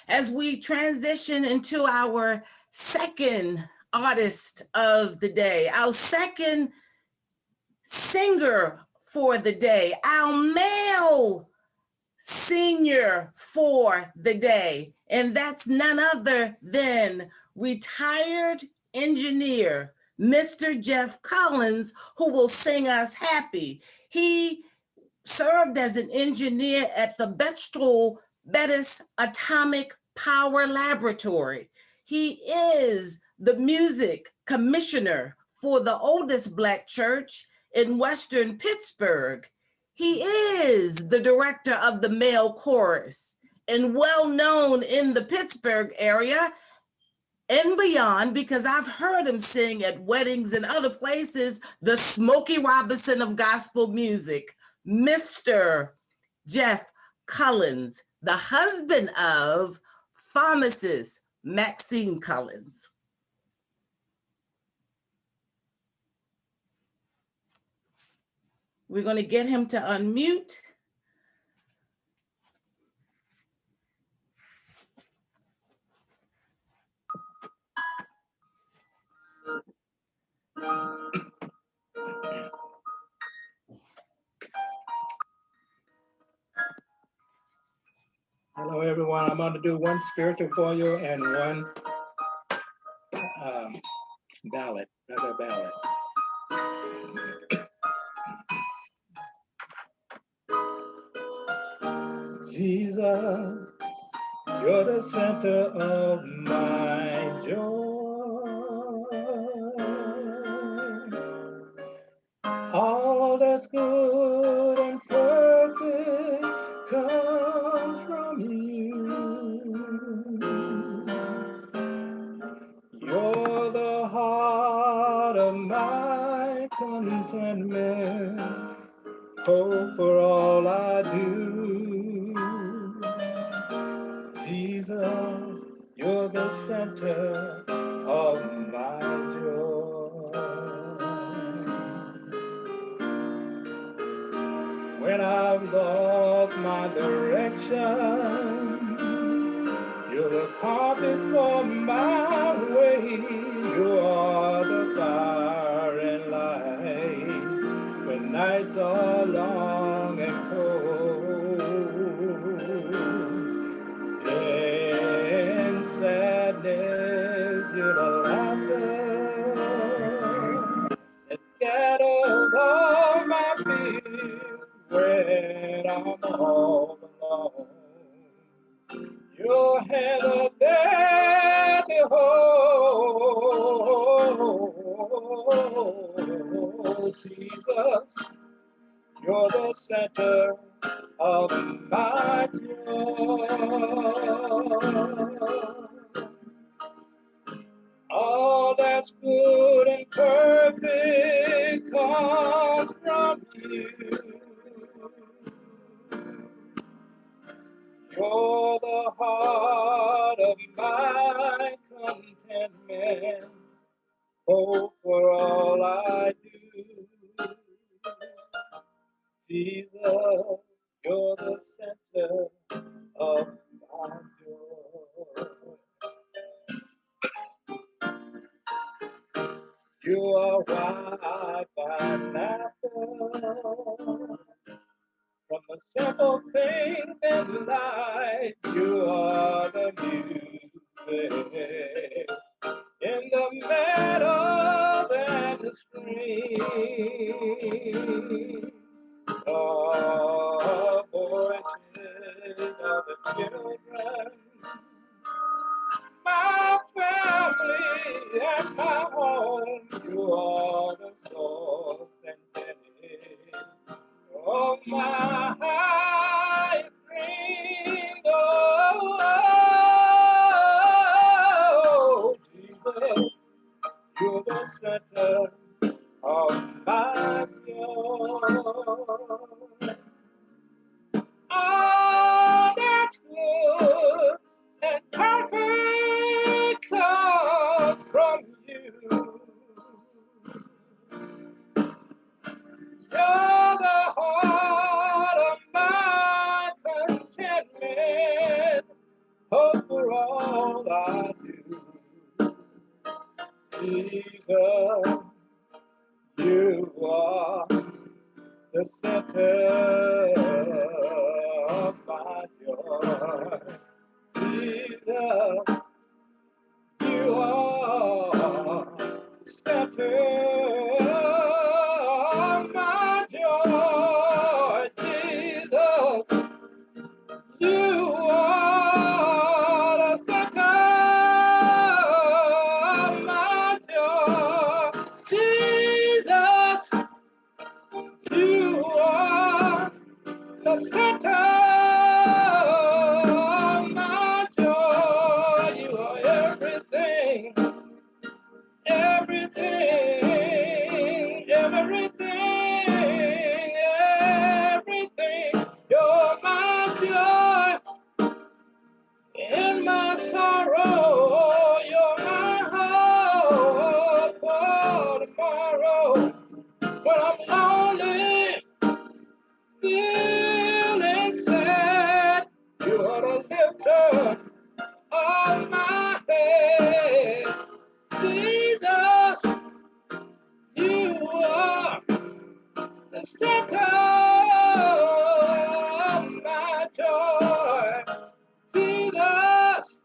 As we transition into our second artist of the day, our second singer for the day, our male senior for the day, and that's none other than retired engineer, Mr. Jeff Collins, who will sing us happy. He served as an engineer at the Bettis Atomic Power Laboratory. He is the music commissioner for the oldest Black church in Western Pittsburgh. He is the director of the male chorus and well known in the Pittsburgh area and beyond, because I've heard him sing at weddings and other places, the Smokey Robinson of gospel music, Mr. Jeff Collins, the husband of pharmacist Maxine Collins. We're going to get him to unmute. Hello, everyone. I'm going to do one spiritual for you and one ballad, another ballad. Jesus, you're the center of my joy. All that's good and perfect comes from you. You're the heart of my contentment, hope for all I do. Jesus, you're the center of my joy. When I've lost my direction, you're the compass for my way. You are the fire and light when nights are long and cold. In sadness, you're the laughter that scatters all my fears when I'm all alone. Your hand are there to hold. Jesus, you're the center of my joy. All that's good and perfect comes from you. You're the heart of my contentment, hope for all I do. Jesus, you're the center of my joy. You are white pineapple. From the simple things in life, you are the music in the meadow and the stream. The voices of the children, my family and my home, you are the source and finish of my high dream. Oh, Jesus, you're the center of my joy. All that's good and perfect comes from you. You're the heart of my contentment, hope for all I do. Jesus, you are the center of my joy. Jesus, you are the center of my joy. Jesus, you are the center of my joy. Jesus, you are the center of my joy. You are everything, everything, everything, everything. You're my joy in my sorrow. You're my hope for tomorrow. When I'm lonely, feeling sad, you are the lifter of my head. Jesus, you are the center of my joy. Jesus,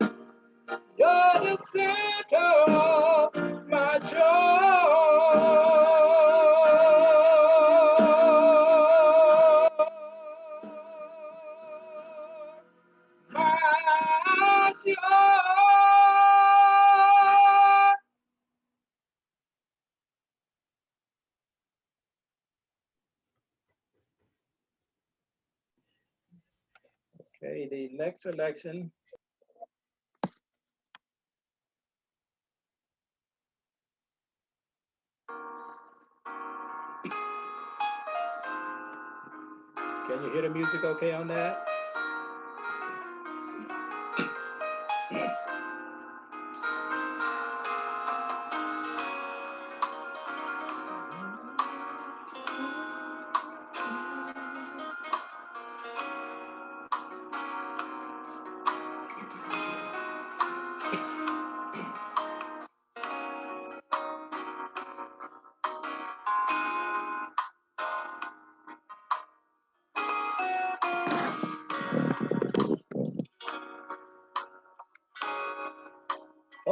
you're the center of my Okay, the next selection. Can you hear the music okay on that?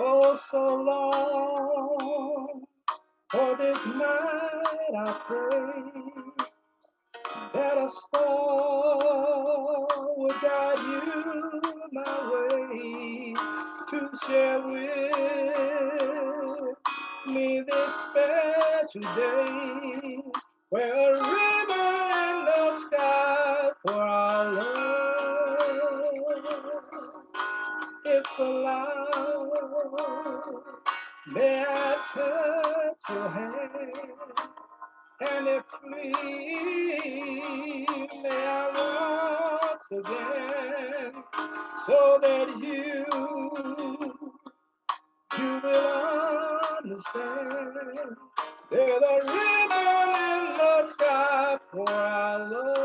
Oh, so long for this night I pray that a star would guide you my way to share with me this special day where a ribbon in the sky for our love. If allowed, may I touch your hand, and if please, may I once again, so that you will understand. There's a ribbon in the sky for I love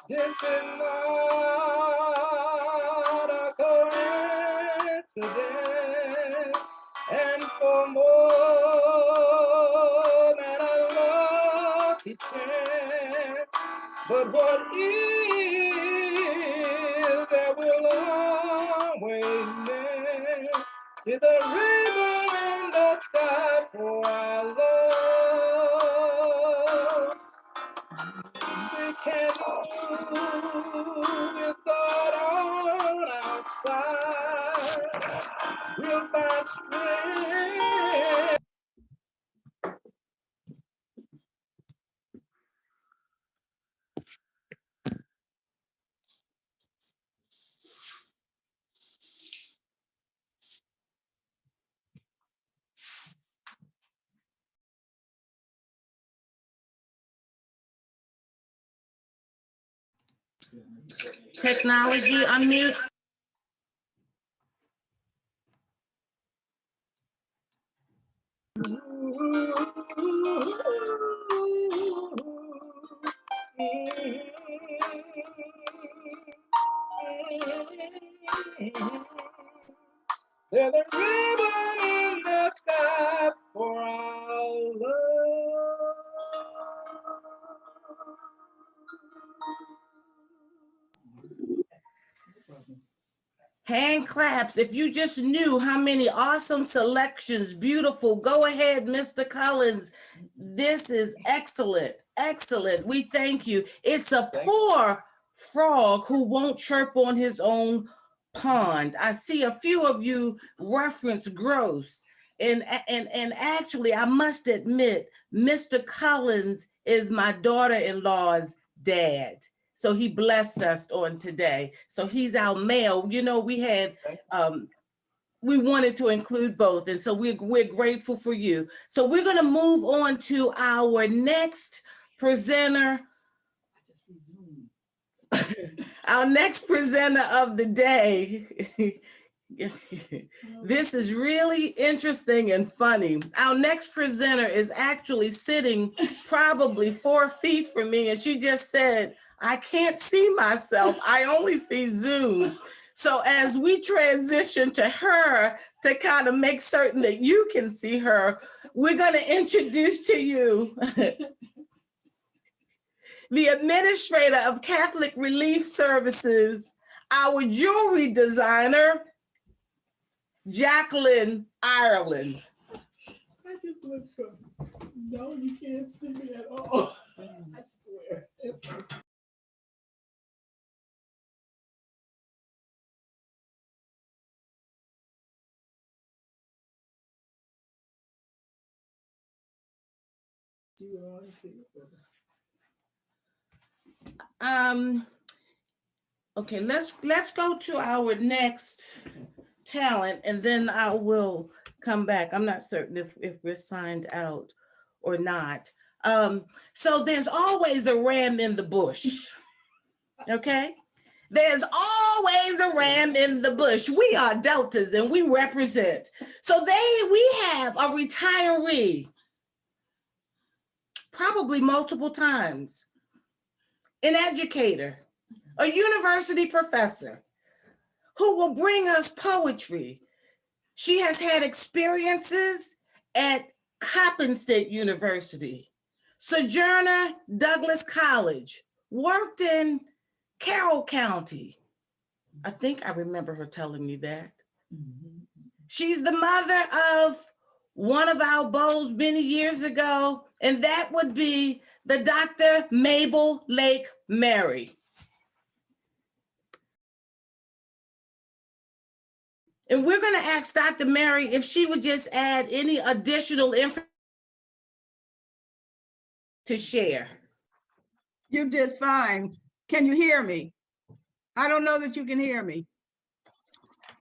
This is not a coincidence, and for more than a lucky chance, but what is that will always last is a ribbon in the sky for our love. We can't move with God on our side. We'll find strength. Technology, unmute. There's a ribbon in the sky for our love. Hand claps. If you just knew how many awesome selections, beautiful. Go ahead, Mr. Collins. This is excellent, excellent. We thank you. It's a poor frog who won't chirp on his own pond. I see a few of you reference gross. And actually, I must admit, Mr. Collins is my daughter-in-law's dad. So he blessed us on today. So he's our male. You know, we had, we wanted to include both. And so we're grateful for you. So we're gonna move on to our next presenter. Our next presenter of the day. This is really interesting and funny. Our next presenter is actually sitting probably 4 feet from me. And she just said, I can't see myself. I only see Zoom. So as we transition to her to kind of make certain that you can see her, we're going to introduce to you the administrator of Catholic Relief Services, our jewelry designer, Jacqueline Ireland. I just went from, no, you can't see me at all. I swear. Okay, let's go to our next talent and then I will come back. I'm not certain if we're signed out or not. So there's always a ram in the bush, okay? There's always a ram in the bush. We are Deltas and we represent. So we have a retiree, probably multiple times, an educator, a university professor who will bring us poetry. She has had experiences at Kappa State University, Sojourner Douglas College, worked in Carroll County. I think I remember her telling me that. She's the mother of one of our beaux many years ago, and that would be the Dr. Mabel Lake Mary. And we're going to ask Dr. Mary if she would just add any additional information to share. You did fine. Can you hear me? I don't know that you can hear me.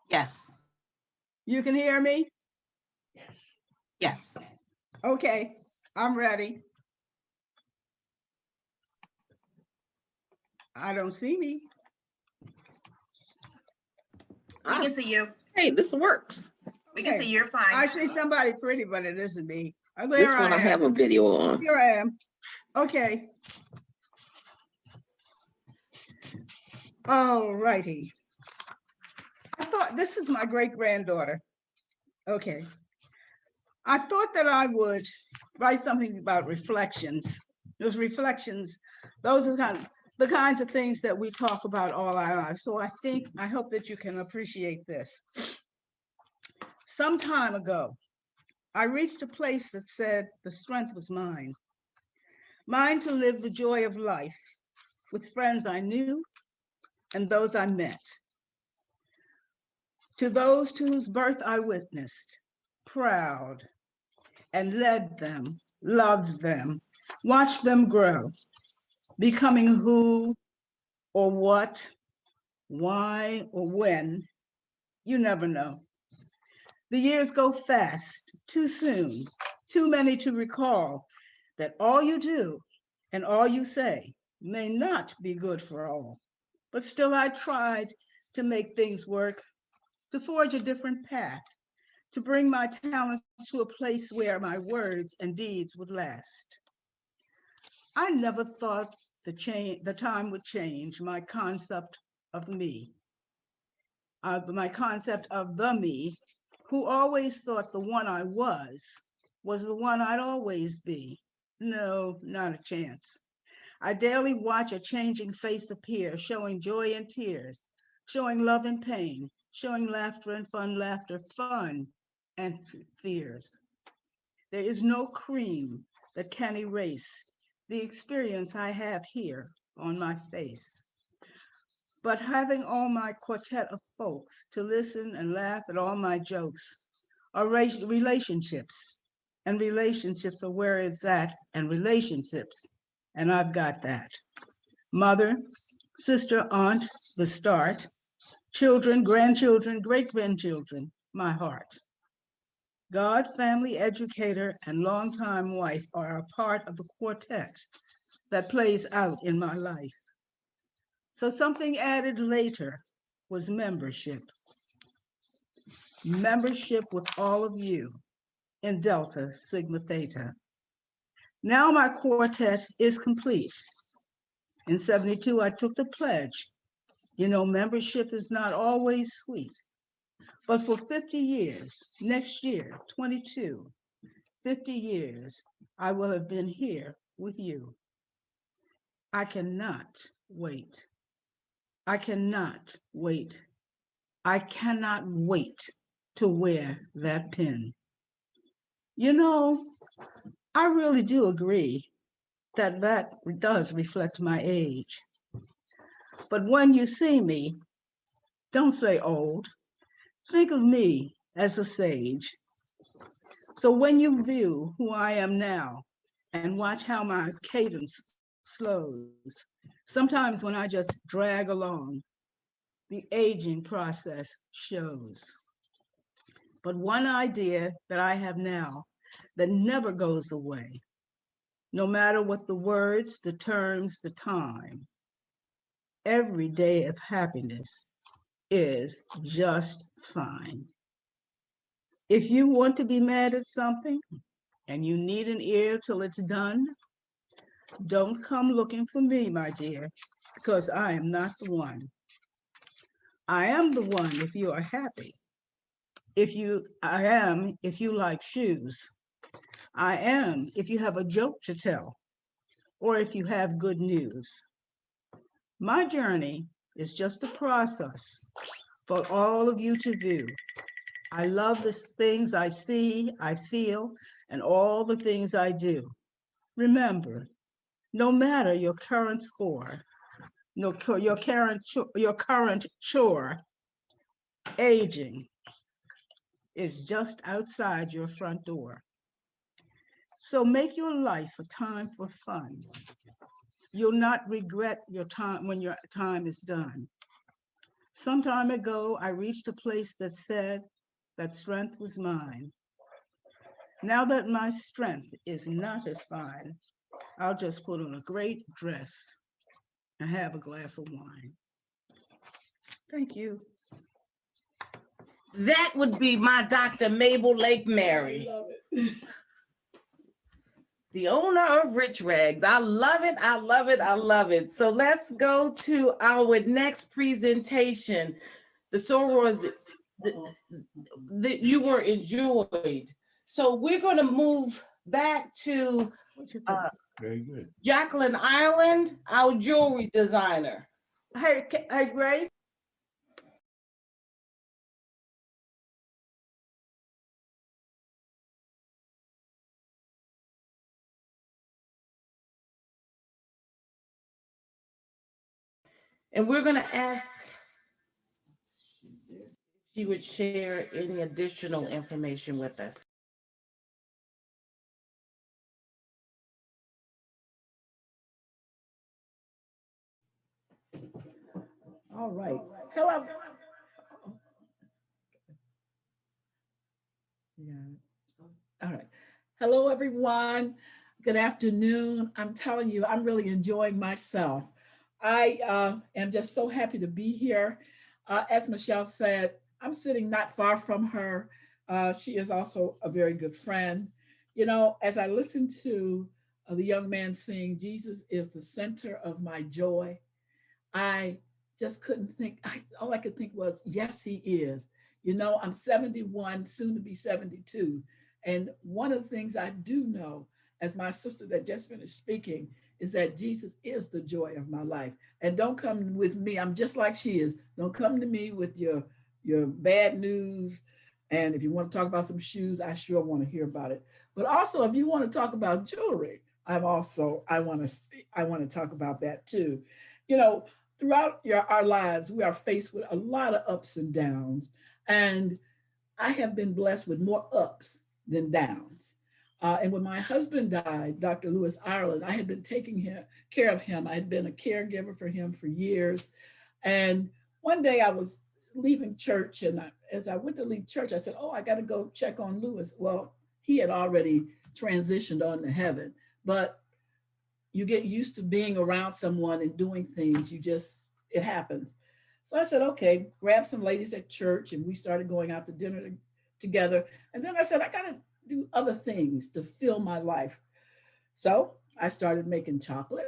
Yes. You can hear me? Yes. Okay, I'm ready. I don't see me. We can see you. Hey, this works. We can see you're fine. I see somebody pretty, but it isn't me. There This one I have a video on. Here I am. Okay. All righty. I thought this is my great-granddaughter. Okay. I thought that I would write something about reflections. Those reflections, those are the kinds of things that we talk about all our lives. So I hope that you can appreciate this. Some time ago, I reached a place that said the strength was mine. Mine to live the joy of life with friends I knew and those I met. To those whose birth I witnessed, proud, and led them, loved them, watched them grow, becoming who or what, why or when, you never know. The years go fast, too soon, too many to recall that all you do and all you say may not be good for all. But still I tried to make things work, to forge a different path, to bring my talents to a place where my words and deeds would last. I never thought the time would change my concept of me, my concept of the me, who always thought the one I was the one I'd always be. No, not a chance. I daily watch a changing face appear, showing joy and tears, showing love and pain, showing laughter and fun, and fears. There is no cream that can erase the experience I have here on my face. But having all my quartet of folks to listen and laugh at all my jokes are relationships, and relationships are where it's at, and relationships, and I've got that. Mother, sister, aunt, the start, children, grandchildren, great-grandchildren, my heart. God, family, educator, and longtime wife are a part of the quartet that plays out in my life. So something added later was membership. Membership with all of you in Delta Sigma Theta. Now my quartet is complete. In '72, I took the pledge. You know, membership is not always sweet, but for 50 years, next year, 22, 50 years, I will have been here with you. I cannot wait. I cannot wait. I cannot wait to wear that pin. You know, I really do agree that that does reflect my age. But when you see me, don't say old. Think of me as a sage. So when you view who I am now and watch how my cadence slows, sometimes when I just drag along, the aging process shows. But one idea that I have now that never goes away, no matter what the words, the terms, the time, every day of happiness is just fine. If you want to be mad at something and you need an ear till it's done, don't come looking for me, my dear, because I am not the one. I am the one if you are happy. I am if you like shoes. I am if you have a joke to tell, or if you have good news. My journey is just a process for all of you to view. I love the things I see, I feel, and all the things I do. Remember, no matter your current score, your current chore, aging is just outside your front door. So make your life a time for fun. You'll not regret your time when your time is done. Some time ago, I reached a place that said that strength was mine. Now that my strength is not as fine, I'll just put on a great dress and have a glass of wine. Thank you. That would be my Dr. Mabel Lake Mary, the owner of Rich Rags. I love it, I love it, I love it. So let's go to our next presentation. The sorors that you were enjoyed. So we're going to move back to Very good. Jacqueline Ireland, our jewelry designer. Hey, Grace. And we're going to ask if she would share any additional information with us. All right. Hello. Yeah. All right. Hello, everyone. Good afternoon. I'm telling you, I'm really enjoying myself. I am just so happy to be here. As Michelle said, I'm sitting not far from her. She is also a very good friend. You know, as I listened to the young man sing, Jesus is the center of my joy, I just couldn't think, all I could think was, yes, he is. You know, I'm 71, soon to be 72. And one of the things I do know, as my sister that just finished speaking, is that Jesus is the joy of my life. And don't come with me, I'm just like she is. Don't come to me with your bad news. And if you want to talk about some shoes, I sure want to hear about it. But also, if you want to talk about jewelry, I want to talk about that too. You know, throughout our lives, we are faced with a lot of ups and downs. And I have been blessed with more ups than downs. And when my husband died, Dr. Lewis Ireland, I had been taking care of him. I had been a caregiver for him for years. And one day I was leaving church, and as I went to leave church, I said, oh, I got to go check on Lewis. Well, he had already transitioned on to heaven. But you get used to being around someone and doing things, it happens. So I said, okay, grab some ladies at church, and we started going out to dinner together. And then I said, I got to do other things to fill my life. So I started making chocolate.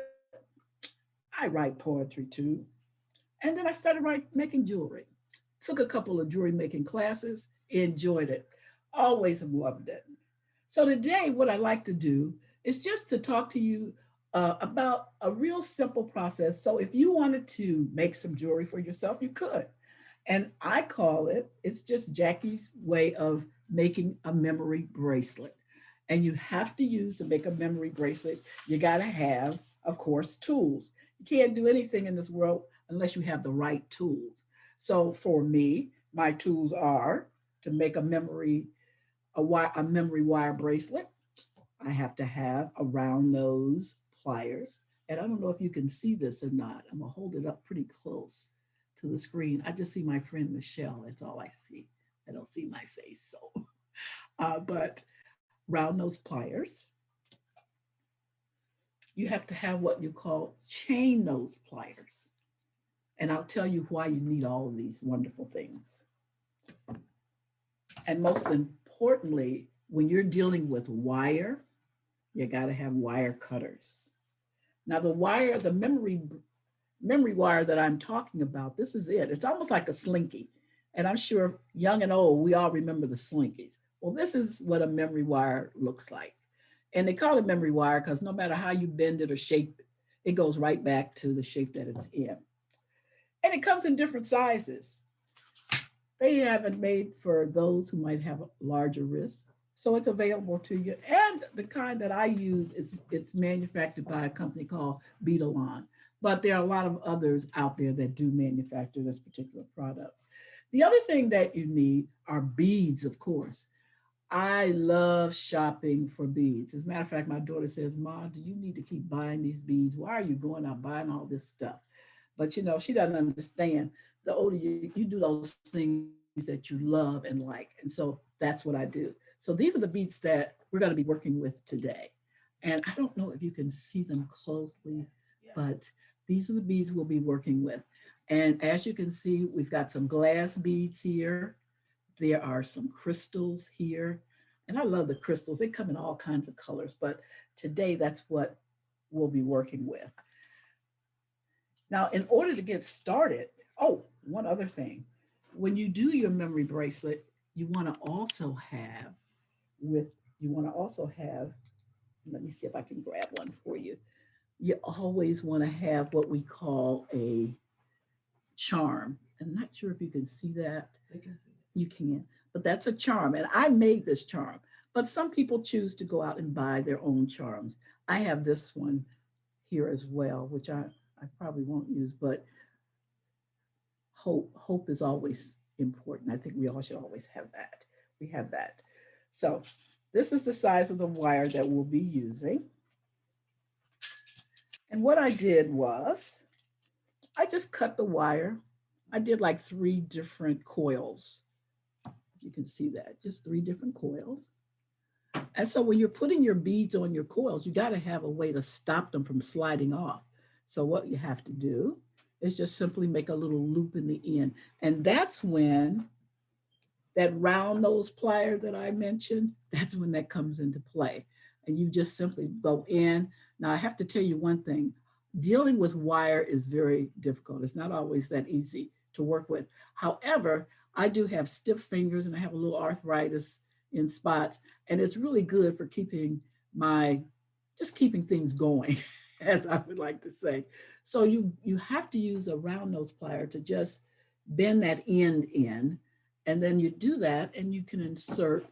I write poetry too. And then I started making jewelry. Took a couple of jewelry making classes, enjoyed it. Always have loved it. So today, what I like to do is just to talk to you about a real simple process. So if you wanted to make some jewelry for yourself, you could. And I call it's just Jackie's way of making a memory bracelet. And you have to use to make a memory bracelet, you got to have, of course, tools. You can't do anything in this world unless you have the right tools. So for me, my tools are to make a memory wire bracelet. I have to have a round nose pliers. And I don't know if you can see this or not. I'm gonna hold it up pretty close to the screen. I just see my friend Michelle, that's all I see. I don't see my face, so. But round nose pliers. You have to have what you call chain nose pliers. And I'll tell you why you need all of these wonderful things. And most importantly, when you're dealing with wire, you got to have wire cutters. Now the memory wire that I'm talking about, this is it. It's almost like a slinky. And I'm sure young and old, we all remember the slinkies. Well, this is what a memory wire looks like. And they call it memory wire because no matter how you bend it or shape it, it goes right back to the shape that it's in. And it comes in different sizes. They have it made for those who might have larger wrists. So it's available to you. And the kind that I use, it's manufactured by a company called Beetalon. But there are a lot of others out there that do manufacture this particular product. The other thing that you need are beads, of course. I love shopping for beads. As a matter of fact, my daughter says, "Mom, do you need to keep buying these beads? Why are you going out buying all this stuff?" But you know, she doesn't understand. The older you do those things that you love and like. And so that's what I do. So these are the beads that we're going to be working with today. And I don't know if you can see them closely, but these are the beads we'll be working with. And as you can see, we've got some glass beads here. There are some crystals here. And I love the crystals. They come in all kinds of colors, but today that's what we'll be working with. Now, in order to get started, oh, one other thing. When you do your memory bracelet, you want to also have let me see if I can grab one for you. You always want to have what we call a charm. I'm not sure if you can see that. You can, but that's a charm. And I made this charm, but some people choose to go out and buy their own charms. I have this one here as well, which I probably won't use, but hope is always important. I think we all should always have that. We have that. So this is the size of the wire that we'll be using. And what I did was I just cut the wire. I did like 3 different coils. You can see that, just 3 different coils. And so when you're putting your beads on your coils, you got to have a way to stop them from sliding off. So what you have to do is just simply make a little loop in the end. And that's when that round nose plier that I mentioned, that's when that comes into play. And you just simply go in. Now I have to tell you one thing, dealing with wire is very difficult. It's not always that easy to work with. However, I do have stiff fingers and I have a little arthritis in spots, and it's really good for keeping things going, as I would like to say. So you have to use a round nose plier to just bend that end in, and then you do that and you can insert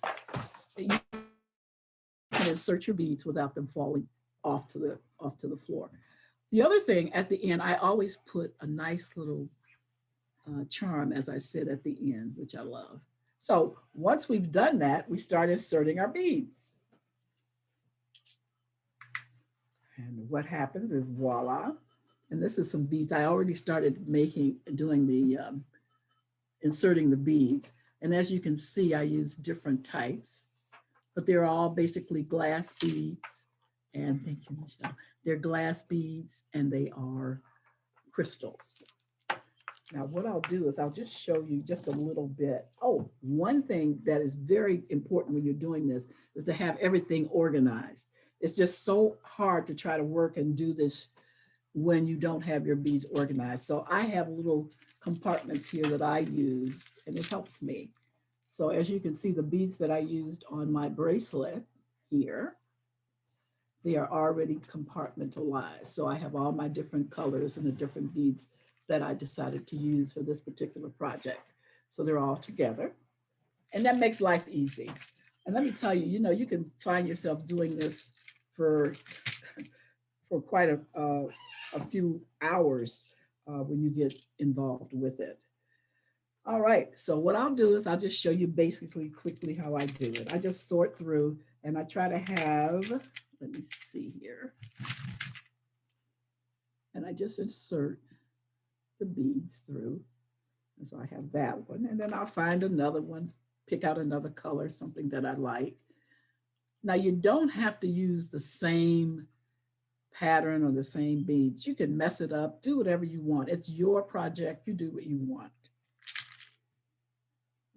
your beads without them falling off to the floor. The other thing at the end, I always put a nice little charm, as I said, at the end, which I love. So once we've done that, we start inserting our beads. And what happens is voila. And this is some beads. I already started doing the inserting the beads. And as you can see, I use different types, but they're all basically glass beads. And thank you, Michelle. They're glass beads and they are crystals. Now, what I'll do is I'll just show you just a little bit. Oh, one thing that is very important when you're doing this is to have everything organized. It's just so hard to try to work and do this when you don't have your beads organized. So I have little compartments here that I use, and it helps me. So as you can see, the beads that I used on my bracelet here, they are already compartmentalized. So I have all my different colors and the different beads that I decided to use for this particular project. So they're all together, and that makes life easy. And let me tell you, you can find yourself doing this for quite a few hours when you get involved with it. All right, so what I'll do is I'll just show you basically quickly how I do it. I just sort through and I try to have, let me see here. And I just insert the beads through. And so I have that one, and then I'll find another one, pick out another color, something that I like. Now you don't have to use the same pattern or the same beads. You can mess it up, do whatever you want. It's your project, you do what you want.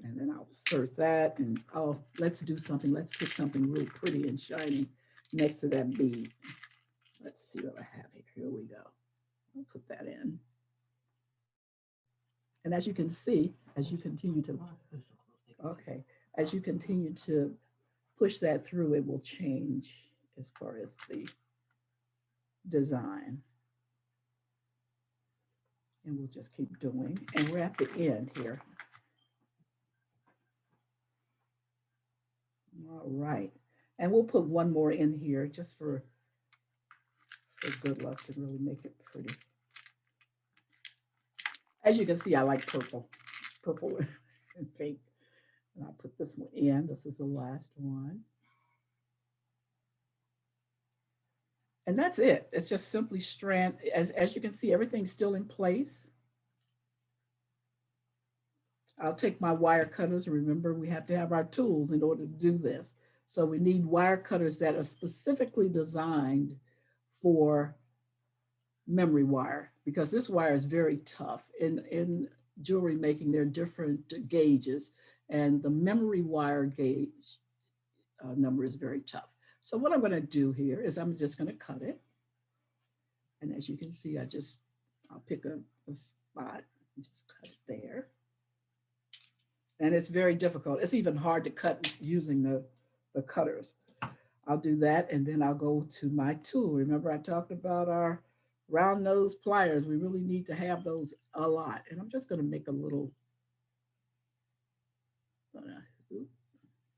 And then I'll insert that, and let's do something. Let's put something real pretty and shiny next to that bead. Let's see what I have here. Here we go. I'll put that in. And as you can see, as you continue to push that through, it will change as far as the design. And we'll just keep doing. And we're at the end here. All right. And we'll put one more in here just for good luck to really make it pretty. As you can see, I like purple and pink. And I'll put this one in. This is the last one. And that's it. It's just simply strand. As you can see, everything's still in place. I'll take my wire cutters. Remember, we have to have our tools in order to do this. So we need wire cutters that are specifically designed for memory wire, because this wire is very tough. In jewelry making, there are different gauges, and the memory wire gauge number is very tough. So what I'm going to do here is I'm just going to cut it. And as you can see, I'll pick a spot and just cut it there. And it's very difficult. It's even hard to cut using the cutters. I'll do that, and then I'll go to my tool. Remember, I talked about our round nose pliers. We really need to have those a lot. And I'm just going to make a little, I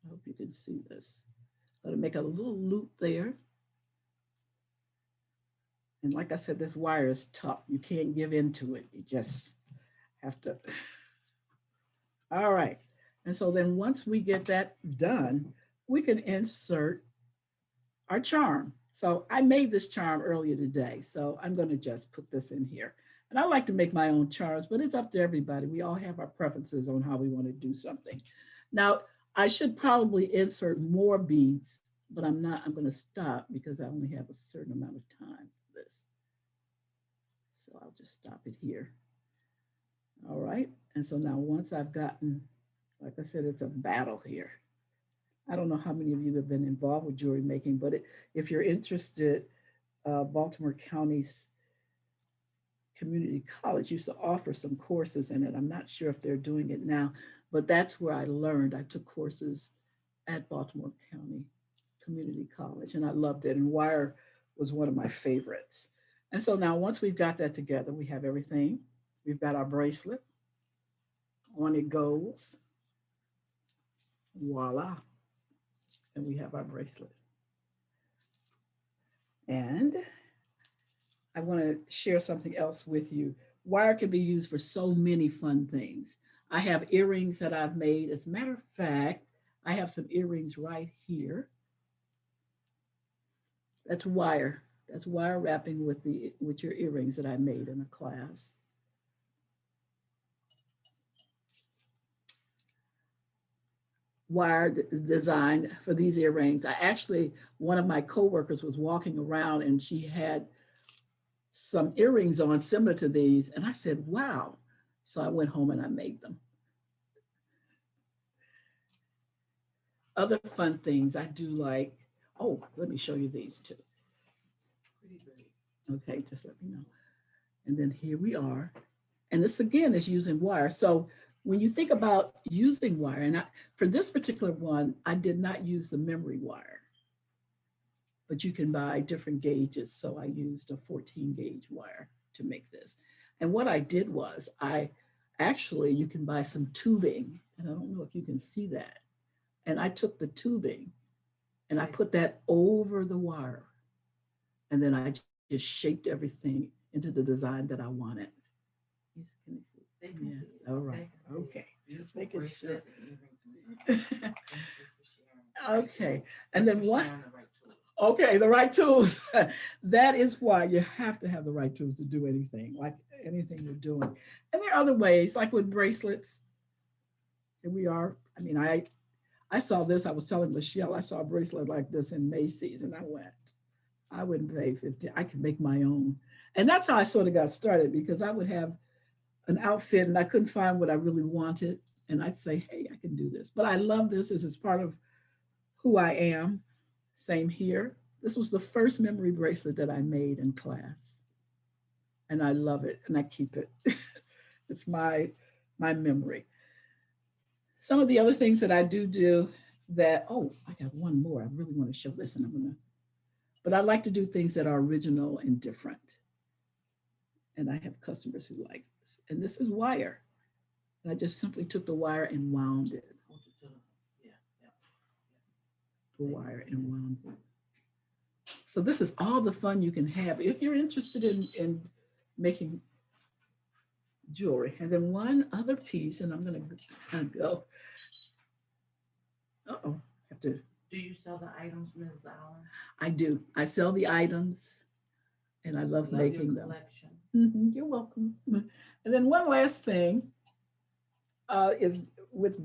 hope you can see this. I'm going to make a little loop there. And like I said, this wire is tough. You can't give into it. You just have to. All right. And so then once we get that done, we can insert our charm. So I made this charm earlier today. So I'm going to just put this in here. And I like to make my own charms, but it's up to everybody. We all have our preferences on how we want to do something. Now, I should probably insert more beads, but I'm not. I'm going to stop because I only have a certain amount of time for this. So I'll just stop it here. All right. And so now once I've gotten, like I said, it's a battle here. I don't know how many of you have been involved with jewelry making, but if you're interested, Baltimore County's community college used to offer some courses in it. I'm not sure if they're doing it now, but that's where I learned. I took courses at Baltimore County Community College, and I loved it. And wire was one of my favorites. And so now once we've got that together, we have everything. We've got our bracelet. On it goes. Voila. And we have our bracelet. And I want to share something else with you. Wire can be used for so many fun things. I have earrings that I've made. As a matter of fact, I have some earrings right here. That's wire. That's wire wrapping with your earrings that I made in a class. Wire design for these earrings. One of my coworkers was walking around and she had some earrings on similar to these. And I said, wow. So I went home and I made them. Other fun things I do like, oh, let me show you these too. Okay, just let me know. And then here we are. And this again is using wire. So when you think about using wire, and for this particular one, I did not use the memory wire, but you can buy different gauges. So I used a 14 gauge wire to make this. And what I did was you can buy some tubing, and I don't know if you can see that. And I took the tubing and I put that over the wire. And then I just shaped everything into the design that I wanted. Can you see? Yes, all right, okay, just making sure. Okay, and then what? Okay, the right tools. That is why you have to have the right tools to do anything, like anything you're doing. And there are other ways, like with bracelets. Here we are. I mean, I saw this, I was telling Michelle, I saw a bracelet like this in Macy's and I wouldn't pay $50, I could make my own. And that's how I sort of got started, because I would have an outfit and I couldn't find what I really wanted. And I'd say, hey, I can do this. But I love this as it's part of who I am. Same here. This was the first memory bracelet that I made in class. And I love it and I keep it. It's my memory. Some of the other things that I do that, oh, I got one more. I really want to show this but I like to do things that are original and different. And I have customers who like this. And this is wire. And I just simply took the wire and wound it. The wire and wound it. So this is all the fun you can have if you're interested in making jewelry. And then one other piece, and I'm going to kind of go. Uh-oh, have to. Do you sell the items, Ms. Allen? I do. I sell the items and I love making them. You're welcome. And then one last thing is with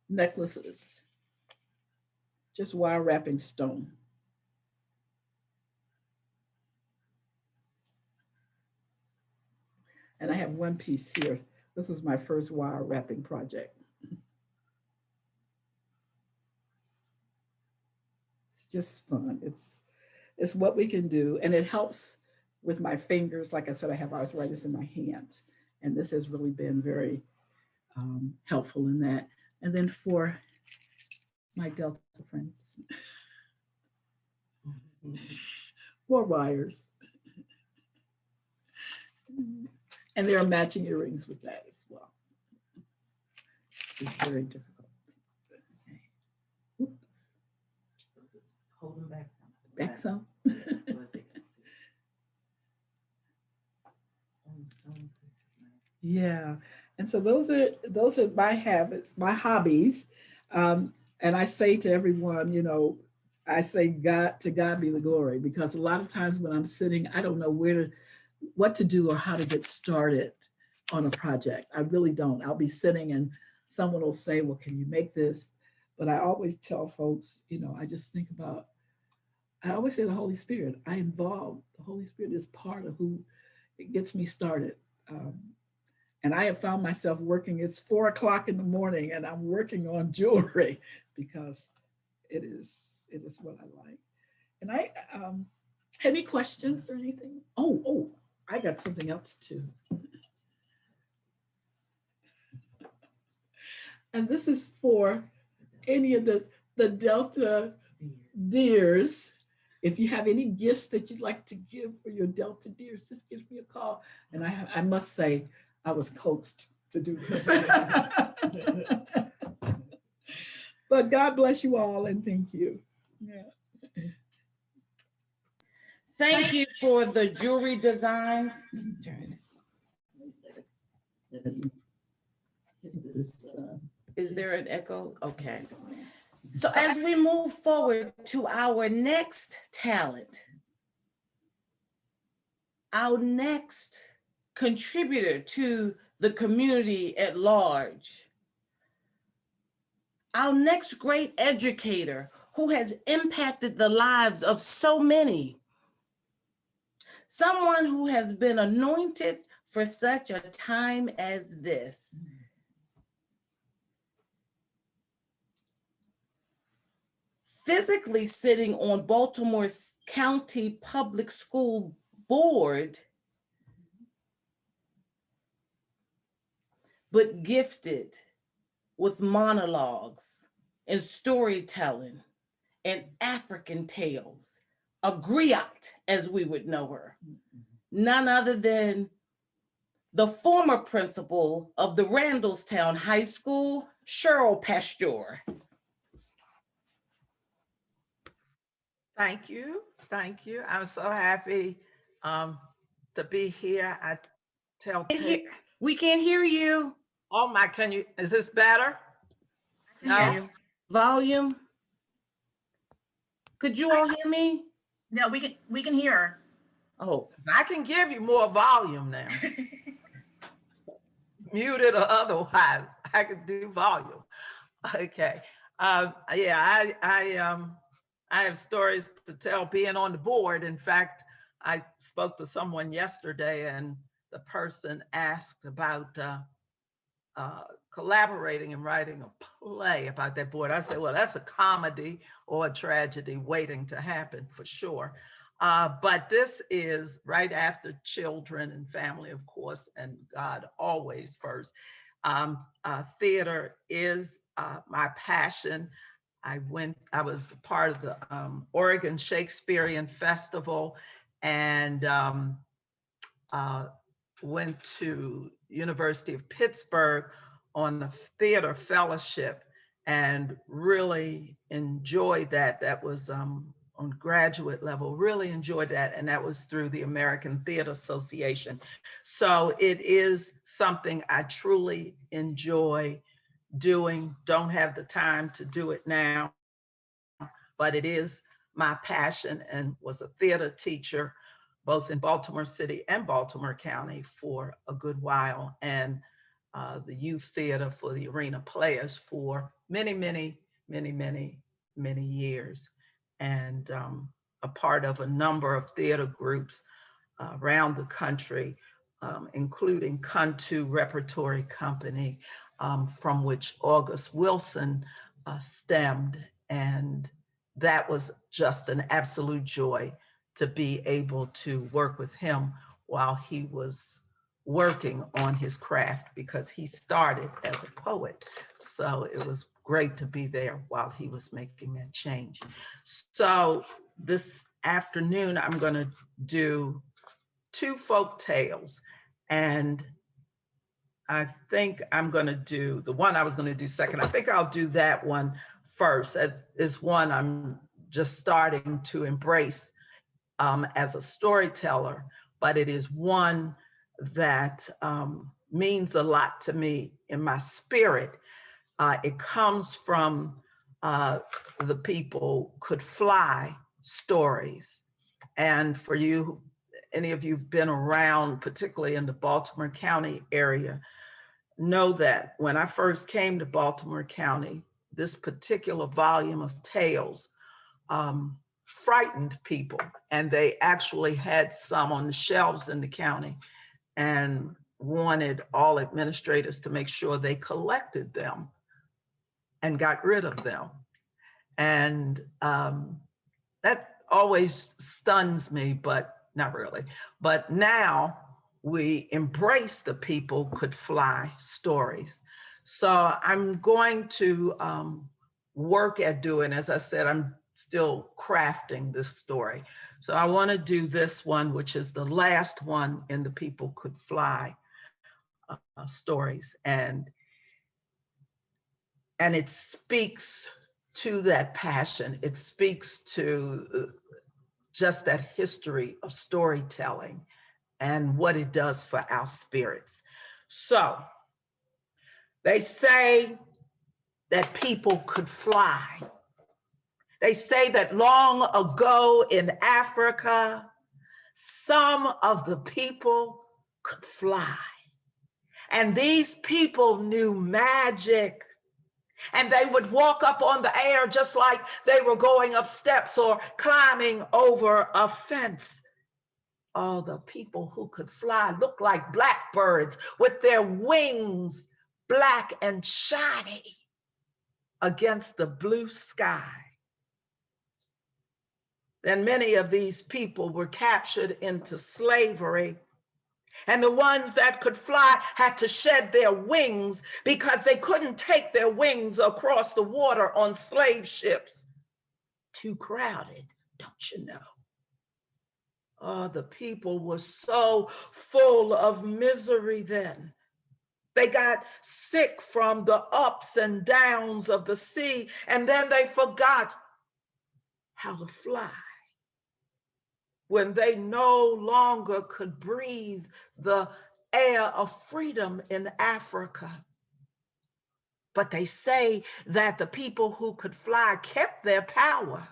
necklaces, just wire wrapping stone. And I have one piece here. This is my first wire wrapping project. It's just fun. It's what we can do. And it helps with my fingers. Like I said, I have arthritis in my hands. And this has really been very helpful in that. And then for my Delta friends, more wires. And there are matching earrings with that as well. This is very difficult. Okay. Oops. Hold them back some. Back some. Yeah. And so those are my habits, my hobbies. And I say to everyone, you know, I say to God be the glory, because a lot of times when I'm sitting, I don't know what to do or how to get started on a project. I really don't. I'll be sitting and someone will say, well, can you make this? But I always tell folks, you know, I just think about, I always say the Holy Spirit. I involve, the Holy Spirit is part of who it gets me started. And I have found myself working, it's 4 o'clock in the morning and I'm working on jewelry because it is what I like. And any questions or anything? Oh, I got something else too. And this is for any of the Delta Deers. If you have any gifts that you'd like to give for your Delta Deers, just give me a call. And I must say, I was coaxed to do this. But God bless you all and thank you. Yeah. Thank you for the jewelry designs. Is there an echo? Okay. So as we move forward to our next talent, our next contributor to the community at large, our next great educator who has impacted the lives of so many, someone who has been anointed for such a time as this. Physically sitting on Baltimore's County Public School Board, but gifted with monologues and storytelling and African tales, a griot as we would know her, none other than the former principal of the Randallstown High School, Cheryl Pasteur. Thank you. Thank you. I'm so happy to be here. I tell we can't hear you. Oh my, is this better? No. Volume. Could you all hear me? No, we can hear her. Oh, I can give you more volume now. Muted or otherwise, I can do volume. Okay. Yeah, I have stories to tell being on the board. In fact, I spoke to someone yesterday and the person asked about collaborating and writing a play about that board. I said, well, that's a comedy or a tragedy waiting to happen for sure. But this is right after children and family, of course, and God always first. Theater is my passion. I was part of the Oregon Shakespearean Festival and went to University of Pittsburgh on the theater fellowship and really enjoyed that. That was on graduate level, really enjoyed that. And that was through the American Theater Association. So it is something I truly enjoy doing. Don't have the time to do it now, but it is my passion, and was a theater teacher both in Baltimore City and Baltimore County for a good while, and the youth theater for the Arena Players for many, many, many, many, many years, and a part of a number of theater groups around the country, including Kuntu Repertory Company, from which August Wilson stemmed. And that was just an absolute joy to be able to work with him while he was working on his craft, because he started as a poet. So it was great to be there while he was making that change. So this afternoon, I'm going to do 2 folk tales, and I think I'm going to do the one I was going to do second. I think I'll do that one first. That is one I'm just starting to embrace as a storyteller, but it is one that means a lot to me in my spirit. It comes from the People Could Fly stories. And for you, any of you who've been around, particularly in the Baltimore County area, know that when I first came to Baltimore County, this particular volume of tales frightened people, and they actually had some on the shelves in the county and wanted all administrators to make sure they collected them and got rid of them. And that always stuns me, but not really. But now we embrace the People Could Fly stories. So I'm going to work at doing, as I said, I'm still crafting this story. So I want to do this one, which is the last one in the People Could Fly stories. And it speaks to that passion. It speaks to just that history of storytelling and what it does for our spirits. So they say that people could fly. They say that long ago in Africa, some of the people could fly. And these people knew magic. And they would walk up on the air just like they were going up steps or climbing over a fence. All the people who could fly looked like blackbirds with their wings black and shiny against the blue sky. Then many of these people were captured into slavery. And the ones that could fly had to shed their wings because they couldn't take their wings across the water on slave ships. Too crowded, don't you know? Oh, the people were so full of misery then. They got sick from the ups and downs of the sea, and then they forgot how to fly. When they no longer could breathe the air of freedom in Africa. But they say that the people who could fly kept their power.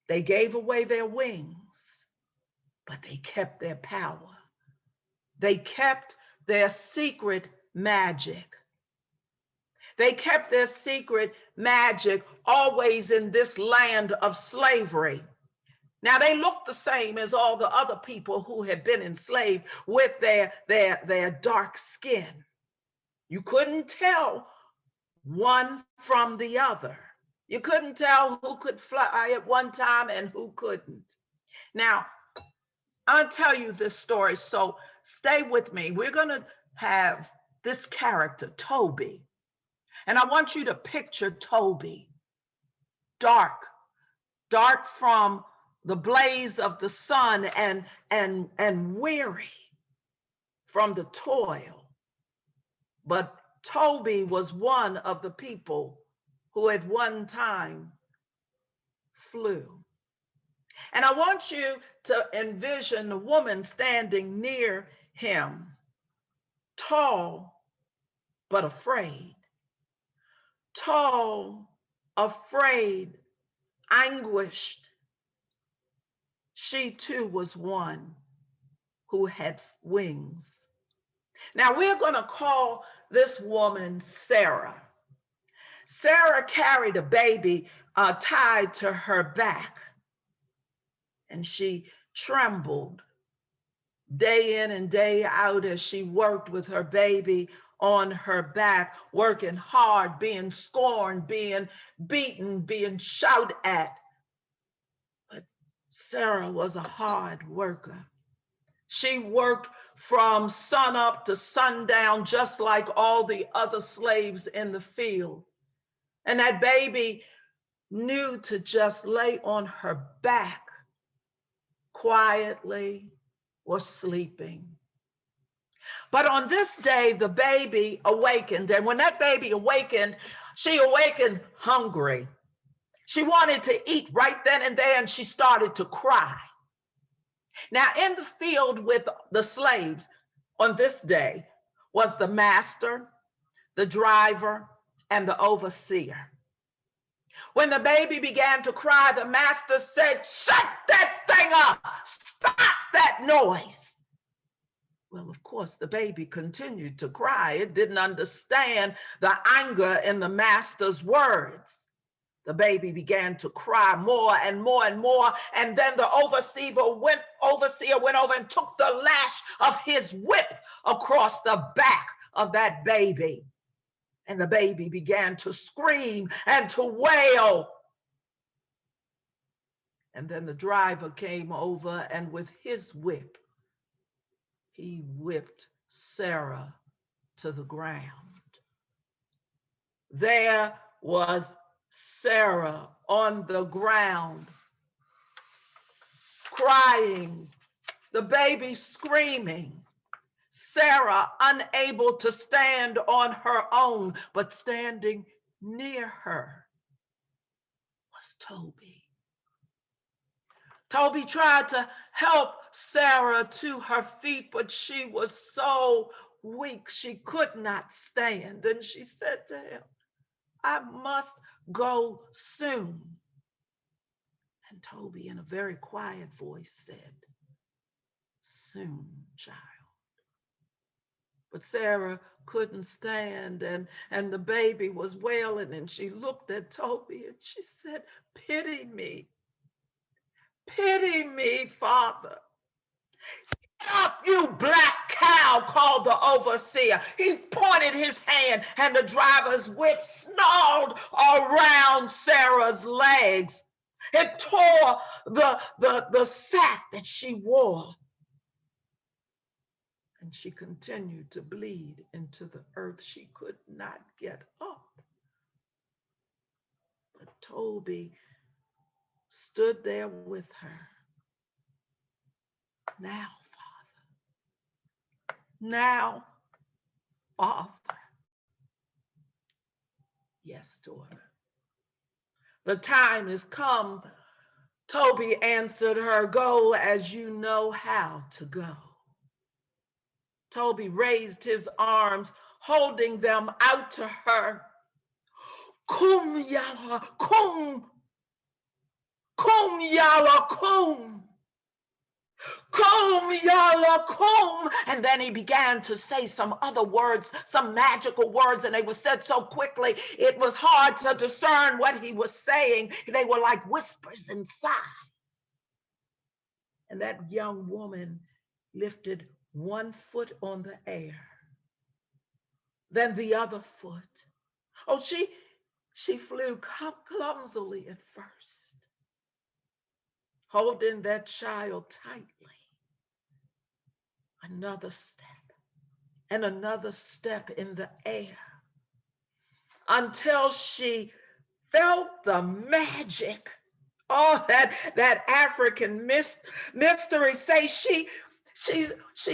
They gave away their wings, but they kept their power. They kept their secret magic. They kept their secret magic always in this land of slavery. Now, they looked the same as all the other people who had been enslaved with their dark skin. You couldn't tell one from the other. You couldn't tell who could fly at one time and who couldn't. Now, I'll tell you this story, so stay with me. We're going to have this character, Toby. And I want you to picture Toby, dark from the blaze of the sun and weary from the toil. But Toby was one of the people who at one time flew. And I want you to envision the woman standing near him, tall, but afraid. Tall, afraid, anguished. She too was one who had wings. Now we're going to call this woman Sarah. Sarah carried a baby tied to her back, and she trembled day in and day out as she worked with her baby on her back, working hard, being scorned, being beaten, being shouted at. But Sarah was a hard worker. She worked from sunup to sundown, just like all the other slaves in the field. And that baby knew to just lay on her back quietly or sleeping. But on this day, the baby awakened. And when that baby awakened, she awakened hungry. She wanted to eat right then and there, and she started to cry. Now, in the field with the slaves on this day was the master, the driver, and the overseer. When the baby began to cry, the master said, "Shut that thing up! Stop that noise!" Well, of course, the baby continued to cry. It didn't understand the anger in the master's words. The baby began to cry more and more and more, and then the overseer went over and took the lash of his whip across the back of that baby. And the baby began to scream and to wail. And then the driver came over, and with his whip, he whipped Sarah to the ground. There was Sarah on the ground, crying, the baby screaming. Sarah unable to stand on her own, but standing near her was Toby. Toby tried to help Sarah to her feet, but she was so weak she could not stand. And she said to him, "I must go soon." And Toby, in a very quiet voice, said, "Soon, child." But Sarah couldn't stand, and the baby was wailing, and she looked at Toby and she said, "Pity me. Pity me, Father." "Get up, you black cow," called the overseer. He pointed his hand, and the driver's whip snarled around Sarah's legs. It tore the sack that she wore. And she continued to bleed into the earth. She could not get up. But Toby stood there with her. "Now, Father. Now, Father." "Yes, daughter. The time has come," Toby answered her. "Go as you know how to go." Toby raised his arms, holding them out to her. "Kum yalla kum. Kum yalla kum. Kum yalla kum." And then he began to say some other words, some magical words, and they were said so quickly it was hard to discern what he was saying. They were like whispers and sighs. And that young woman lifted one foot on the air, then the other foot. Oh, she flew clumsily at first, holding that child tightly. Another step and another step in the air, until she felt the magic. Oh, that African mystery say she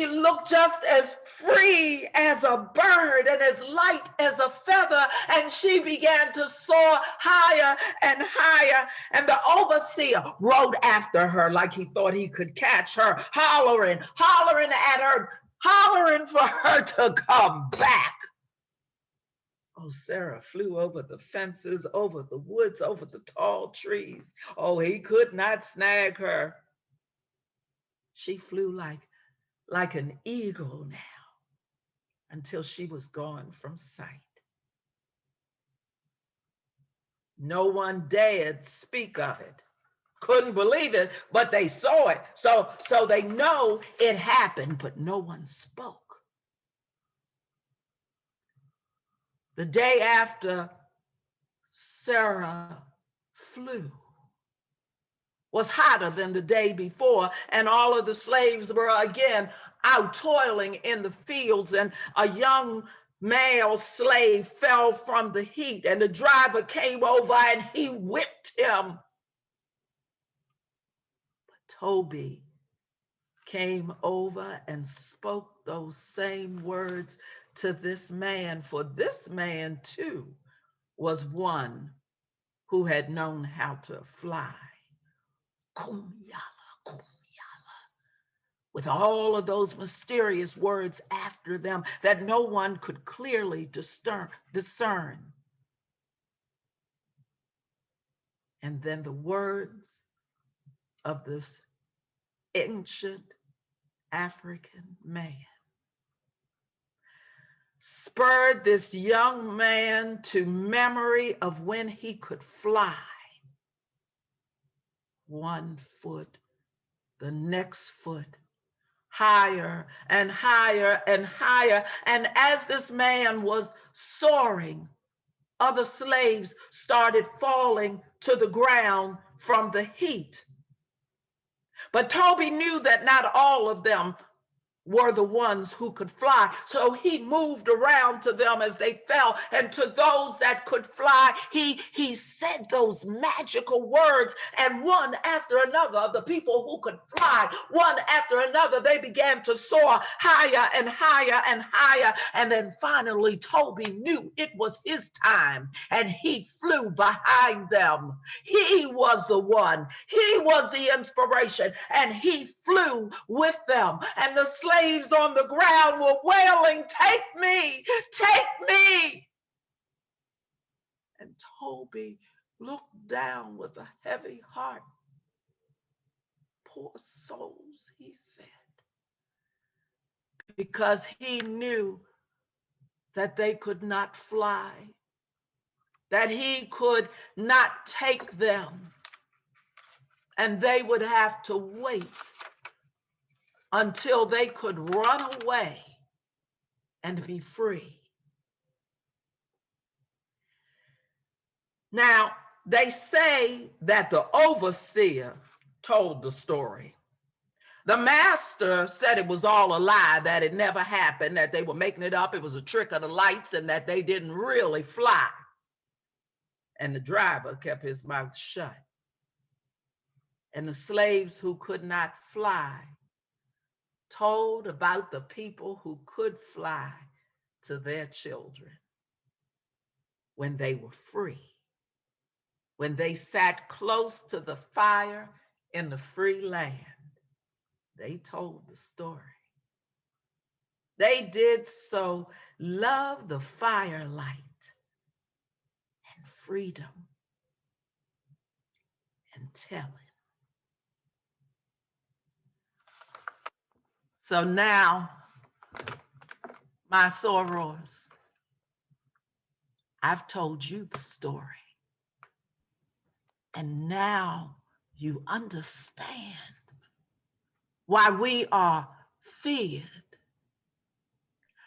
looked just as free as a bird and as light as a feather, and she began to soar higher and higher. And the overseer rode after her like he thought he could catch her, hollering at her, hollering for her to come back. Oh, Sarah flew over the fences, over the woods, over the tall trees. Oh, he could not snag her. She flew like an eagle now until she was gone from sight. No one dared speak of it. Couldn't believe it, but they saw it. So they know it happened, but no one spoke. The day after Sarah flew was hotter than the day before, and all of the slaves were again out toiling in the fields, and a young male slave fell from the heat, and the driver came over and he whipped him. But Toby came over and spoke those same words to this man, for this man too was one who had known how to fly. Kumyala, kumyala, with all of those mysterious words after them that no one could clearly discern. And then the words of this ancient African man spurred this young man to memory of when he could fly. One foot, the next foot, higher and higher and higher. And as this man was soaring, other slaves started falling to the ground from the heat. But Toby knew that not all of them were the ones who could fly. So he moved around to them as they fell, and to those that could fly, he said those magical words, and one after another of the people who could fly, one after another, they began to soar higher and higher and higher. And then finally, Toby knew it was his time, and he flew behind them. He was the one. He was the inspiration, and he flew with them. And the slaves on the ground were wailing, "Take me, take me." And Toby looked down with a heavy heart. Poor souls, he said, because he knew that they could not fly, that he could not take them, and they would have to wait until they could run away and be free. Now, they say that the overseer told the story. The master said it was all a lie, that it never happened, that they were making it up, it was a trick of the lights, and that they didn't really fly. And the driver kept his mouth shut. And the slaves who could not fly told about the people who could fly to their children when they were free, when they sat close to the fire in the free land. They told the story. They did so love the firelight and freedom and telling. So now, my sorors, I've told you the story. And now you understand why we are feared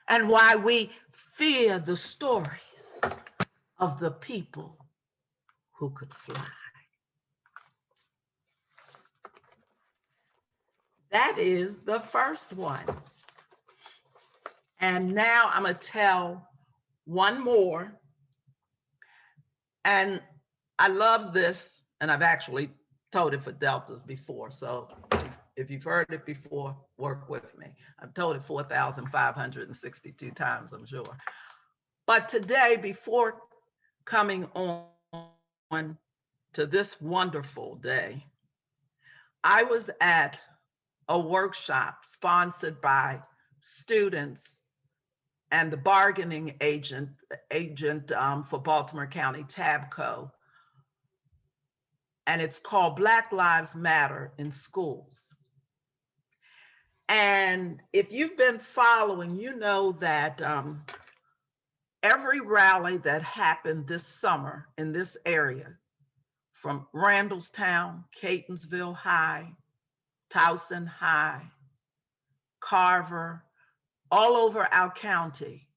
and why we fear the stories of the people who could fly. That is the first one. And now I'm going to tell one more. And I love this, and I've actually told it for Deltas before. So if you've heard it before, work with me. I've told it 4,562 times, I'm sure. But today, before coming on to this wonderful day, I was at a workshop sponsored by students and the bargaining agent for Baltimore County Tabco. And it's called Black Lives Matter in Schools. And if you've been following, you know that every rally that happened this summer in this area, from Randallstown, Catonsville High, Towson High, Carver, all over our county,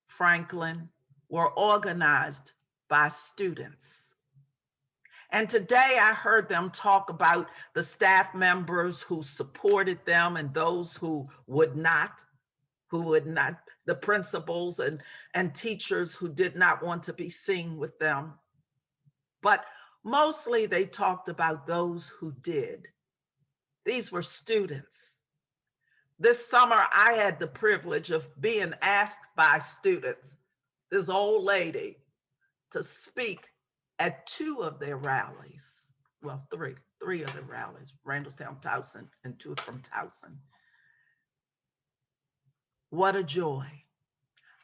Franklin, were organized by students. And today I heard them talk about the staff members who supported them and those who would not, the principals and teachers who did not want to be seen with them. But mostly they talked about those who did. These were students. This summer, I had the privilege of being asked by students, this old lady, to speak at 2 of their rallies. Well, three of the rallies, Randallstown, Towson, and 2 from Towson. What a joy.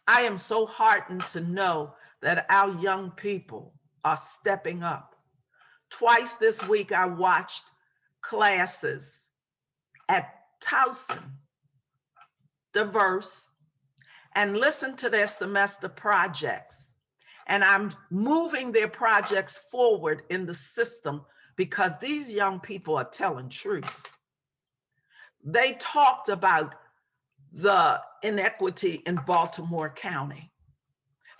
I am so heartened to know that our young people are stepping up. Twice this week, I watched classes at Towson, diverse, and listened to their semester projects. And I'm moving their projects forward in the system because these young people are telling truth. They talked about the inequity in Baltimore County.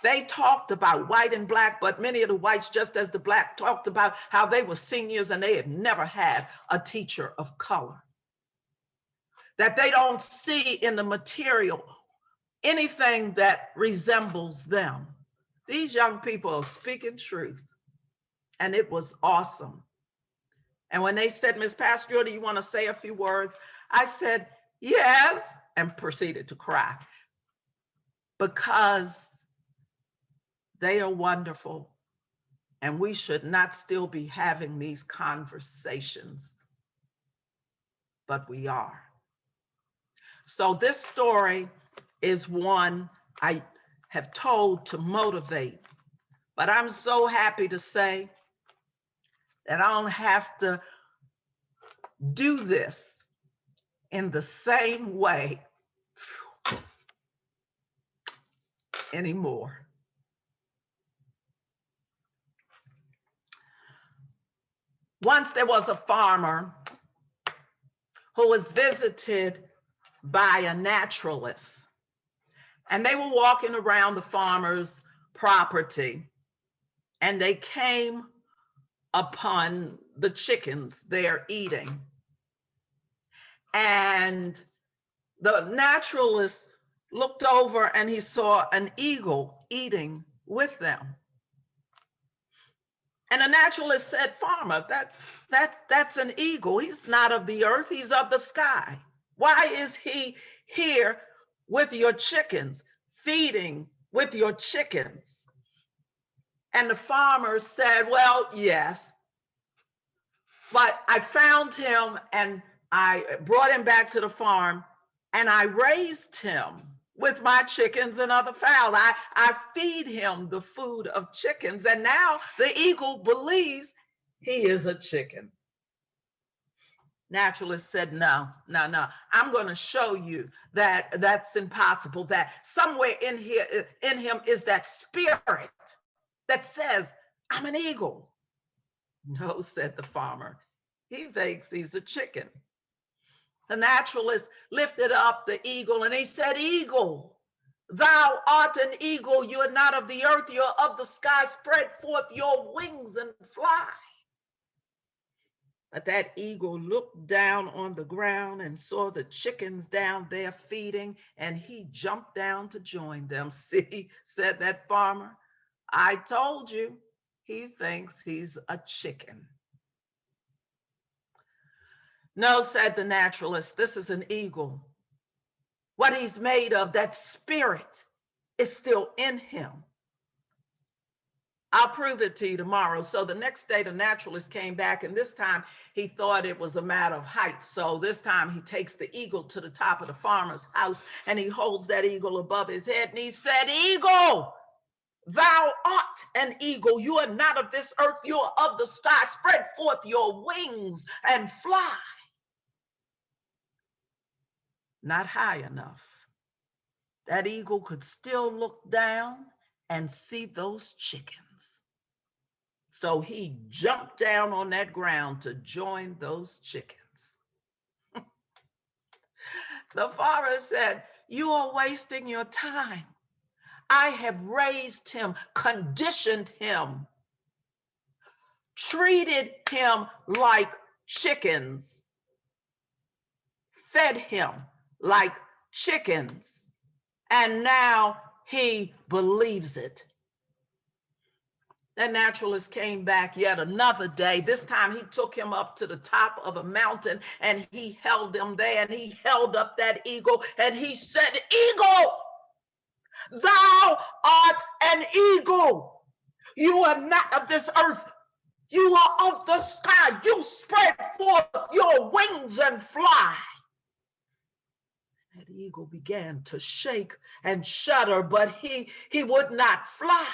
They talked about white and black, but many of the whites, just as the black, talked about how they were seniors and they had never had a teacher of color. That they don't see in the material anything that resembles them. These young people are speaking truth, and it was awesome. And when they said, Ms. Pastore, do you want to say a few words? I said, yes, and proceeded to cry because they are wonderful, and we should not still be having these conversations, but we are. So this story is one I have told to motivate, but I'm so happy to say that I don't have to do this in the same way anymore. Once there was a farmer who was visited by a naturalist, and they were walking around the farmer's property, and they came upon the chickens they're eating. And the naturalist looked over and he saw an eagle eating with them. And the naturalist said, farmer, that's an eagle. He's not of the earth, he's of the sky. Why is he here with your chickens, feeding with your chickens? And the farmer said, well, yes, but I found him and I brought him back to the farm and I raised him with my chickens and other fowl. I feed him the food of chickens, and now the eagle believes he is a chicken. Naturalist said, no. I'm going to show you that that's impossible, that somewhere in him is that spirit that says, I'm an eagle. No, said the farmer. He thinks he's a chicken. The naturalist lifted up the eagle and he said, eagle, thou art an eagle. You are not of the earth, you're of the sky. Spread forth your wings and fly. But that eagle looked down on the ground and saw the chickens down there feeding, and he jumped down to join them. See, said that farmer, I told you, he thinks he's a chicken. No, said the naturalist, this is an eagle. What he's made of, that spirit, is still in him. I'll prove it to you tomorrow. So the next day, the naturalist came back, and this time he thought it was a matter of height. So this time he takes the eagle to the top of the farmer's house, and he holds that eagle above his head, and he said, "Eagle, thou art an eagle. You are not of this earth. You are of the sky. Spread forth your wings and fly." Not high enough. That eagle could still look down and see those chickens. So he jumped down on that ground to join those chickens. The farmer said, "You are wasting your time. I have raised him, conditioned him, treated him like chickens, fed him like chickens, and now he believes it." That naturalist came back yet another day. This time he took him up to the top of a mountain, and he held him there, and he held up that eagle, and he said, "Eagle, thou art an eagle. You are not of this earth. You are of the sky. You spread forth your wings and fly." That eagle began to shake and shudder, but he would not fly.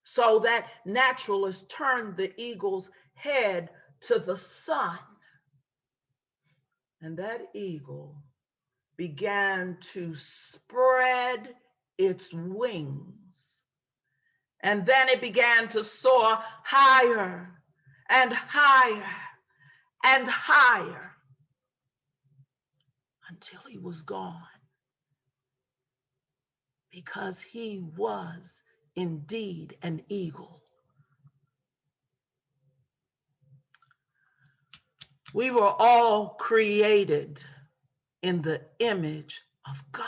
So that naturalist turned the eagle's head to the sun, and that eagle began to spread its wings. And then it began to soar higher and higher and higher until he was gone, because he was indeed an eagle. We were all created in the image of God.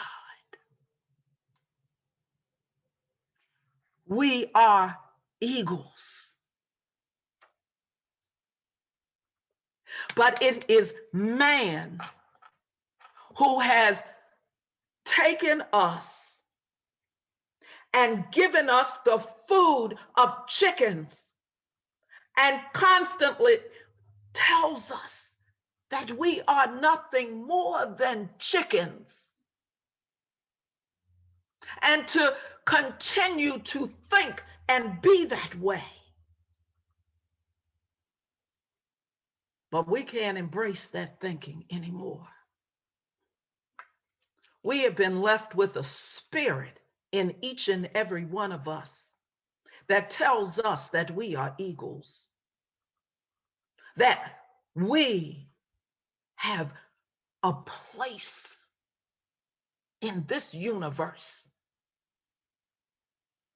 We are eagles. But it is man who has taken us and given us the food of chickens, and constantly tells us that we are nothing more than chickens, and to continue to think and be that way. But we can't embrace that thinking anymore. We have been left with a spirit in each and every one of us that tells us that we are eagles, that we have a place in this universe,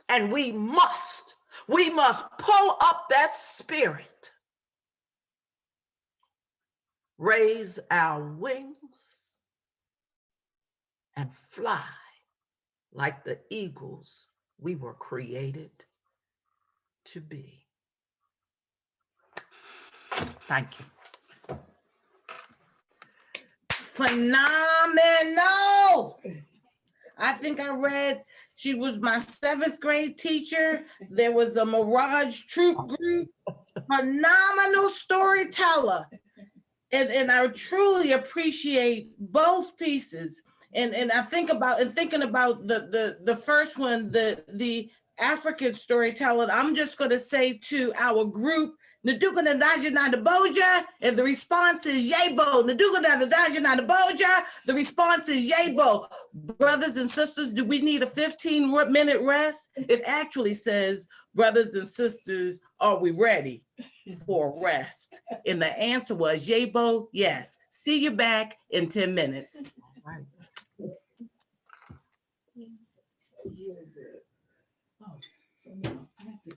and we must pull up that spirit, raise our wings, and fly like the eagles we were created to be. Thank you. Phenomenal. I think I read she was my 7th grade teacher. There was a Mirage troop group. Phenomenal storyteller. And I truly appreciate both pieces. And I think about, and thinking about the first one, the African storyteller, I'm just going to say to our group, Naduka Nadaja Nadaboja, and the response is Yabo. Naduka Nadaja Nadaboja, the response is Yabo. Brothers and sisters, do we need a 15-minute rest? It actually says, brothers and sisters, are we ready for rest? And the answer was Yabo, yes. See you back in 10 minutes. Right. Oh, so now I have to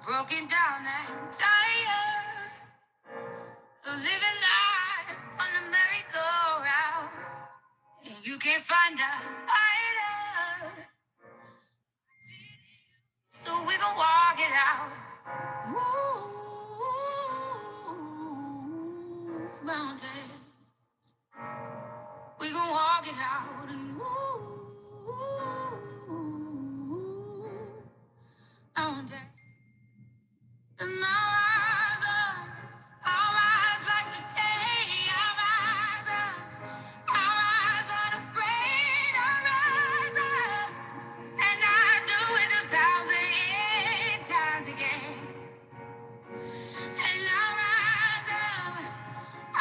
broken down and tired of living life on the merry-go-round. And you can't find a fighter, so we gon' walk it out. Ooh, mountains, we gon' walk it out. And mountains. And I'll rise like the day. I'll rise unafraid. I'll rise up, and I'll do it 1,000 times again. And I'll rise up, I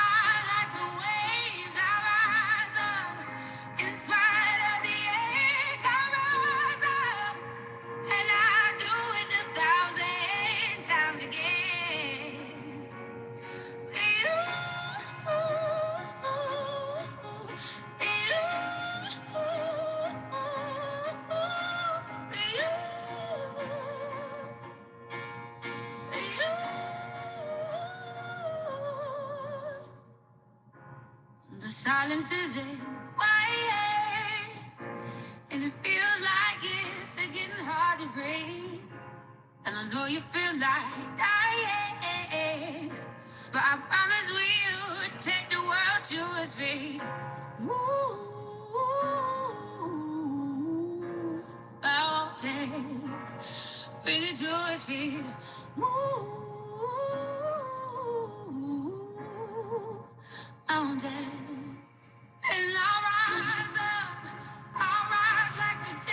like the waves. I'll rise up, in spite of the ache. I'll rise up, and I'll do it 1,000 times again. The silence is quiet, and it feels like it's getting hard to breathe. And I know you feel like dying, but I promise we'll take the world to its feet. Mountains, bring it to its feet. Mountains. And I'll rise up, I'll rise like the day.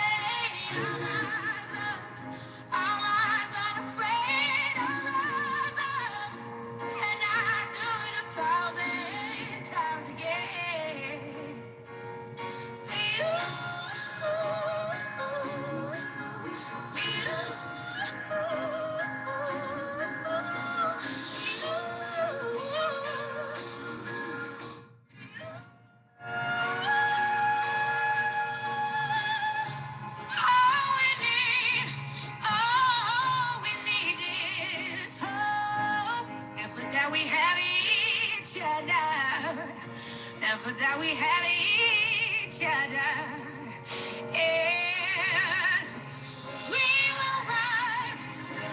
I'll rise up, I'll rise unafraid. I'll rise up, and I'll do it 1,000 times again. All we need is hope, and for that we have each other, and for that we have each other. And we will rise,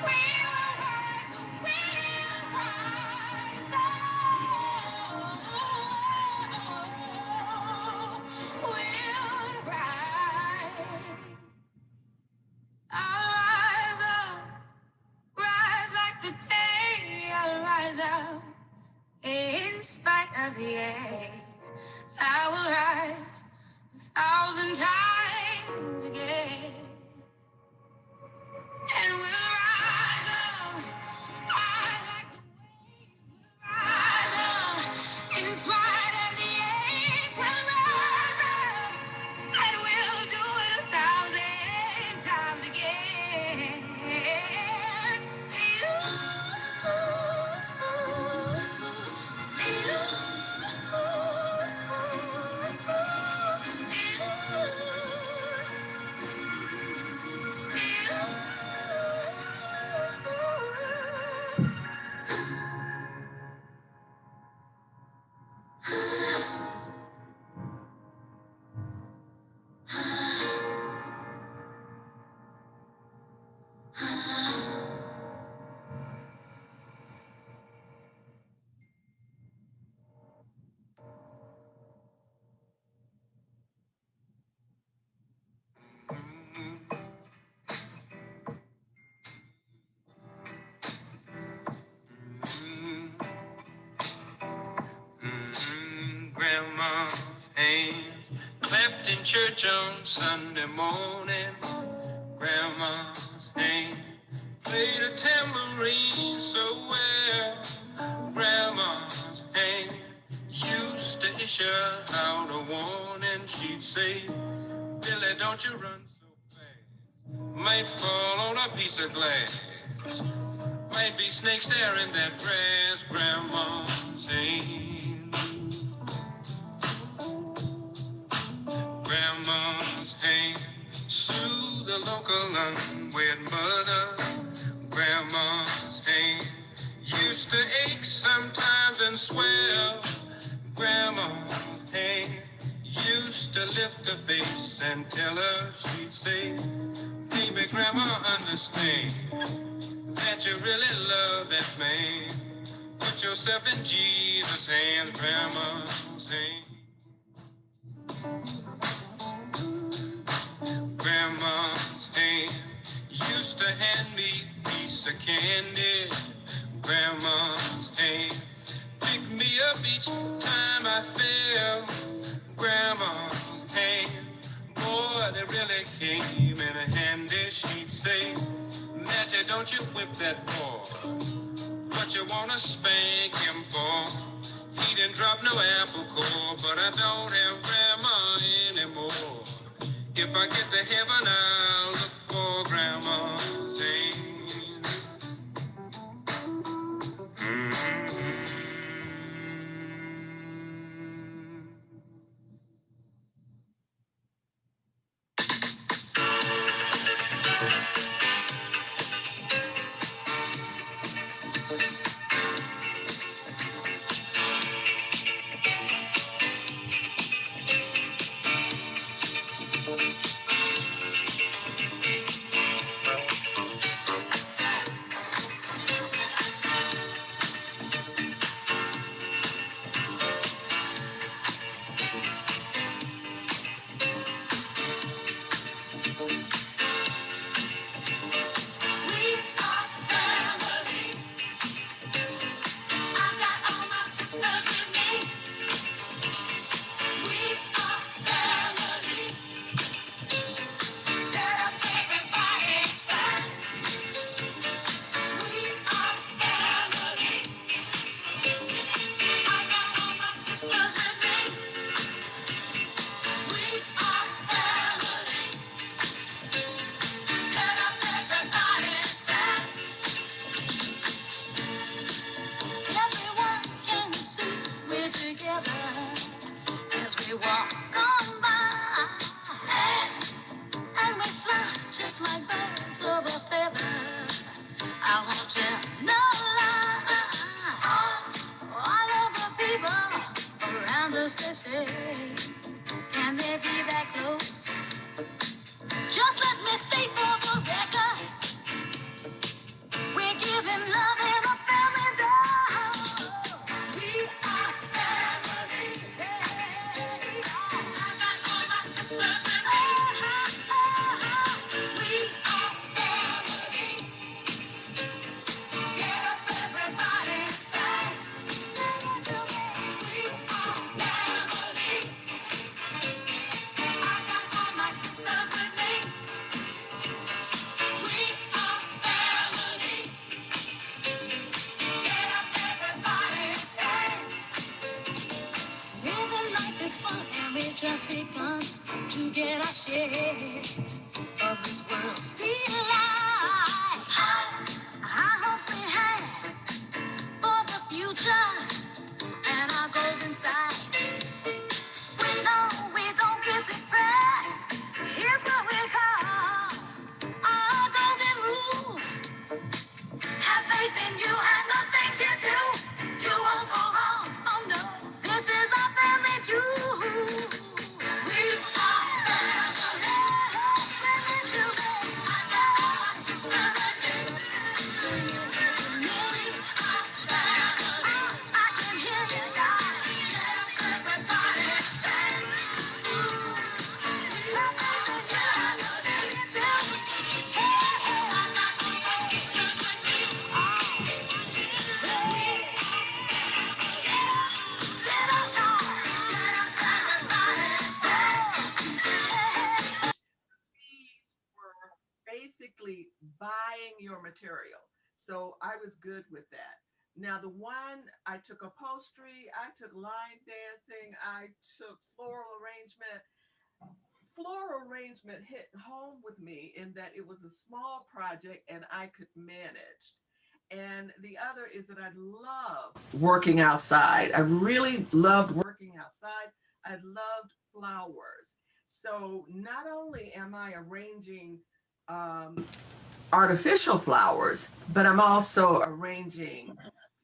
we will rise, we will rise. Oh, we'll rise. I'll rise up, rise like the day. I'll rise up, in spite of the ache. I will rise 1,000 times again. And we'll rise up, I like the waves. We'll rise up, in spite of the ache. We'll rise up, and we'll do it 1,000 times again. Grandma's hands clapped in church on Sunday morning. Grandma's hand played a tambourine so well. Grandma's hand used to issue out a warning. She'd say, Billy, don't you run so fast. Might fall on a piece of glass. Might be snakes there in that grass. Grandma's hand. Grandma's hand soothed the local unwed mother. Grandma used to lift her face and tell her, she'd say, baby, grandma, understand that you really love that man. Put yourself in Jesus' hands, grandma's hands. Grandma's hand used to hand me a piece of candy. Grandma's hand picked me up each time I fell. Grandma's hand, boy, they really came in handy. She'd say, Matty, don't you whip that boy. What you wanna spank him for? He didn't drop no apple core, but I don't have grandma anymore. If I get to heaven, I'll look for grandma's hand. Just begun to get our share of this world's delight. High hopes we have for the future and our goals inside. We know we don't get depressed. Here's what we call our golden rule. Have faith in you and the things you do. You won't go wrong. Oh no, this is our family jewel. Basically buying your material. So I was good with that. Now the one, I took upholstery, I took line dancing, I took floral arrangement. Floral arrangement hit home with me in that it was a small project and I could manage. And the other is that I love working outside. I really loved working outside. I loved flowers. So not only am I arranging artificial flowers, but I'm also arranging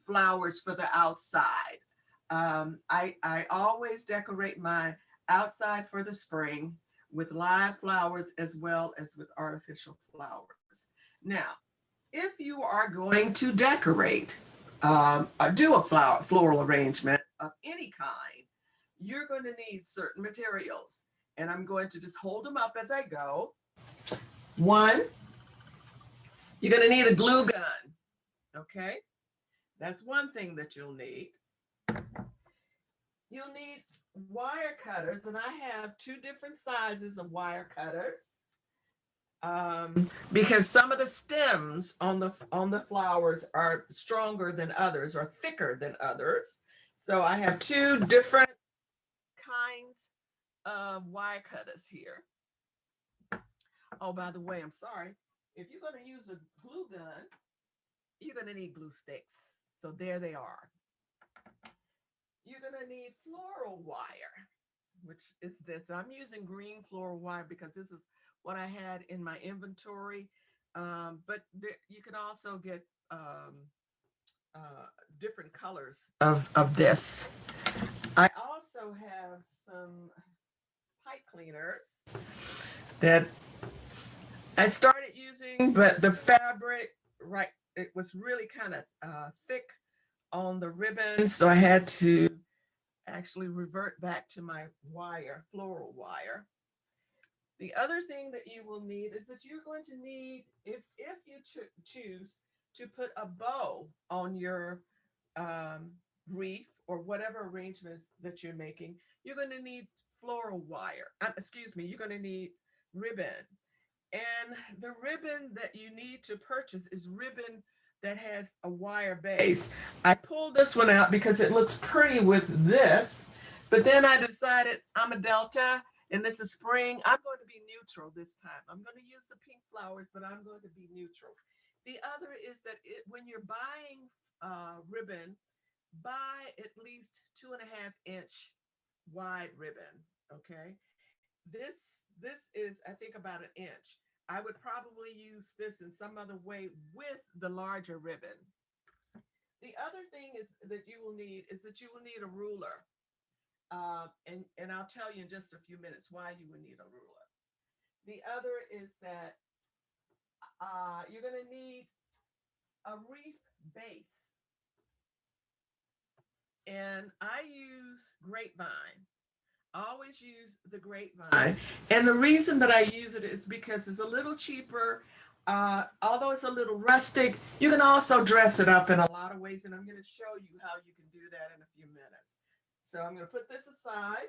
flowers for the outside. I always decorate my outside for the spring with live flowers as well as with artificial flowers. Now, if you are going to decorate, do a floral arrangement of any kind, you're going to need certain materials. And I'm going to just hold them up as I go. One, you're going to need a glue gun. Okay, that's one thing that you'll need. You'll need wire cutters, and I have two different sizes of wire cutters because some of the stems on the flowers are stronger than others or thicker than others. So I have two different kinds of wire cutters here. Oh, by the way, I'm sorry. If you're going to use a glue gun, you're going to need glue sticks. So there they are. You're going to need floral wire, which is this. I'm using green floral wire because this is what I had in my inventory. But you can also get different colors of this. I also have some pipe cleaners that I started using, but the fabric, right, it was really kind of thick on the ribbon, so I had to actually revert back to my wire, floral wire. The other thing that you will need is that you're going to need, if you choose to put a bow on your wreath or whatever arrangements that you're making, you're going to need floral wire. You're going to need ribbon. And the ribbon that you need to purchase is ribbon that has a wire base. I pulled this one out because it looks pretty with this, but then I decided I'm a Delta and this is spring. I'm going to be neutral this time. I'm going to use the pink flowers, but I'm going to be neutral. The other is that when you're buying ribbon, buy at least 2.5-inch wide ribbon, okay? This is, I think, about 1 inch. I would probably use this in some other way with the larger ribbon. The other thing is that you will need a ruler. And I'll tell you in just a few minutes why you would need a ruler. The other is that you're going to need a wreath base. And I use grapevine. I always use the grapevine. And the reason that I use it is because it's a little cheaper. Although it's a little rustic, you can also dress it up in a lot of ways. And I'm going to show you how you can do that in a few minutes. So I'm going to put this aside.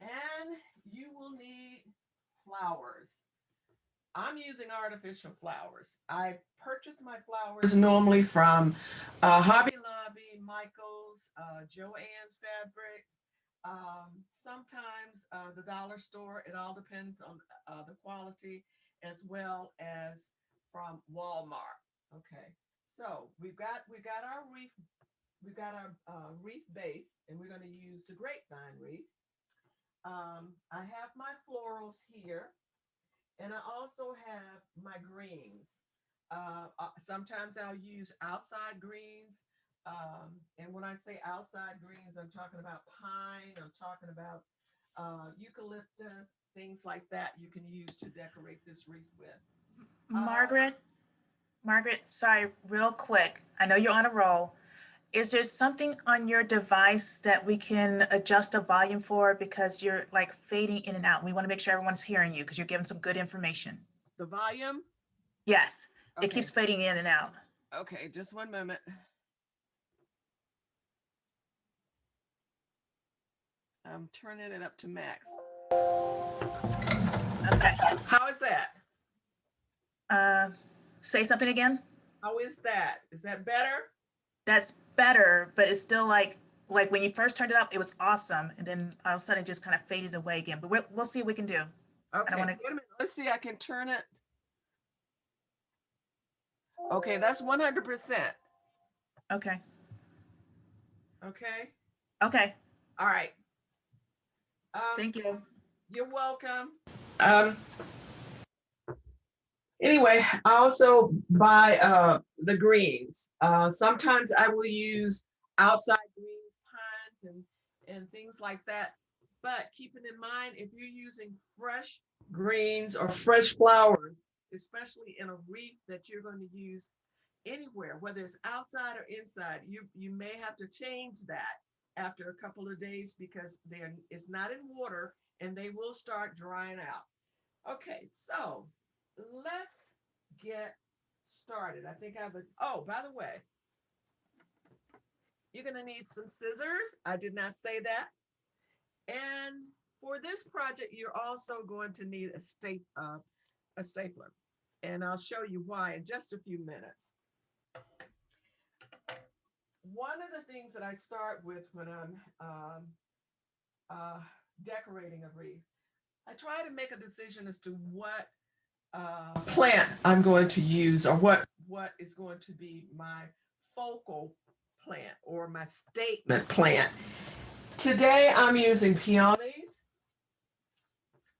And you will need flowers. I'm using artificial flowers. I purchase my flowers normally from Hobby Lobby, Michael's, Joann's Fabric, sometimes the dollar store. It all depends on the quality, as well as from Walmart. Okay, so we've got our wreath. We've got our wreath base, and we're going to use the grapevine wreath. I have my florals here, and I also have my greens. Sometimes I'll use outside greens. And when I say outside greens, I'm talking about pine, I'm talking about eucalyptus, things like that you can use to decorate this wreath with. Margaret, sorry, real quick. I know you're on a roll. Is there something on your device that we can adjust the volume for, because you're like fading in and out? We want to make sure everyone's hearing you because you're giving some good information. The volume? Yes, Okay. It keeps fading in and out. Okay, just one moment. I'm turning it up to max. Okay. How is that? Say something again. How is that? Is that better? That's better, but it's still like when you first turned it up, it was awesome, and then all of a sudden it just kind of faded away again. But we'll see what we can do. Okay, wait a minute. Let's see. I can turn it. Okay, that's 100%. Okay. Okay. Okay. All right. Thank you. You're welcome. Anyway, I also buy the greens. Sometimes I will use outside greens, pine and things like that. But keeping in mind, if you're using fresh greens or fresh flowers, especially in a wreath that you're going to use anywhere, whether it's outside or inside, you may have to change that after a couple of days because it's not in water and they will start drying out. Okay, so let's get started. I think I have oh, by the way, you're going to need some scissors. I did not say that. And for this project, you're also going to need a stapler. And I'll show you why in just a few minutes. One of the things that I start with when I'm decorating a wreath, I try to make a decision as to what plant I'm going to use or what is going to be my focal plant or my statement plant. Today I'm using peonies.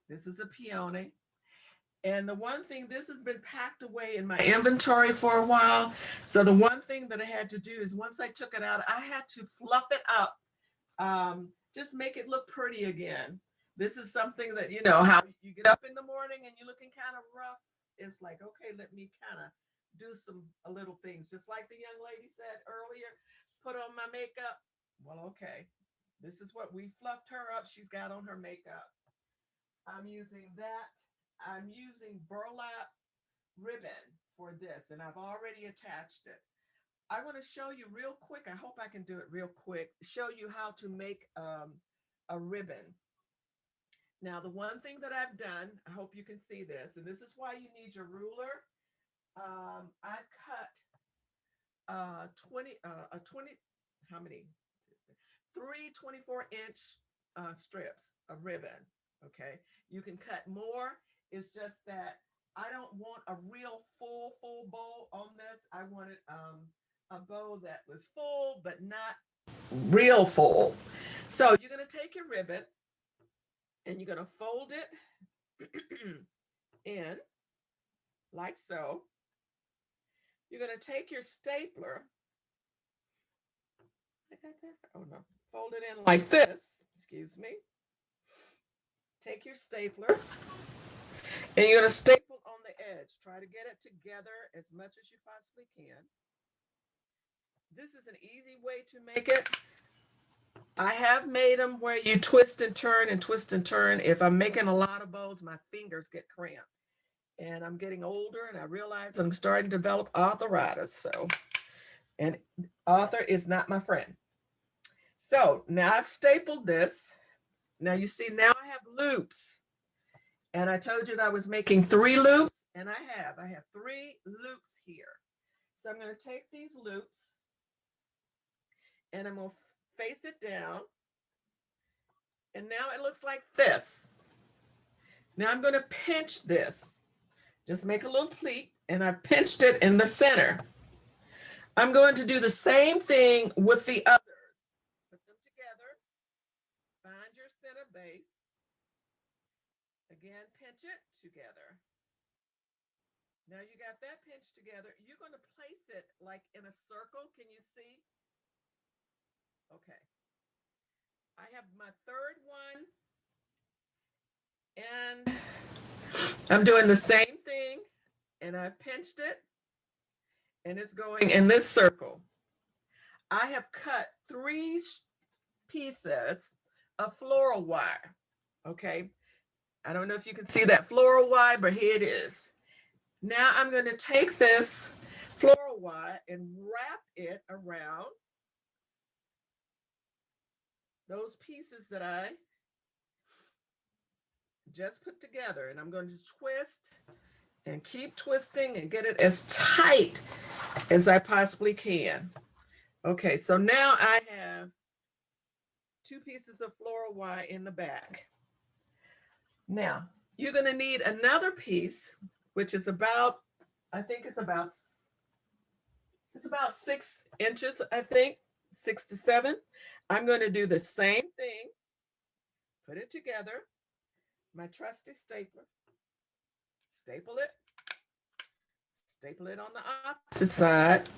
This is a peony. And the one thing, this has been packed away in my inventory for a while. So the one thing that I had to do is once I took it out, I had to fluff it up, just make it look pretty again. This is something that, you know, how you get up in the morning and you're looking kind of rough. It's like, okay, let me kind of do a little things. Just like the young lady said earlier, put on my makeup. Well, okay, this is what we fluffed her up. She's got on her makeup. I'm using that. I'm using burlap ribbon for this, and I've already attached it. I want to show you real quick. I hope I can do it real quick. Show you how to make a ribbon. Now, the one thing that I've done, I hope you can see this, and this is why you need your ruler. I've cut 3 24-inch strips of ribbon. Okay, you can cut more. It's just that I don't want a real full bow on this. I wanted a bow that was full, but not real full. So you're going to take your ribbon and you're going to fold it in like so. You're going to take your stapler. I got that? Oh no, fold it in like this. Excuse me. Take your stapler and you're going to staple on the edge. Try to get it together as much as you possibly can. This is an easy way to make it. I have made them where you twist and turn and twist and turn. If I'm making a lot of bows, my fingers get cramped. And I'm getting older and I realize I'm starting to develop arthritis. And author is not my friend. So now I've stapled this. Now you see, now I have loops. And I told you that I was making 3 loops, and I have 3 loops here. So I'm going to take these loops and I'm going to face it down. And now it looks like this. Now I'm going to pinch this. Just make a little pleat, and I've pinched it in the center. I'm going to do the same thing with the others. Put them together. Find your center base. Again, pinch it together. Now you got that pinched together. You're going to place it like in a circle. Can you see? Okay. I have my third one. And I'm doing the same thing. And I've pinched it. And it's going in this circle. I have cut 3 pieces of floral wire. Okay. I don't know if you can see that floral wire, but here it is. Now I'm going to take this floral wire and wrap it around those pieces that I just put together. And I'm going to twist and keep twisting and get it as tight as I possibly can. Okay, so now I have 2 pieces of floral wire in the back. Now, you're going to need another piece, which is about, I think it's about 6 inches, I think, 6 to 7. I'm going to do the same thing, put it together, my trusty stapler, staple it on the opposite side,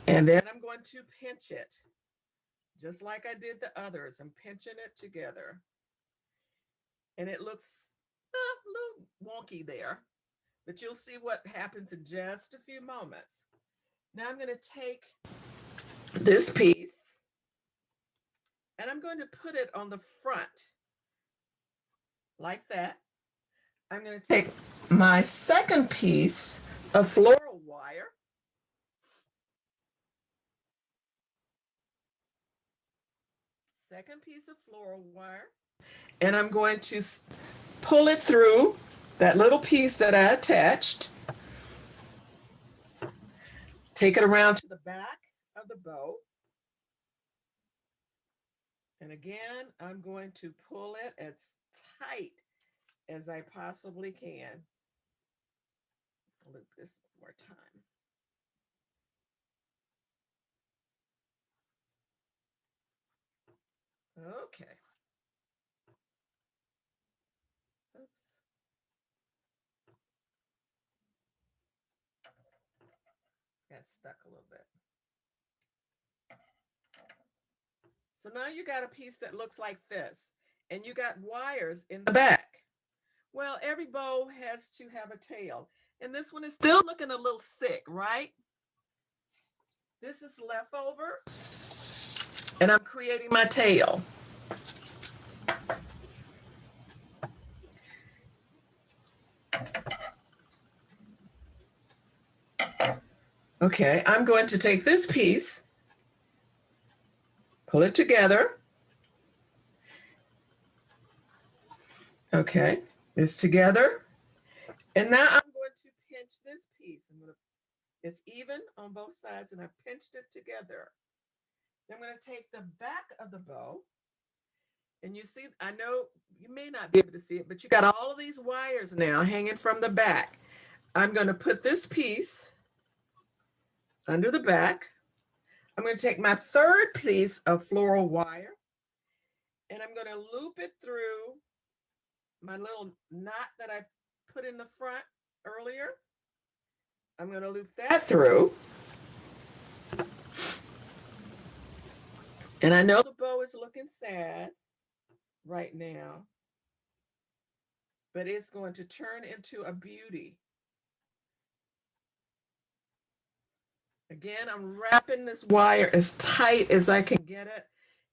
and then I'm going to pinch it just like I did the others. I'm pinching it together. And it looks a little wonky there, but you'll see what happens in just a few moments. Now I'm going to take this piece and I'm going to put it on the front like that. I'm going to take my second piece of floral wire. Second piece of floral wire. And I'm going to pull it through that little piece that I attached. Take it around to the back of the bow. And again, I'm going to pull it as tight as I possibly can. Loop this one more time. Okay. Oops. Got stuck a little bit. So now you got a piece that looks like this, and you got wires in the back. Well, every bow has to have a tail, and this one is still looking a little sick, right? This is leftover, and I'm creating my tail. Okay, I'm going to take this piece, pull it together. Okay, it's together. And now I'm going to pinch this piece. It's even on both sides, and I pinched it together. I'm going to take the back of the bow, and you see, I know you may not be able to see it, but you got all of these wires now hanging from the back. I'm going to put this piece under the back. I'm going to take my third piece of floral wire, and I'm going to loop it through my little knot that I put in the front earlier. I'm going to loop that through. And I know the bow is looking sad right now, but it's going to turn into a beauty. Again, I'm wrapping this wire as tight as I can get it.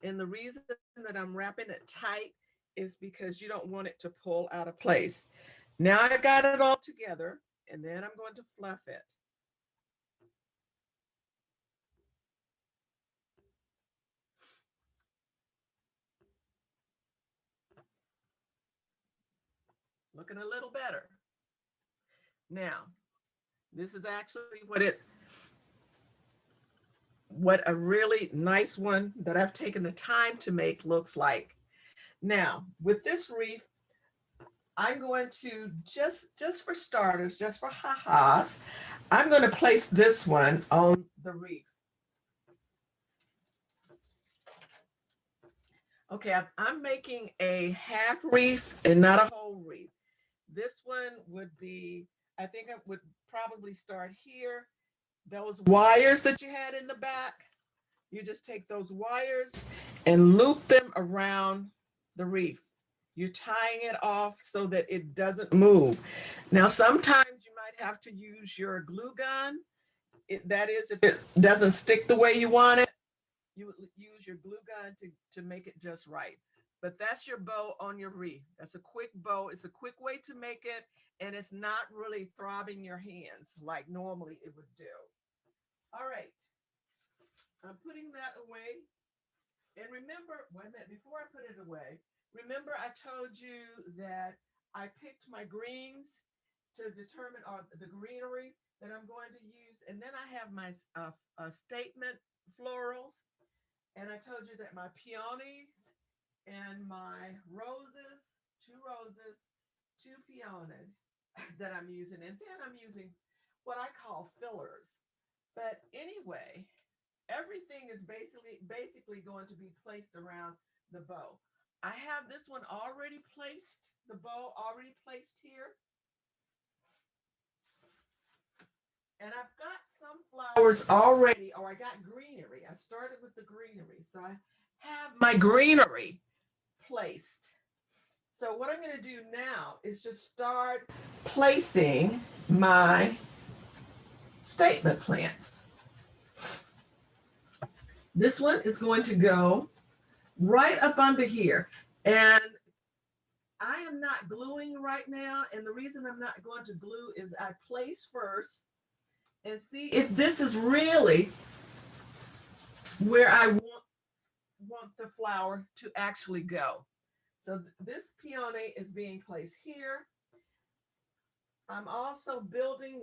And the reason that I'm wrapping it tight is because you don't want it to pull out of place. Now I got it all together, and then I'm going to fluff it. Looking a little better. Now, this is actually what a really nice one that I've taken the time to make looks like. Now, with this wreath, I'm going to, just for starters, just for ha-has, I'm going to place this one on the wreath. Okay, I'm making a half wreath and not a whole wreath. This one would be, I think I would probably start here. Those wires that you had in the back, you just take those wires and loop them around the wreath. You're tying it off so that it doesn't move. Now, sometimes you might have to use your glue gun. That is, if it doesn't stick the way you want it, you would use your glue gun to make it just right. But that's your bow on your wreath. That's a quick bow. It's a quick way to make it, and it's not really throbbing your hands like normally it would do. All right, I'm putting that away. And remember, wait a minute, before I put it away, remember I told you that I picked my greens to determine the greenery that I'm going to use. And then I have my statement florals. And I told you that my peonies and my roses, two peonies that I'm using. And then I'm using what I call fillers. But anyway, everything is basically going to be placed around the bow. I have this one already placed, the bow already placed here. And I've got some flowers already, or I got greenery. I started with the greenery. So I have my greenery placed. So what I'm going to do now is just start placing my statement plants. This one is going to go right up under here. And I am not gluing right now. And the reason I'm not going to glue is I place first and see if this is really where I want the flower to actually go. So this peony is being placed here. I'm also building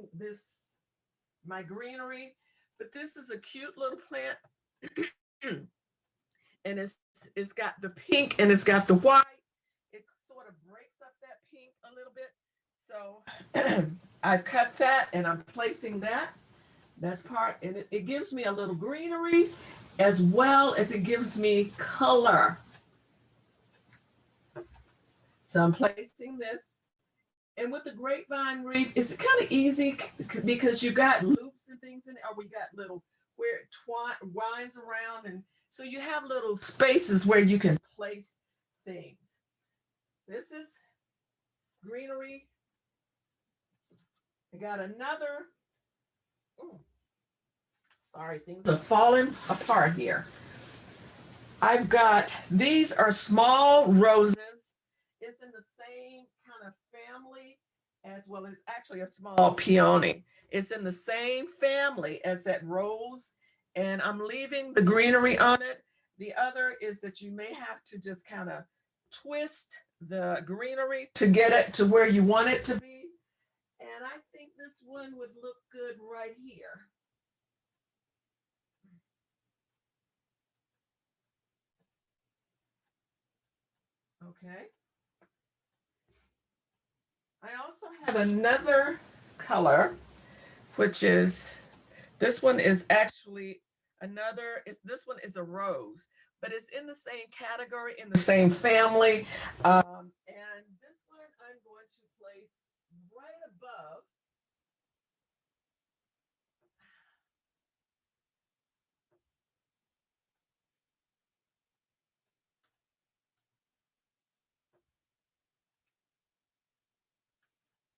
my greenery, but this is a cute little plant. And it's got the pink and it's got the white. It sort of breaks up that pink a little bit. So I've cut that and I'm placing that. That's part, and it gives me a little greenery as well as it gives me color. So I'm placing this. And with the grapevine wreath, it's kind of easy because you got loops and things in it, or we got little where it winds around. And so you have little spaces where you can place things. This is greenery. I got another. Sorry, things are falling apart here. I've got, these are small roses. It's in the same kind of family as well as actually a small peony. It's in the same family as that rose, and I'm leaving the greenery on it. The other is that you may have to just kind of twist the greenery to get it to where you want it to be. And I think this one would look good right here. Okay. I also have another color, which is, this one is actually this one is a rose, but it's in the same category, in the same family. And this one I'm going to place right above.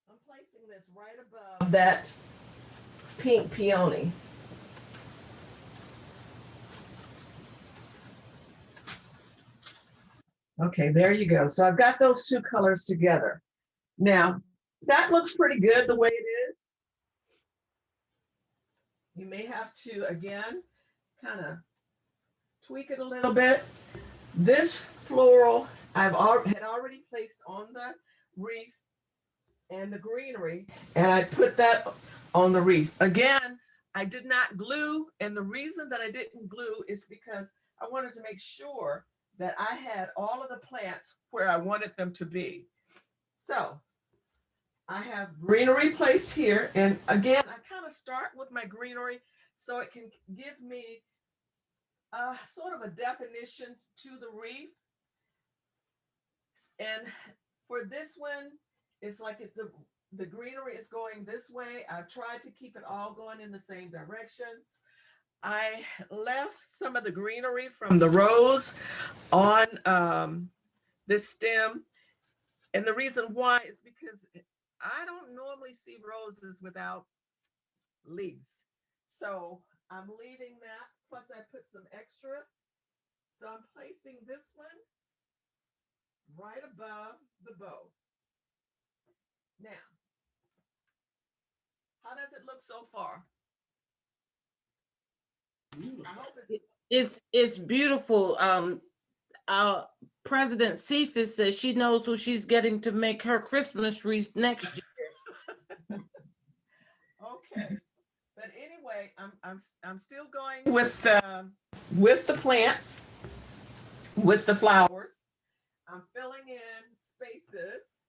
I'm placing this right above that pink peony. Okay, there you go. So I've got those two colors together. Now, that looks pretty good the way it is. You may have to, again, kind of tweak it a little bit. This floral had already placed on the wreath and the greenery, and I put that on the wreath. Again, I did not glue, and the reason that I didn't glue is because I wanted to make sure that I had all of the plants where I wanted them to be. So I have greenery placed here, and again, I kind of start with my greenery so it can give me sort of a definition to the wreath. And for this one, it's like the greenery is going this way. I've tried to keep it all going in the same direction. I left some of the greenery from the rose on this stem. And the reason why is because I don't normally see roses without leaves. So I'm leaving that, plus I put some extra. So I'm placing this one right above the bow. Now, how does it look so far? I hope It's beautiful. Our President Cephas says she knows who she's getting to make her Christmas wreath next year. Okay, but anyway, I'm still going with the plants, with the flowers. I'm filling in spaces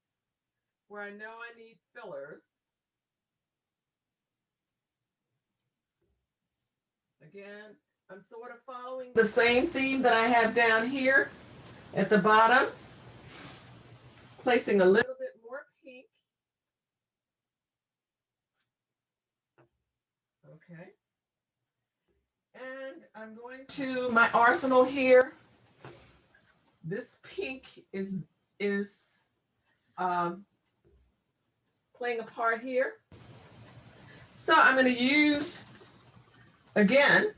where I know I need fillers. Again, I'm sort of following the same theme that I have down here at the bottom, placing a little bit more pink. Okay. And I'm going to my arsenal here This pink is playing a part here. So I'm going to use, again,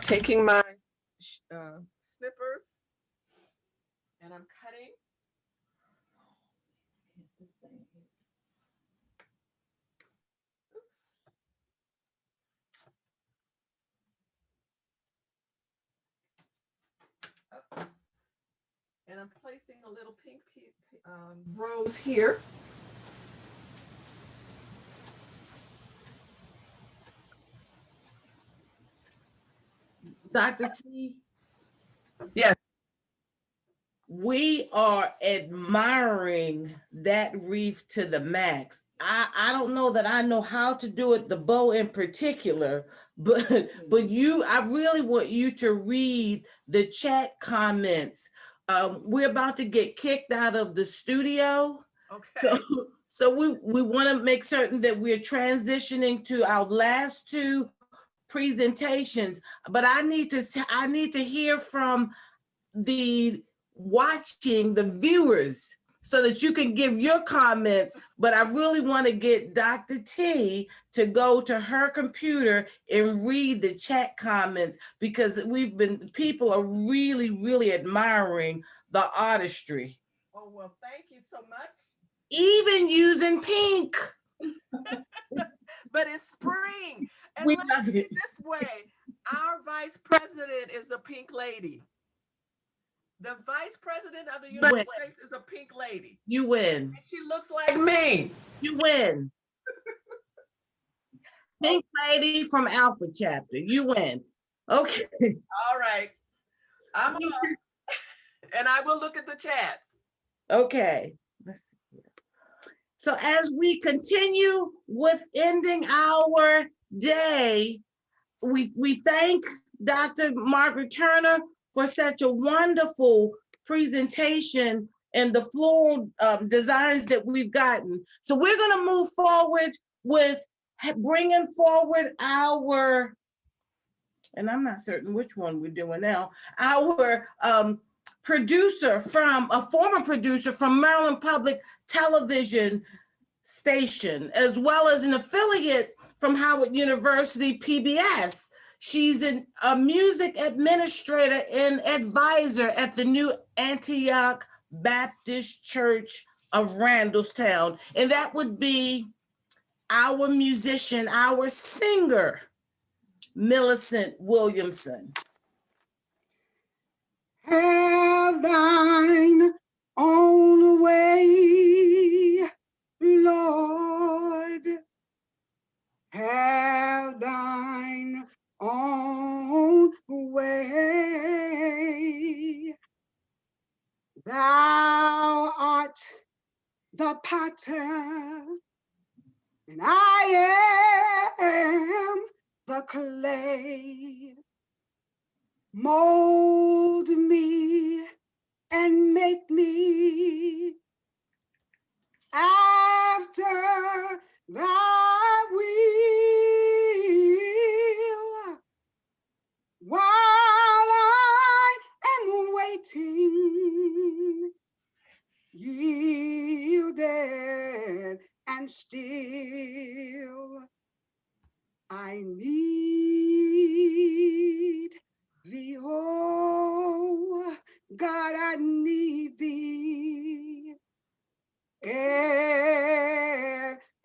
taking my snippers, and I'm cutting. Oops. Oops. And I'm placing a little pink rose here. Dr. T? Yes. We are admiring that wreath to the max. I don't know that I know how to do it, the bow in particular, but I really want you to read the chat comments. We're about to get kicked out of the studio. Okay. So we want to make certain that we're transitioning to our last two presentations, but I need to hear from the viewers so that you can give your comments. But I really want to get Dr. T to go to her computer and read the chat comments, because people are really, really admiring the artistry. Oh, well, thank you so much. Even using pink. But it's spring. And let me put it this way, our vice president is a pink lady. The vice president of the United States is a pink lady. You win. And she looks like me. You win. Pink lady from Alpha chapter. You win. Okay. All right. I'm off. And I will look at the chats. Okay. Let's see here. So as we continue with ending our day, we thank Dr. Margaret Turner for such a wonderful presentation and the floral designs that we've gotten. So we're going to move forward with bringing forward our, and I'm not certain which one we're doing now, our former producer from Maryland Public Television Station, as well as an affiliate from Howard University PBS. She's a music administrator and advisor at the New Antioch Baptist Church of Randallstown. And that would be our musician, our singer, Millicent Williamson. Have thine own way, Lord. Have thine own way. Thou art the potter, and I am the clay. Mold me and make me after thy will, while I am waiting, yielded and still. I need thee, oh God, I need thee.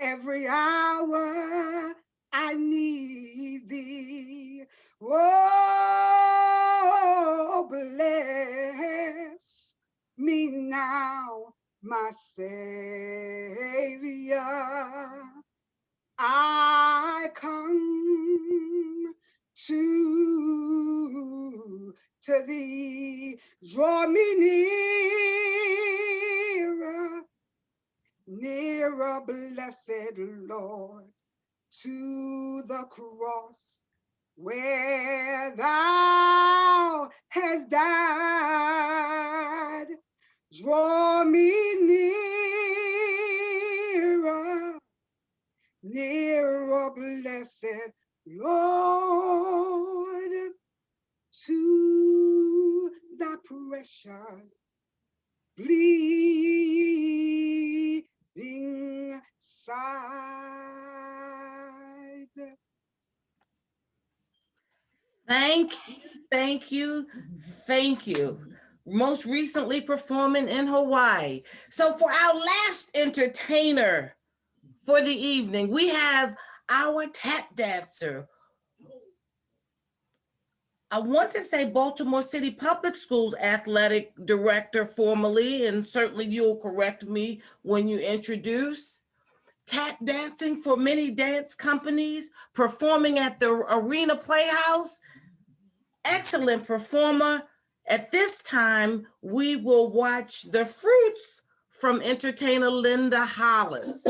Every hour I need thee. Oh, bless me now, my Savior. I come to thee. Draw me nearer, nearer, blessed Lord, to the cross where thou hast died. Draw me nearer, nearer, blessed Lord. precious bleeding side. Thank you, thank you, thank you. Most recently performing in Hawaii. So for our last entertainer for the evening, we have our tap dancer. I want to say Baltimore City Public Schools athletic director formerly, and certainly you'll correct me when you introduce. Tap dancing for many dance companies, performing at the Arena Playhouse. Excellent performer. At this time, we will watch The Fruits from entertainer Linda Hollis.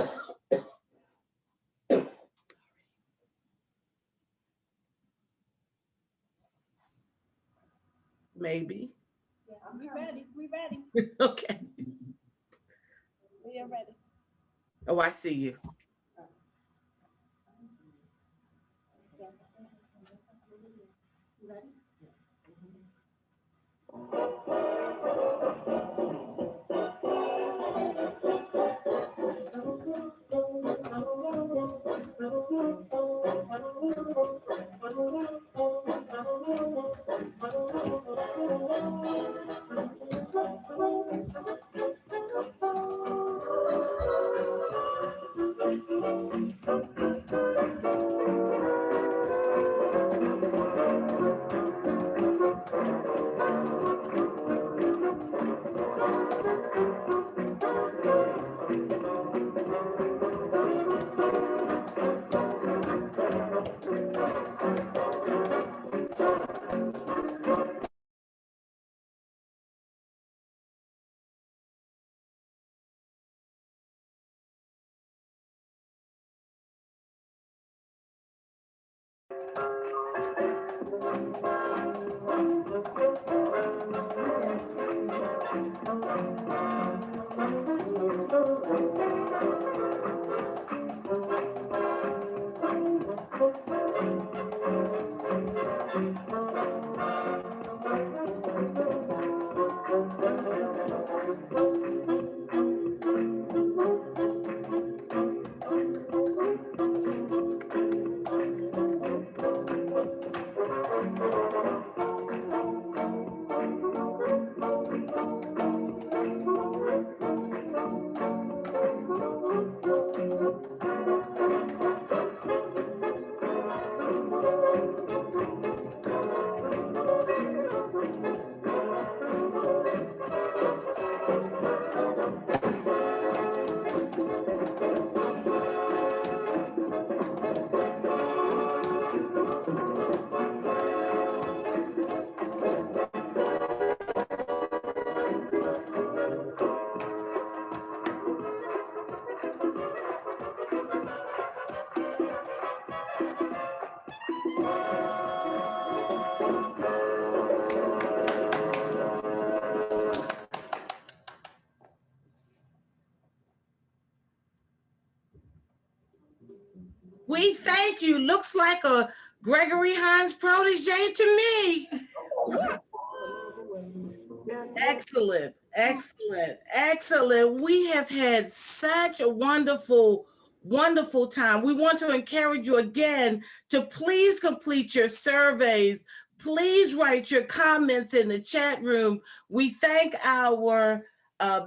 Maybe. Yeah, we ready. We ready. Okay. We are ready. Oh, I see you. Ready? We thank you. Looks like a Gregory Hines protege to me. Excellent, excellent, excellent. We have had such a wonderful, wonderful time. We want to encourage you again to please complete your surveys. Please write your comments in the chat room. We thank our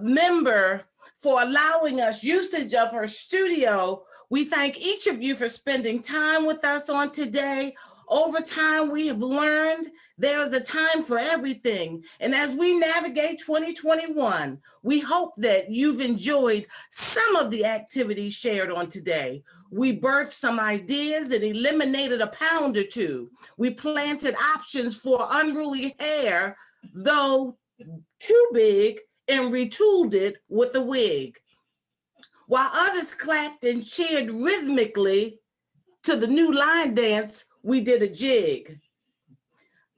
member for allowing us usage of her studio. We thank each of you for spending time with us on today. Over time, we have learned there is a time for everything. And as we navigate 2021, we hope that you've enjoyed some of the activities shared on today. We birthed some ideas and eliminated a pound or two. We planted options for unruly hair, though too big, and retooled it with a wig. While others clapped and cheered rhythmically to the new line dance, we did a jig.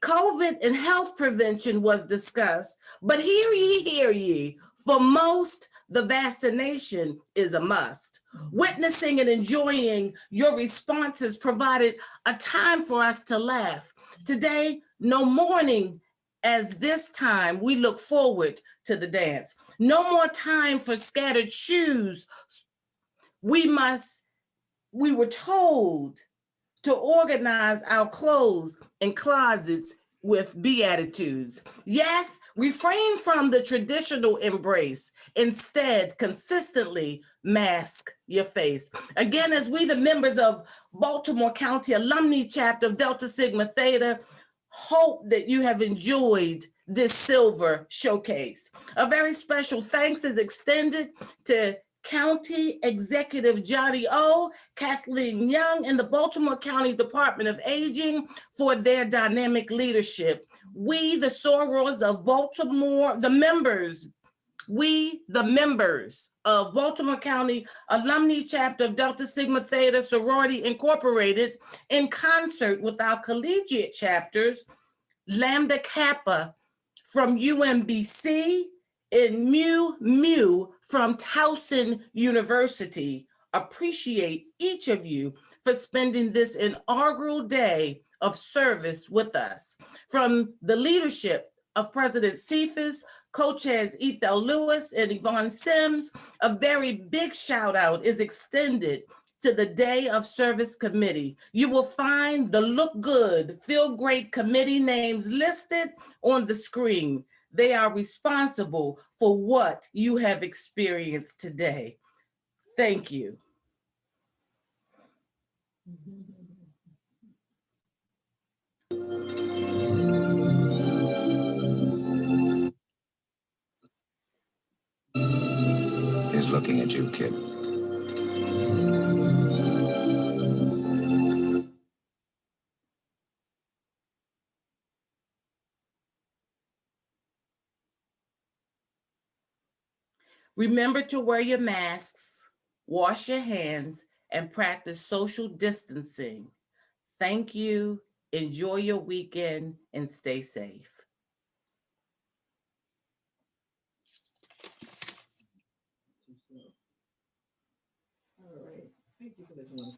COVID and health prevention was discussed, but hear ye, for most, the vaccination is a must. Witnessing and enjoying your responses provided a time for us to laugh. Today, no mourning as this time we look forward to the dance. No more time for scattered shoes. We were told to organize our clothes and closets with beatitudes. Yes, refrain from the traditional embrace. Instead, consistently mask your face. Again, as we, the members of Baltimore County Alumnae Chapter of Delta Sigma Theta, hope that you have enjoyed this silver showcase. A very special thanks is extended to County Executive Johnny O, Kathleen Young, and the Baltimore County Department of Aging for their dynamic leadership. We, the sorors of Baltimore, the members of Baltimore County Alumnae Chapter of Delta Sigma Theta Sorority Incorporated, in concert with our collegiate chapters, Lambda Kappa from UMBC, and Mu Mu from Towson University, appreciate each of you for spending this inaugural day of service with us. From the leadership of President Cephas, co-chairs Ethel Lewis and Yvonne Sims, a very big shout out is extended to the Day of Service Committee. You will find the Look Good, Feel Great committee names listed on the screen. They are responsible for what you have experienced today. Thank you. He's looking at you, kid. Remember to wear your masks, wash your hands, and practice social distancing. Thank you. Enjoy your weekend and stay safe. All right. Thank you for this one.